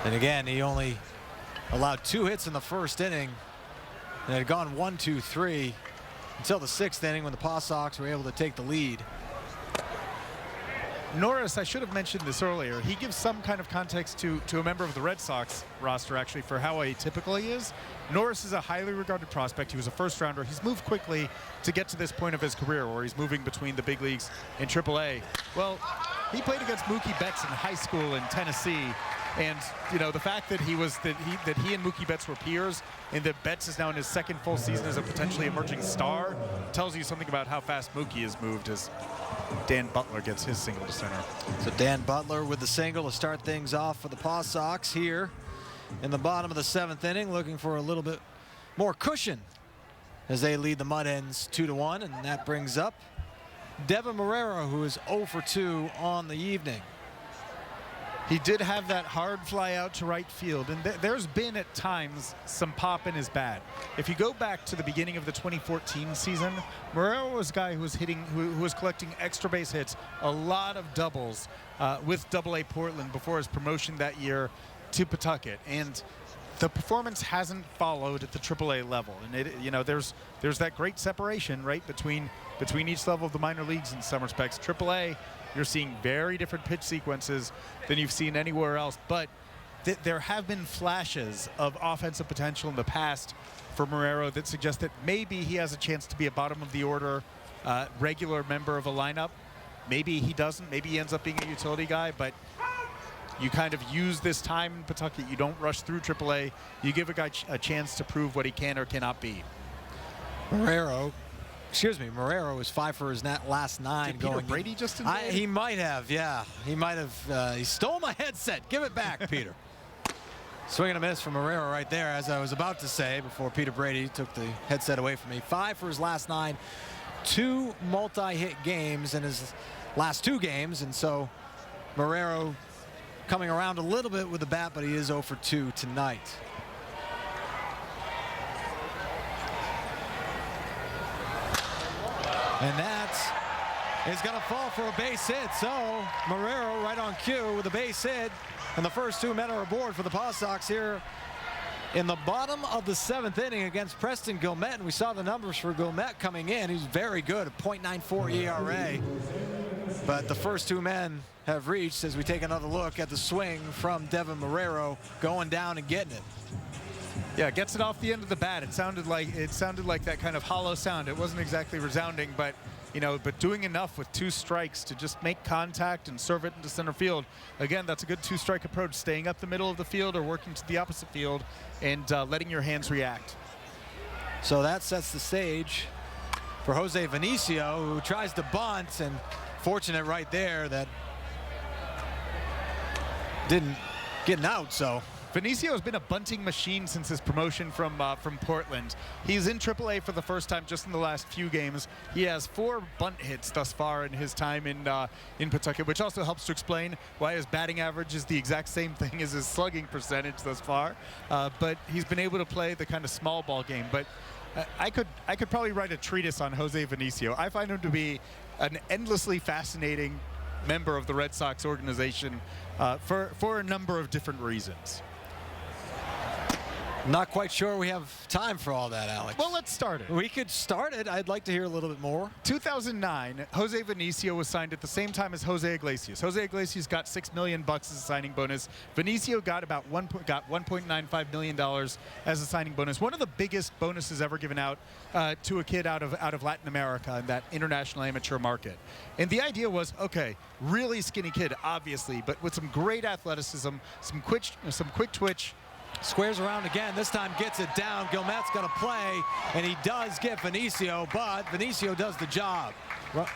And again, he only allowed 2 hits in the first inning, and it had gone 1-2-3 until the 6th inning when the Paw Sox were able to take the lead. Norris, I should have mentioned this earlier, he gives some kind of context to a member of the Red Sox roster, actually, for how atypical he is. Norris is a highly regarded prospect. He was a first-rounder. He's moved quickly to get to this point of his career where he's moving between the big leagues and AAA. Well, he played against Mookie Betts in high school in Tennessee, and you know the fact that he and Mookie Betts were peers, and that Betts is now in his 2nd full season as a potentially emerging star, tells you something about how fast Mookie has moved as Dan Butler gets his single to center. So Dan Butler with the single to start things off for the Paw Sox here in the bottom of the 7th inning, looking for a little bit more cushion as they lead the Mud Hens 2-1, and that brings up Devin Marrero, who is 0 for 2 on the evening. He did have that hard fly out to right field, and there's been at times some pop in his bat. If you go back to the beginning of the 2014 season, Marrero was a guy who was who was collecting extra base hits, a lot of doubles with AA Portland before his promotion that year to Pawtucket, and the performance hasn't followed at the AAA level. And there's that great separation right between each level of the minor leagues in some respects. AAA, you're seeing very different pitch sequences than you've seen anywhere else, but there have been flashes of offensive potential in the past for Marrero that suggest that maybe he has a chance to be a bottom of the order regular member of a lineup. Maybe he doesn't. Maybe he ends up being a utility guy, but you kind of use this time in Pawtucket. You don't rush through AAA. You give a guy a chance to prove what he can or cannot be. Marrero is 5 for his last 9. Did Peter Brady just invade? He might have, yeah. He might have. He stole my headset. Give it back, Peter. Swing and a miss from Marrero right there, as I was about to say before Peter Brady took the headset away from me. 5 for his last 9. 2 multi-hit games in his last 2 games, and so Marrero coming around a little bit with the bat, but he is 0 for 2 tonight. And that is going to fall for a base hit. So Marrero right on cue with a base hit. And the first 2 men are aboard for the Paw Sox here in the bottom of the 7th inning against Preston Gilmet. And we saw the numbers for Gilmet coming in. He's very good, a .94 ERA. But the first 2 men have reached as we take another look at the swing from Devin Marrero going down and getting it. Yeah, gets it off the end of the bat. It sounded like that kind of hollow sound. It wasn't exactly resounding, but doing enough with 2 strikes to just make contact and serve it into center field. Again, that's a good 2-strike approach, staying up the middle of the field or working to the opposite field and letting your hands react. So that sets the stage for Jose Vinicio, who tries to bunt, and fortunate right there that didn't get an out. So Vinicio has been a bunting machine since his promotion from Portland. He's in AAA for the first time just in the last few games. He has 4 bunt hits thus far in his time in Pawtucket, which also helps to explain why his batting average is the exact same thing as his slugging percentage thus far. But he's been able to play the kind of small ball game. But I could probably write a treatise on Jose Vinicio. I find him to be an endlessly fascinating member of the Red Sox organization for a number of different reasons. Not quite sure we have time for all that, Alex. Well, let's start it. We could start it. I'd like to hear a little bit more. 2009, Jose Vinicio was signed at the same time as Jose Iglesias. Jose Iglesias got $6 million as a signing bonus. Vinicio got about $1.95 million as a signing bonus. One of the biggest bonuses ever given out to a kid out of Latin America in that international amateur market. And the idea was, okay, really skinny kid, obviously, but with some great athleticism, some quick twitch. Squares around again. This time gets it down. Guilmette's going to play, and he does get Vinicio, but Vinicio does the job.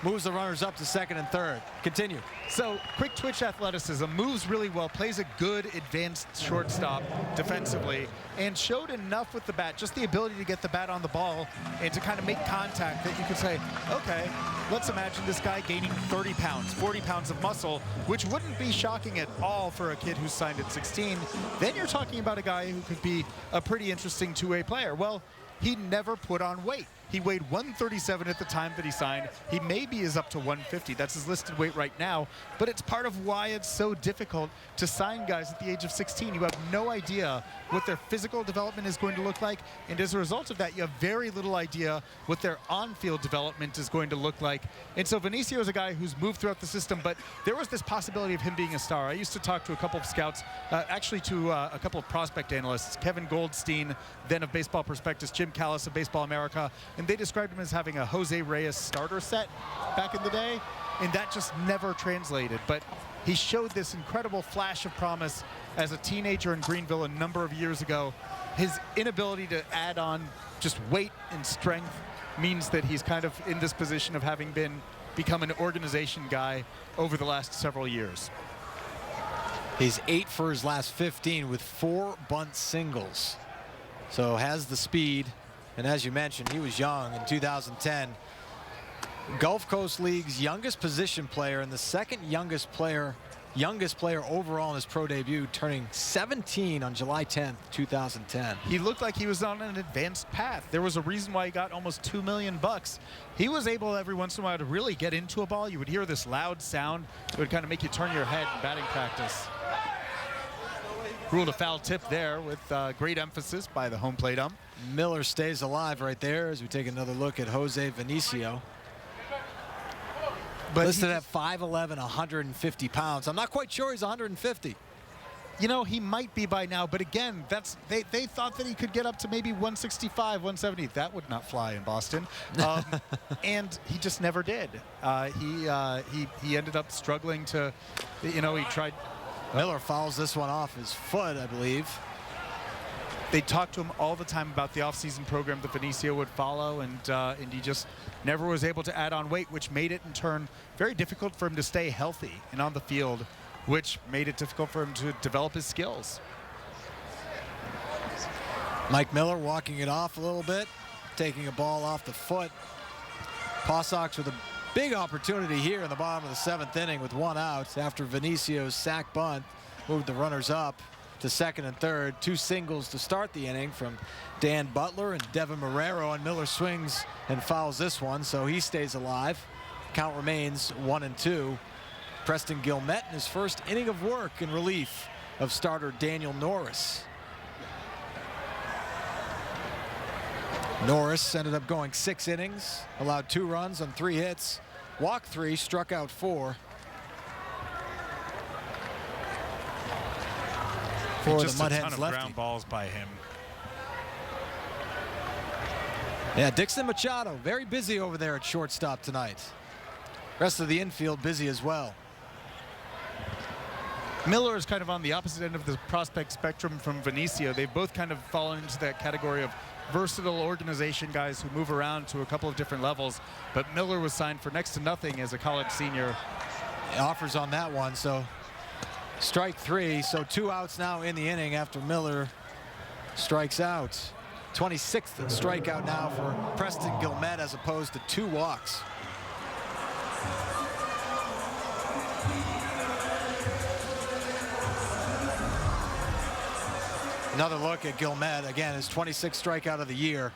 Moves the runners up to second and third. Continue. So quick twitch athleticism, moves really well, plays a good advanced shortstop defensively, and showed enough with the bat, just the ability to get the bat on the ball and to kind of make contact that you could say, okay, let's imagine this guy gaining 30 pounds, 40 pounds of muscle, which wouldn't be shocking at all for a kid who's signed at 16. Then you're talking about a guy who could be a pretty interesting two-way player. Well, he never put on weight. He weighed 137 at the time that he signed. He maybe is up to 150. That's his listed weight right now. But it's part of why it's so difficult to sign guys at the age of 16. You have no idea what their physical development is going to look like. And as a result of that, you have very little idea what their on-field development is going to look like. And so Vinicio is a guy who's moved throughout the system, but there was this possibility of him being a star. I used to talk to a couple of scouts, actually to a couple of prospect analysts, Kevin Goldstein, then of Baseball Prospectus, Jim Callis of Baseball America, and they described him as having a Jose Reyes starter set back in the day, and that just never translated. But he showed this incredible flash of promise as a teenager in Greenville a number of years ago. His inability to add on just weight and strength means that he's kind of in this position of having become an organization guy over the last several years. He's 8 for his last 15 with 4 bunt singles. So has the speed. And as you mentioned, he was young in 2010. Gulf Coast League's youngest position player and the second youngest player overall in his pro debut, turning 17 on July 10th, 2010. He looked like he was on an advanced path. There was a reason why he got almost $2 million. He was able every once in a while to really get into a ball. You would hear this loud sound. It would kind of make you turn your head in batting practice. Ruled a foul tip there with great emphasis by the home plate ump. Miller stays alive right there as we take another look at Jose Vinicio. But listed at 5'11", 150 pounds. I'm not quite sure he's 150. You know, he might be by now, but again, they thought that he could get up to maybe 165, 170. That would not fly in Boston. And he just never did. He ended up struggling to, he tried. Miller fouls this one off his foot, I believe. They talked to him all the time about the offseason program that Vinicio would follow, and he just never was able to add on weight, which made it in turn very difficult for him to stay healthy and on the field, which made it difficult for him to develop his skills. Mike Miller walking it off a little bit, taking a ball off the foot. Paw Sox with a big opportunity here in the bottom of the 7th inning with 1 out after Vinicio's sac bunt moved the runners up to second and third. 2 singles to start the inning from Dan Butler and Devin Marrero, and Miller swings and fouls this one, so he stays alive. Count remains 1-2. Preston Guilmette in his first inning of work in relief of starter Daniel Norris. Norris ended up going 6 innings, allowed 2 runs on 3 hits, walked 3, struck out 4. For just the Mud a Hens ton of lefty. ground balls by him. Yeah, Dixon Machado very busy over there at shortstop tonight. Rest of the infield busy as well. Miller is kind of on the opposite end of the prospect spectrum from Vinicio. They've both kind of fallen into that category of versatile organization guys who move around to a couple of different levels. But Miller was signed for next to nothing as a college senior. Offers on that one, so strike 3. So 2 outs now in the inning after Miller strikes out. 26th strikeout now for Preston Guilmette as opposed to 2 walks. Another look at Guilmette, again, his 26th strikeout of the year.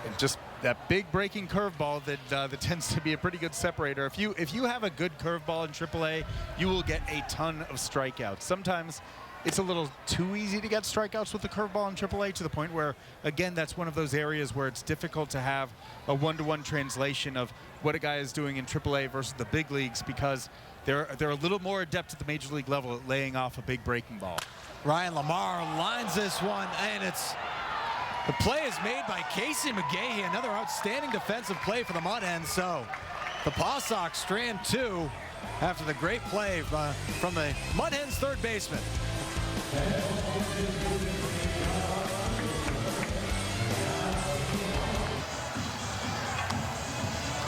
And just that big breaking curveball that tends to be a pretty good separator. If you have a good curveball in AAA, you will get a ton of strikeouts. Sometimes it's a little too easy to get strikeouts with the curveball in AAA, to the point where, again, that's one of those areas where it's difficult to have a one-to-one translation of what a guy is doing in AAA versus the big leagues, because they're a little more adept at the major league level at laying off a big breaking ball. Ryan Lamar lines this one, and the play is made by Casey McGahee, another outstanding defensive play for the Mud Hens. So the Paw Sox strand 2 after the great play from the Mud Hens third baseman.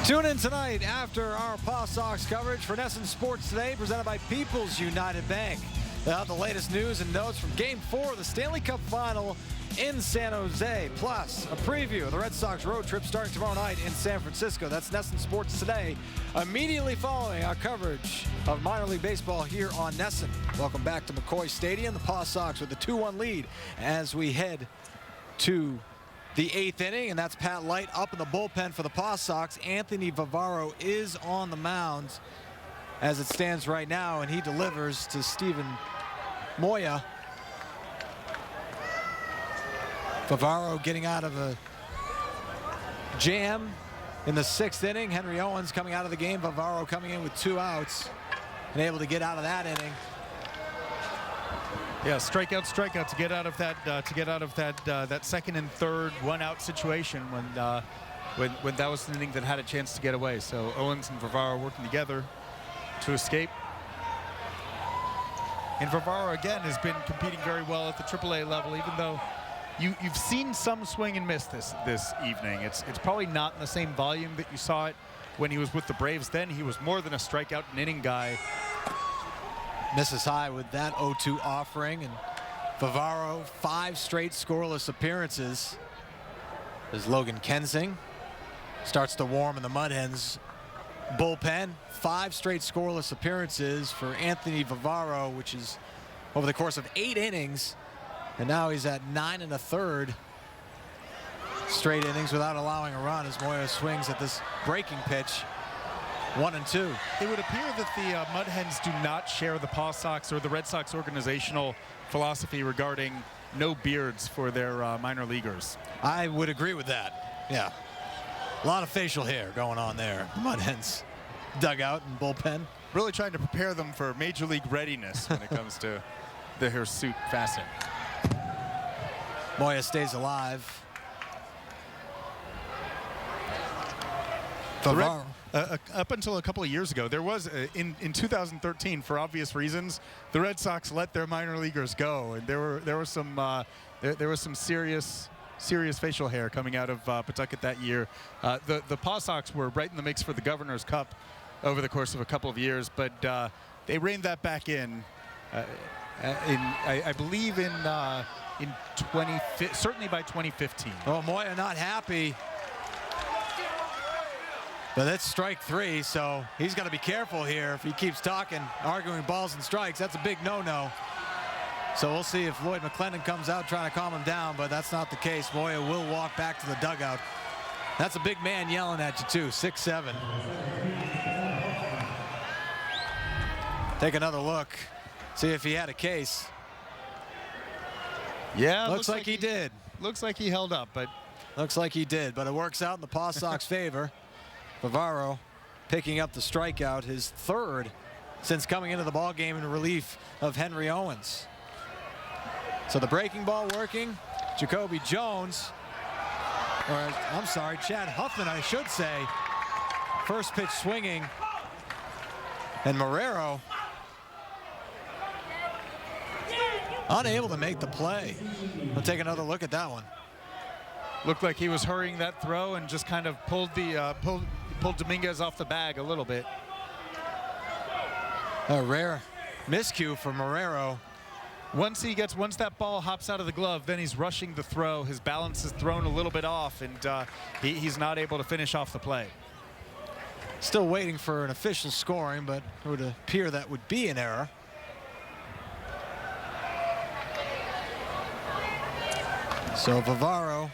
Tune in tonight after our Paw Sox coverage for NESN Sports Today, presented by People's United Bank. They'll have the latest news and notes from Game 4 of the Stanley Cup Final in San Jose, plus a preview of the Red Sox road trip starting tomorrow night in San Francisco. That's NESN Sports Today, immediately following our coverage of minor league baseball here on NESN. Welcome back to McCoy Stadium. The Paw Sox with a 2-1 lead as we head to the 8th inning, and that's Pat Light up in the bullpen for the Paw Sox. Anthony Vivaro is on the mound as it stands right now, and he delivers to Steven Moya. Vivaro getting out of a jam in the 6th inning. Henry Owens coming out of the game. Vivaro coming in with 2 outs and able to get out of that inning. Yeah, strikeout to get out of that that second and third 1-out situation when that was an inning that had a chance to get away. So Owens and Vivaro working together to escape. And Vivaro again has been competing very well at the AAA level, even though you've seen some swing and miss this evening. It's probably not in the same volume that you saw it when he was with the Braves. Then he was more than a strikeout and inning guy. Misses high with that 0-2 offering, and Vivaro 5 straight scoreless appearances as Logan Kensing starts to warm in the Mud Hens bullpen. 5 straight scoreless appearances for Anthony Vivaro, which is over the course of 8 innings, and now he's at 9 1/3 straight innings without allowing a run as Moya swings at this breaking pitch. 1-2. It would appear that the Mud Hens do not share the Paw Sox or the Red Sox organizational philosophy regarding no beards for their minor leaguers. I would agree with that. Yeah. A lot of facial hair going on there. The Mud Hens dugout and bullpen. Really trying to prepare them for major league readiness when it comes to the hirsute facet. Moya stays alive. Vivaro. Up until a couple of years ago, there was in 2013, for obvious reasons, the Red Sox let their minor leaguers go, and there was some serious facial hair coming out of Pawtucket that year. The Paw Sox were right in the mix for the Governor's Cup over the course of a couple of years, but they reined that back in I believe certainly by 2015. Oh, Moya not happy. But that's strike 3, so he's got to be careful here. If he keeps talking, arguing balls and strikes, that's a big no-no. So we'll see if Lloyd McClendon comes out trying to calm him down, but that's not the case. Moya will walk back to the dugout. That's a big man yelling at you, too, 6'7". Take another look, see if he had a case. Yeah, looks like he did. Looks like he held up, but looks like he did, but it works out in the Paw Sox favor. Vivaro picking up the strikeout, his 3rd since coming into the ball game in relief of Henry Owens. So the breaking ball working. Jacoby Jones, or I'm sorry, Chad Huffman, I should say. First pitch swinging, and Marrero unable to make the play. We'll take another look at that one. Looked like he was hurrying that throw and just kind of pulled Dominguez off the bag a little bit. A rare miscue for Marrero. Once that ball hops out of the glove, then he's rushing the throw. His balance is thrown a little bit off, and he's not able to finish off the play. Still waiting for an official scoring, but it would appear that would be an error. So Vivaro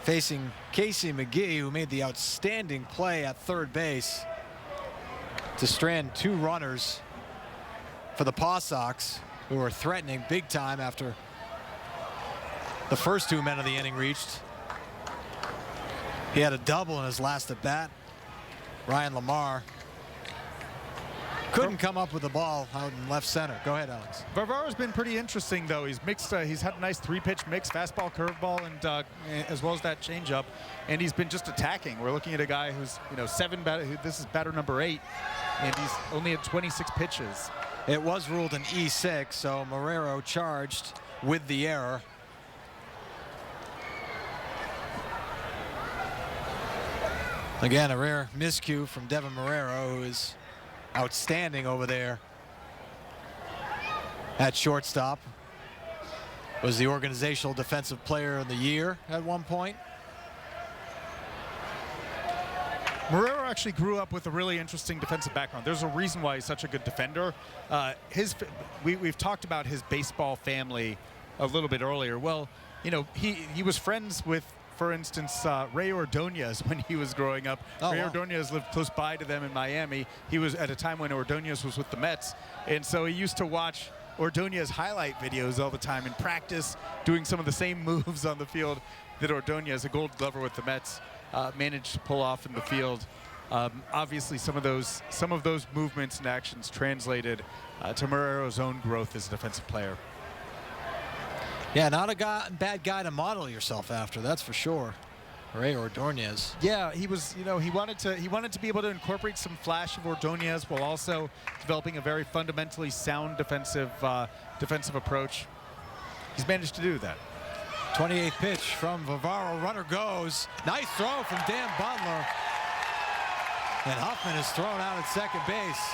facing Casey McGee, who made the outstanding play at third base to strand 2 runners for the Paw Sox. who were threatening big time after the first 2 men of the inning reached. He had a double in his last at bat. Ryan Lamar couldn't come up with the ball out in left center. Go ahead, Alex. Varvaro's been pretty interesting, though. He's mixed. He's had a nice 3-pitch mix, fastball, curveball, and as well as that changeup. And he's been just attacking. We're looking at a guy who's, this is batter number 8, and he's only at 26 pitches. It was ruled an E6, so Marrero charged with the error. Again, a rare miscue from Devin Marrero, who is outstanding over there at shortstop. Was the organizational defensive player of the year at one point. Marrero actually grew up with a really interesting defensive background. There's a reason why he's such a good defender. We've talked about his baseball family a little bit earlier. Well, he was friends with, for instance, Ray Ordonez when he was growing up. Ray Ordonez lived close by to them in Miami. He was at a time when Ordonez was with the Mets, and so he used to watch Ordonez highlight videos all the time in practice, doing some of the same moves on the field that Ordonez, a Gold Glover with the Mets, managed to pull off in the field. Obviously, some of those movements and actions translated to Marrero's own growth as a defensive player. Yeah, not a bad guy to model yourself after, that's for sure. Ray Ordonez. Yeah, he was. He wanted to be able to incorporate some flash of Ordonez while also developing a very fundamentally sound defensive approach. He's managed to do that. 28th pitch from Varvaro. Runner goes. Nice throw from Dan Butler. And Huffman is thrown out at second base.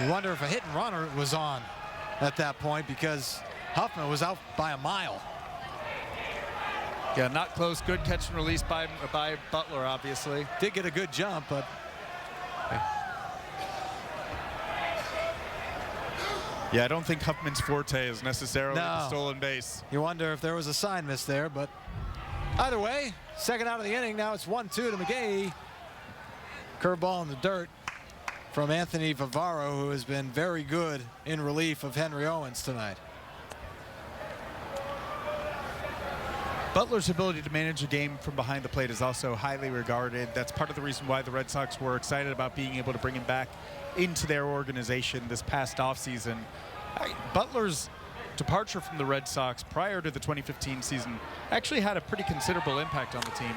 You wonder if a hit and runner was on at that point, because Huffman was out by a mile. Yeah, not close. Good catch and release by Butler, obviously. Did get a good jump, but yeah, I don't think Huffman's forte is necessarily the stolen base. You wonder if there was a sign miss there, but either way, second out of the inning. Now it's 1-2 to McGahee. Curveball in the dirt from Anthony Varvaro, who has been very good in relief of Henry Owens tonight. Butler's ability to manage a game from behind the plate is also highly regarded. That's part of the reason why the Red Sox were excited about being able to bring him back into their organization this past offseason. Butler's departure from the Red Sox prior to the 2015 season actually had a pretty considerable impact on the team.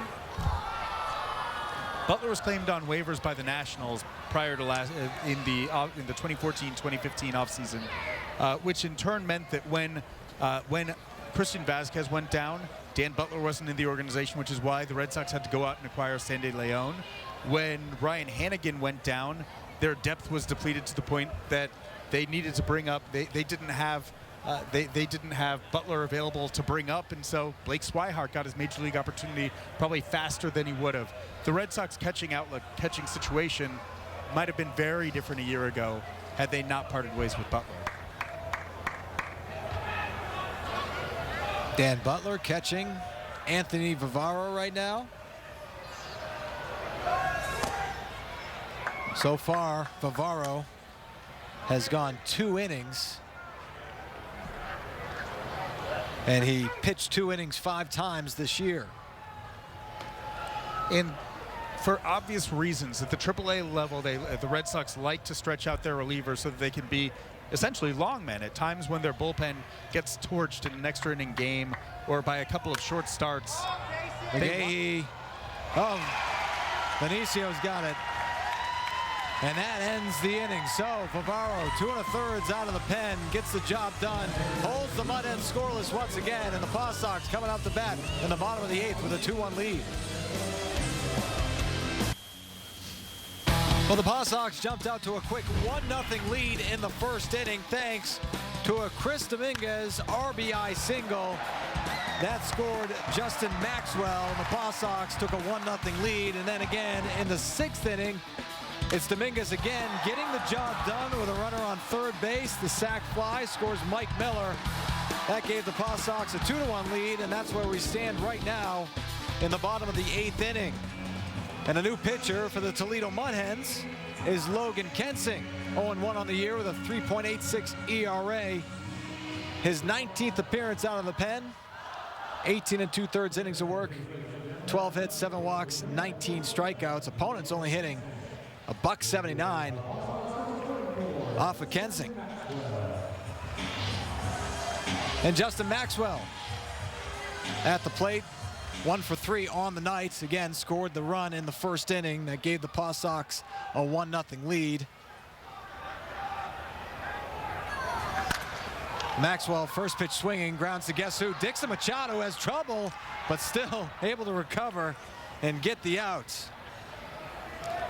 Butler was claimed on waivers by the Nationals prior to in the 2014-2015 offseason, which in turn meant that when Christian Vasquez went down, Dan Butler wasn't in the organization, which is why the Red Sox had to go out and acquire Sandy Leon. When Ryan Hannigan went down, their depth was depleted to the point that they needed to bring up. They didn't have Butler available to bring up, and so Blake Swihart got his major league opportunity probably faster than he would have. The Red Sox catching situation might have been very different a year ago had they not parted ways with Butler. Dan Butler catching Anthony Varvaro right now. So far, Varvaro has gone 2 innings. And he pitched 2 innings 5 times this year. And for obvious reasons, at the AAA level, the Red Sox like to stretch out their relievers so that they can be essentially long men at times when their bullpen gets torched in an extra inning game or by a couple of short starts. Beneccio's got it. And that ends the inning. So Varvaro, 2 1/3 out of the pen, gets the job done, holds the Mud Hens scoreless once again, and the Paw Sox coming out the bat in the bottom of the 8th with a 2-1 lead. Well, the Paw Sox jumped out to a quick 1-0 lead in the first inning thanks to a Chris Dominguez RBI single. That scored Justin Maxwell, and the Paw Sox took a 1-0 lead. And then again in the 6th inning, it's Dominguez again getting the job done with a runner on third base. The sac fly scores Mike Miller. That gave the Paw Sox a 2-1 lead, and that's where we stand right now in the bottom of the 8th inning. And a new pitcher for the Toledo Mud Hens, is Logan Kensing, 0-1 on the year with a 3.86 ERA. His 19th appearance out of the pen, 18 2/3 innings of work, 12 hits, 7 walks, 19 strikeouts. Opponents only hitting a $179 off of Kensing. And Justin Maxwell at the plate, 1 for 3 on the night. Again, scored the run in the first inning that gave the Paw Sox a 1-0 lead. Maxwell, first pitch swinging, grounds to guess who? Dixon Machado has trouble, but still able to recover and get the out.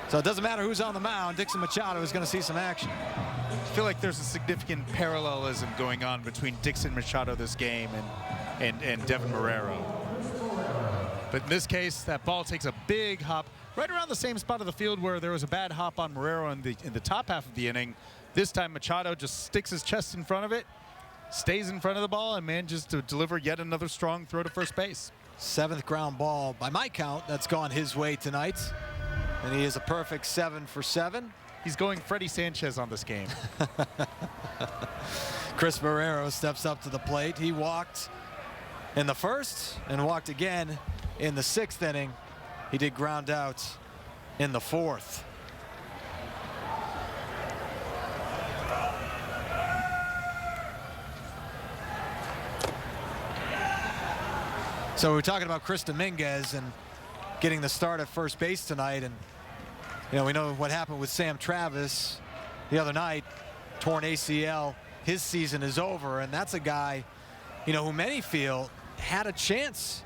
So it doesn't matter who's on the mound, Dixon Machado is going to see some action. I feel like there's a significant parallelism going on between Dixon Machado this game and Devin Marrero. But in this case, that ball takes a big hop right around the same spot of the field where there was a bad hop on Marrero in the top half of the inning. This time Machado just sticks his chest in front of it, stays in front of the ball, and manages to deliver yet another strong throw to first base. 7th ground ball, by my count, that's gone his way tonight. And he is a perfect 7 for 7. He's going Freddie Sanchez on this game. Chris Marrero steps up to the plate. He walked in the first and walked again in the 6th inning. He did ground out in the 4th. So we're talking about Chris Dominguez and getting the start at first base tonight, and you know, we know what happened with Sam Travis the other night, torn ACL. His season is over, and that's a guy, you know, who many feel had a chance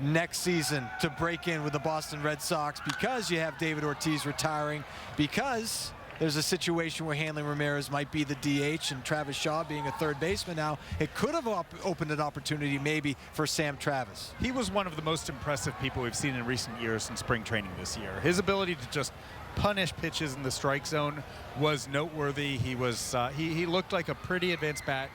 next season to break in with the Boston Red Sox because you have David Ortiz retiring, because there's a situation where Hanley Ramirez might be the DH and Travis Shaw being a third baseman now. It could have opened an opportunity maybe for Sam Travis. He was one of the most impressive people we've seen in recent years in spring training this year. His ability to just punish pitches in the strike zone was noteworthy. He was he looked like a pretty advanced bat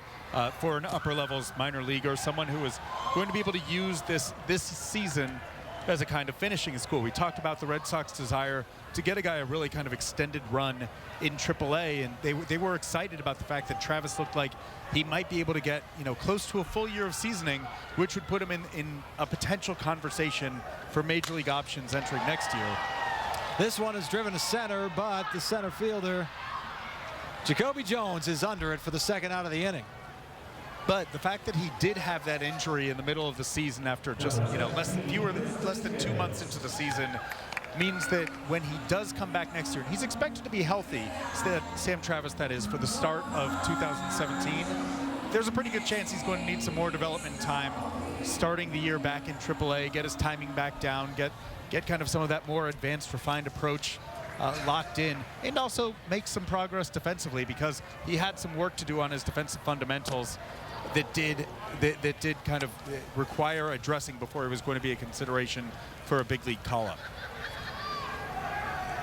for an upper levels minor leaguer, someone who was going to be able to use this season as a kind of finishing school. We talked about the Red Sox desire to get a guy a really kind of extended run in AAA, and they were excited about the fact that Travis looked like he might be able to get, you know, close to a full year of seasoning, which would put him in a potential conversation for major league options entering next year. This one is driven to center, but the center fielder Jacoby Jones is under it for the 2nd out of the inning. But the fact that he did have that injury in the middle of the season after just, you know, less than 2 months into the season means that when he does come back next year, he's expected to be healthy, Sam Travis that is, for the start of 2017. There's a pretty good chance he's going to need some more development time starting the year back in AAA, get his timing back down, get kind of some of that more advanced, refined approach locked in, and also make some progress defensively, because he had some work to do on his defensive fundamentals that did kind of require addressing before he was going to be a consideration for a big league call-up.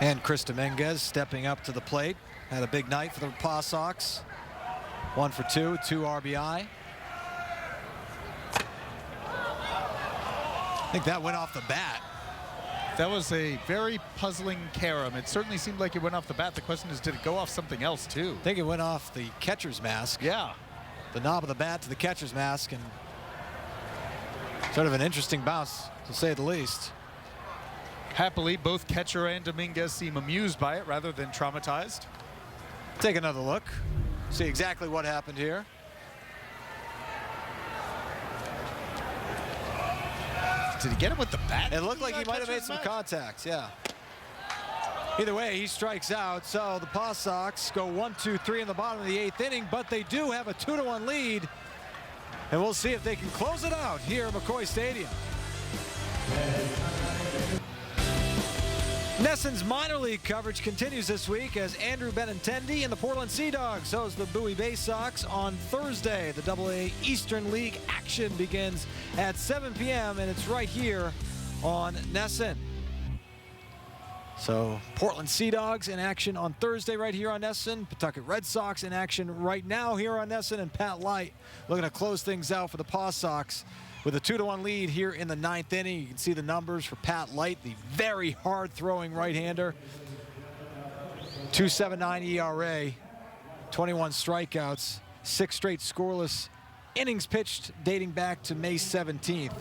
And Chris Dominguez stepping up to the plate. Had a big night for the Paw Sox. 1 for 2, 2 RBI. I think that went off the bat. That was a very puzzling carom. It certainly seemed like it went off the bat. The question is, did it go off something else too? I think it went off the catcher's mask. Yeah. The knob of the bat to the catcher's mask, and sort of an interesting bounce, to say the least. Happily, both catcher and Dominguez seem amused by it rather than traumatized. Take another look. See exactly what happened here. Did he get him with the bat? It looked like he might have made some contacts, yeah. Either way, he strikes out, so the Paw Sox go 1-2-3 in the bottom of the 8th inning, but they do have a 2-1 lead, and we'll see if they can close it out here at McCoy Stadium. NESN's minor league coverage continues this week as Andrew Benintendi and the Portland Sea Dogs host the Bowie Bay Sox on Thursday. The AA Eastern League action begins at 7 p.m. and it's right here on NESN. So Portland Sea Dogs in action on Thursday right here on NESN. Pawtucket Red Sox in action right now here on NESN, and Pat Light looking to close things out for the Paw Sox with a 2-1 lead here in the 9th inning. You can see the numbers for Pat Light, the very hard-throwing right-hander. .279 ERA, 21 strikeouts, 6 straight scoreless innings pitched dating back to May 17th.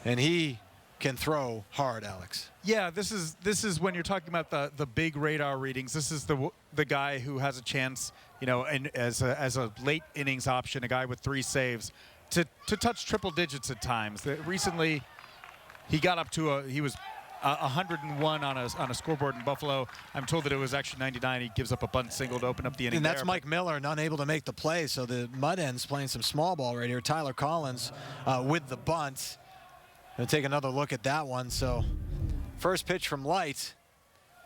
And he can throw hard, Alex. Yeah, this is when you're talking about the big radar readings. This is the guy who has a chance, you know, and as a late innings option, a guy with 3 saves, to touch triple digits at times. Recently, he got up to he was 101 on a scoreboard in Buffalo. I'm told that it was actually 99. He gives up a bunt single to open up the inning. And that's Mike Miller, unable to make the play. So the Mud Hens playing some small ball right here. Tyler Collins with the bunt. Gonna take another look at that one. So first pitch from Light.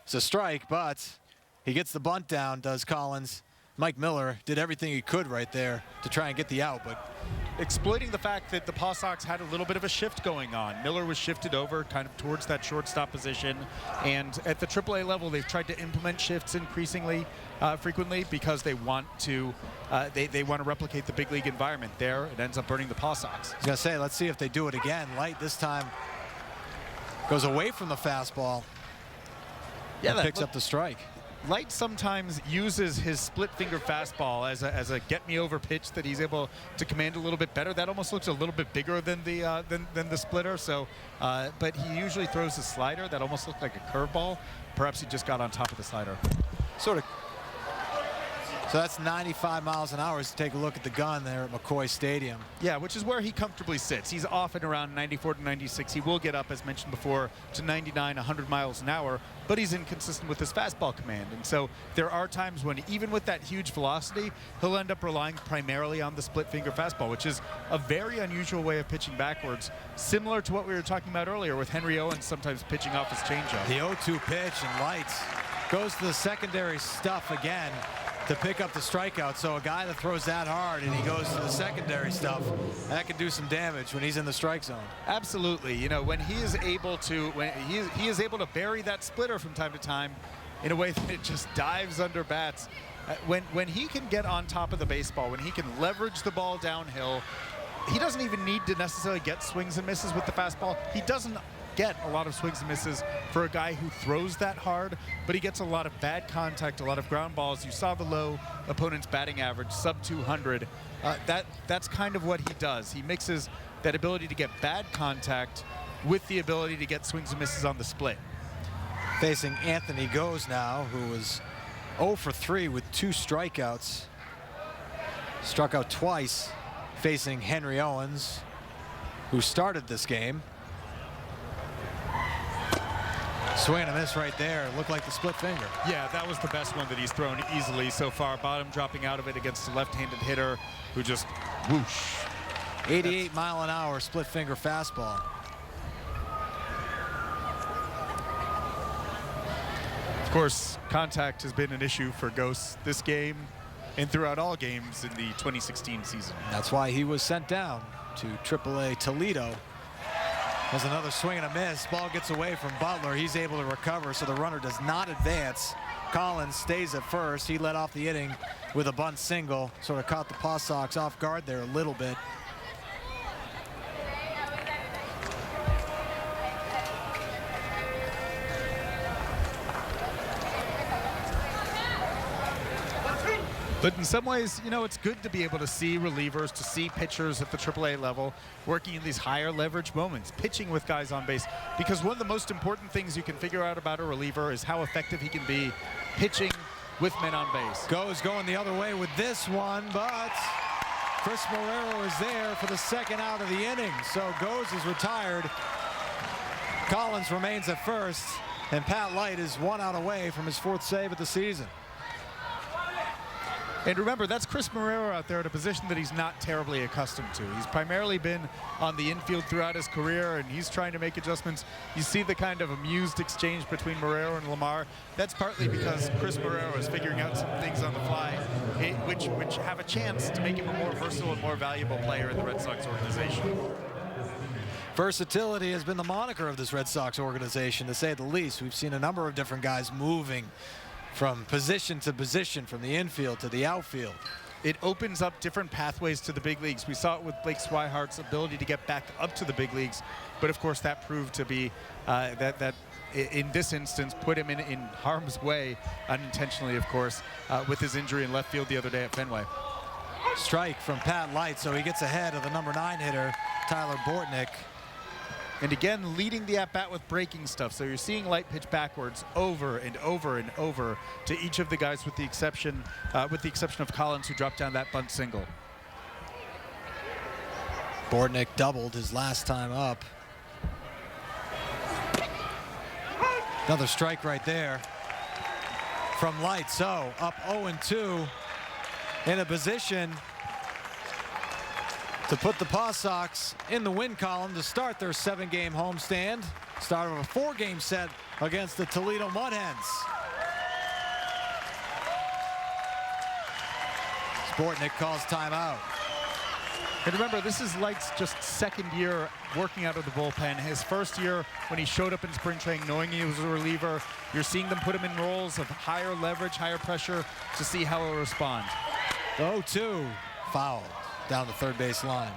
It's a strike, but he gets the bunt down, does Collins. Mike Miller did everything he could right there to try and get the out, but exploiting the fact that the Paw Sox had a little bit of a shift going on. Miller was shifted over kind of towards that shortstop position, and at the AAA level, they've tried to implement shifts increasingly frequently because they want to they want to replicate the big league environment there. It ends up burning the Paw Sox. I was gonna say, let's see if they do it again. Light this time goes away from the fastball. Yeah, and picks up the strike. Light sometimes uses his split finger fastball as a get me over pitch that he's able to command a little bit better. That almost looks a little bit bigger than the splitter. So, but he usually throws a slider that almost looked like a curveball. Perhaps he just got on top of the slider. Sort of. So that's 95 miles an hour. To take a look at the gun there at McCoy Stadium. Yeah, which is where he comfortably sits. He's often around 94 to 96. He will get up, as mentioned before, to 99, 100 miles an hour, but he's inconsistent with his fastball command. And so there are times when, even with that huge velocity, he'll end up relying primarily on the split finger fastball, which is a very unusual way of pitching backwards, similar to what we were talking about earlier with Henry Owens sometimes pitching off his changeup. The 0-2 pitch, and Lights goes to the secondary stuff again to pick up the strikeout. So a guy that throws that hard and he goes to the secondary stuff, that can do some damage when he's in the strike zone. Absolutely. You know, when he is able to bury that splitter from time to time in a way that it just dives under bats. When he can get on top of the baseball, when he can leverage the ball downhill, he doesn't even need to necessarily get swings and misses with the fastball. He doesn't get a lot of swings and misses for a guy who throws that hard, but he gets a lot of bad contact, a lot of ground balls. You saw the low opponent's batting average, sub 200. That's kind of what he does. He mixes that ability to get bad contact with the ability to get swings and misses on the split. Facing Anthony Goes now, who was 0 for 3 with 2 strikeouts. Struck out twice, facing Henry Owens, who started this game. Swing and a miss right there. Looked like the split finger. Yeah, that was the best one that he's thrown easily so far. Bottom dropping out of it against a left-handed hitter who just whoosh. 88 mile an hour split finger fastball. Of course, contact has been an issue for Ghost this game and throughout all games in the 2016 season. That's why he was sent down to AAA Toledo. There's another swing and a miss. Ball gets away from Butler. He's able to recover, so the runner does not advance. Collins stays at first. He led off the inning with a bunt single. Sort of caught the Paw Sox off guard there a little bit. But in some ways, you know, it's good to be able to see relievers, to see pitchers at the AAA level working in these higher leverage moments, pitching with guys on base. Because one of the most important things you can figure out about a reliever is how effective he can be pitching with men on base. Goes going the other way with this one, but Chris Marrero is there for the second out of the inning. So Goes is retired. Collins remains at first, and Pat Light is 1 out away from his 4th save of the season. And remember, that's Chris Marrero out there at a position that he's not terribly accustomed to. He's primarily been on the infield throughout his career, and he's trying to make adjustments. You see the kind of amused exchange between Marrero and Lamar. That's partly because Chris Marrero is figuring out some things on the fly, which have a chance to make him a more versatile and more valuable player in the Red Sox organization. Versatility has been the moniker of this Red Sox organization, to say the least. We've seen a number of different guys moving from position to position, from the infield to the outfield. It opens up different pathways to the big leagues. We saw it with Blake Swihart's ability to get back up to the big leagues, but of course that proved to be that in this instance, put him in harm's way, unintentionally, of course, with his injury in left field the other day at Fenway. Strike from Pat Light, so he gets ahead of the number 9 hitter, Tyler Bortnick. And again, leading the at-bat with breaking stuff. So you're seeing Light pitch backwards over and over and over to each of the guys, with the exception of Collins, who dropped down that bunt single. Bortnick doubled his last time up. Another strike right there from Light. So up 0-2 in a position to put the Paw Sox in the win column to start their 7-game homestand. Start of a 4-game set against the Toledo Mud Hens. Bortnick calls timeout. And remember, this is Light's just second year working out of the bullpen. His first year when he showed up in spring training knowing he was a reliever, you're seeing them put him in roles of higher leverage, higher pressure to see how he'll respond. 0-2, fouled down the third base line.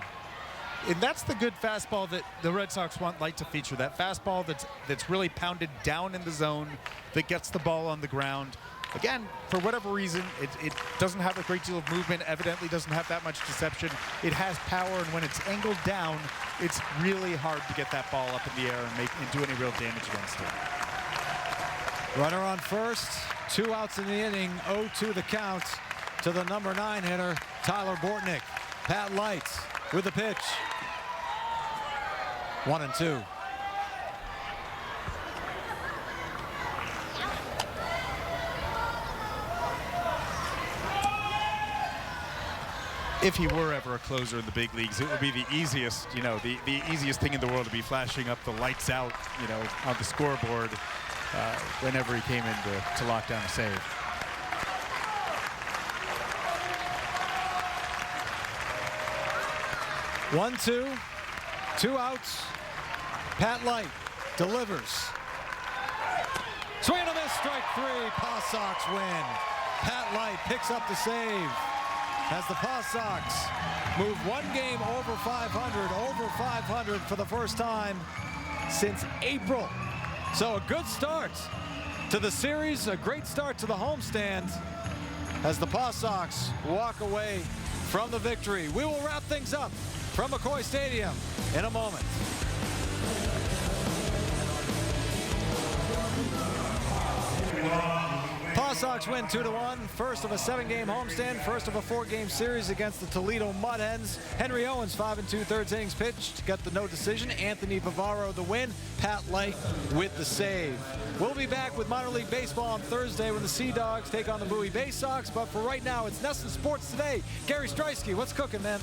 And that's the good fastball that the Red Sox want Light to feature. That fastball that's really pounded down in the zone, that gets the ball on the ground. Again, for whatever reason, it doesn't have a great deal of movement, evidently doesn't have that much deception. It has power, and when it's angled down, it's really hard to get that ball up in the air and do any real damage against it. Runner on first, 2 outs in the inning, 0-2 the count to the number 9 hitter, Tyler Bortnick. Pat Light with the pitch. 1-2. If he were ever a closer in the big leagues, it would be the easiest, the easiest thing in the world to be flashing up the lights out, on the scoreboard whenever he came in to lock down a save. One, 2 outs. Pat Light delivers. Swing and a miss, strike 3. Paw Sox win. Pat Light picks up the save as the Paw Sox move 1 game over 500 for the first time since April. So a good start to the series, a great start to the homestand as the Paw Sox walk away from the victory. We will wrap things up from McCoy Stadium in a moment. Paw Sox win 2-1. First of a 7-game homestand, first of a 4-game series against the Toledo Mud Hens. Henry Owens, 5 2/3 innings pitched, got the no decision. Anthony Bavaro the win. Pat Light with the save. We'll be back with minor league baseball on Thursday when the Sea Dogs take on the Bowie Bay Sox. But for right now, it's NESN Sports Today. Gary Streisky, what's cooking, man?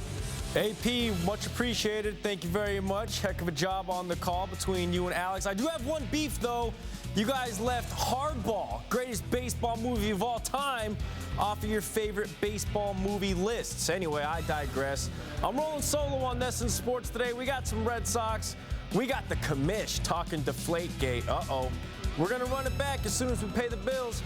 AP, much appreciated. Thank you very much. Heck of a job on the call between you and Alex. I do have one beef, though. You guys left Hardball, greatest baseball movie of all time, off of your favorite baseball movie lists. Anyway, I digress. I'm rolling solo on NESN Sports Today. We got some Red Sox. We got the commish talking Deflategate. Uh-oh. We're going to run it back as soon as we pay the bills.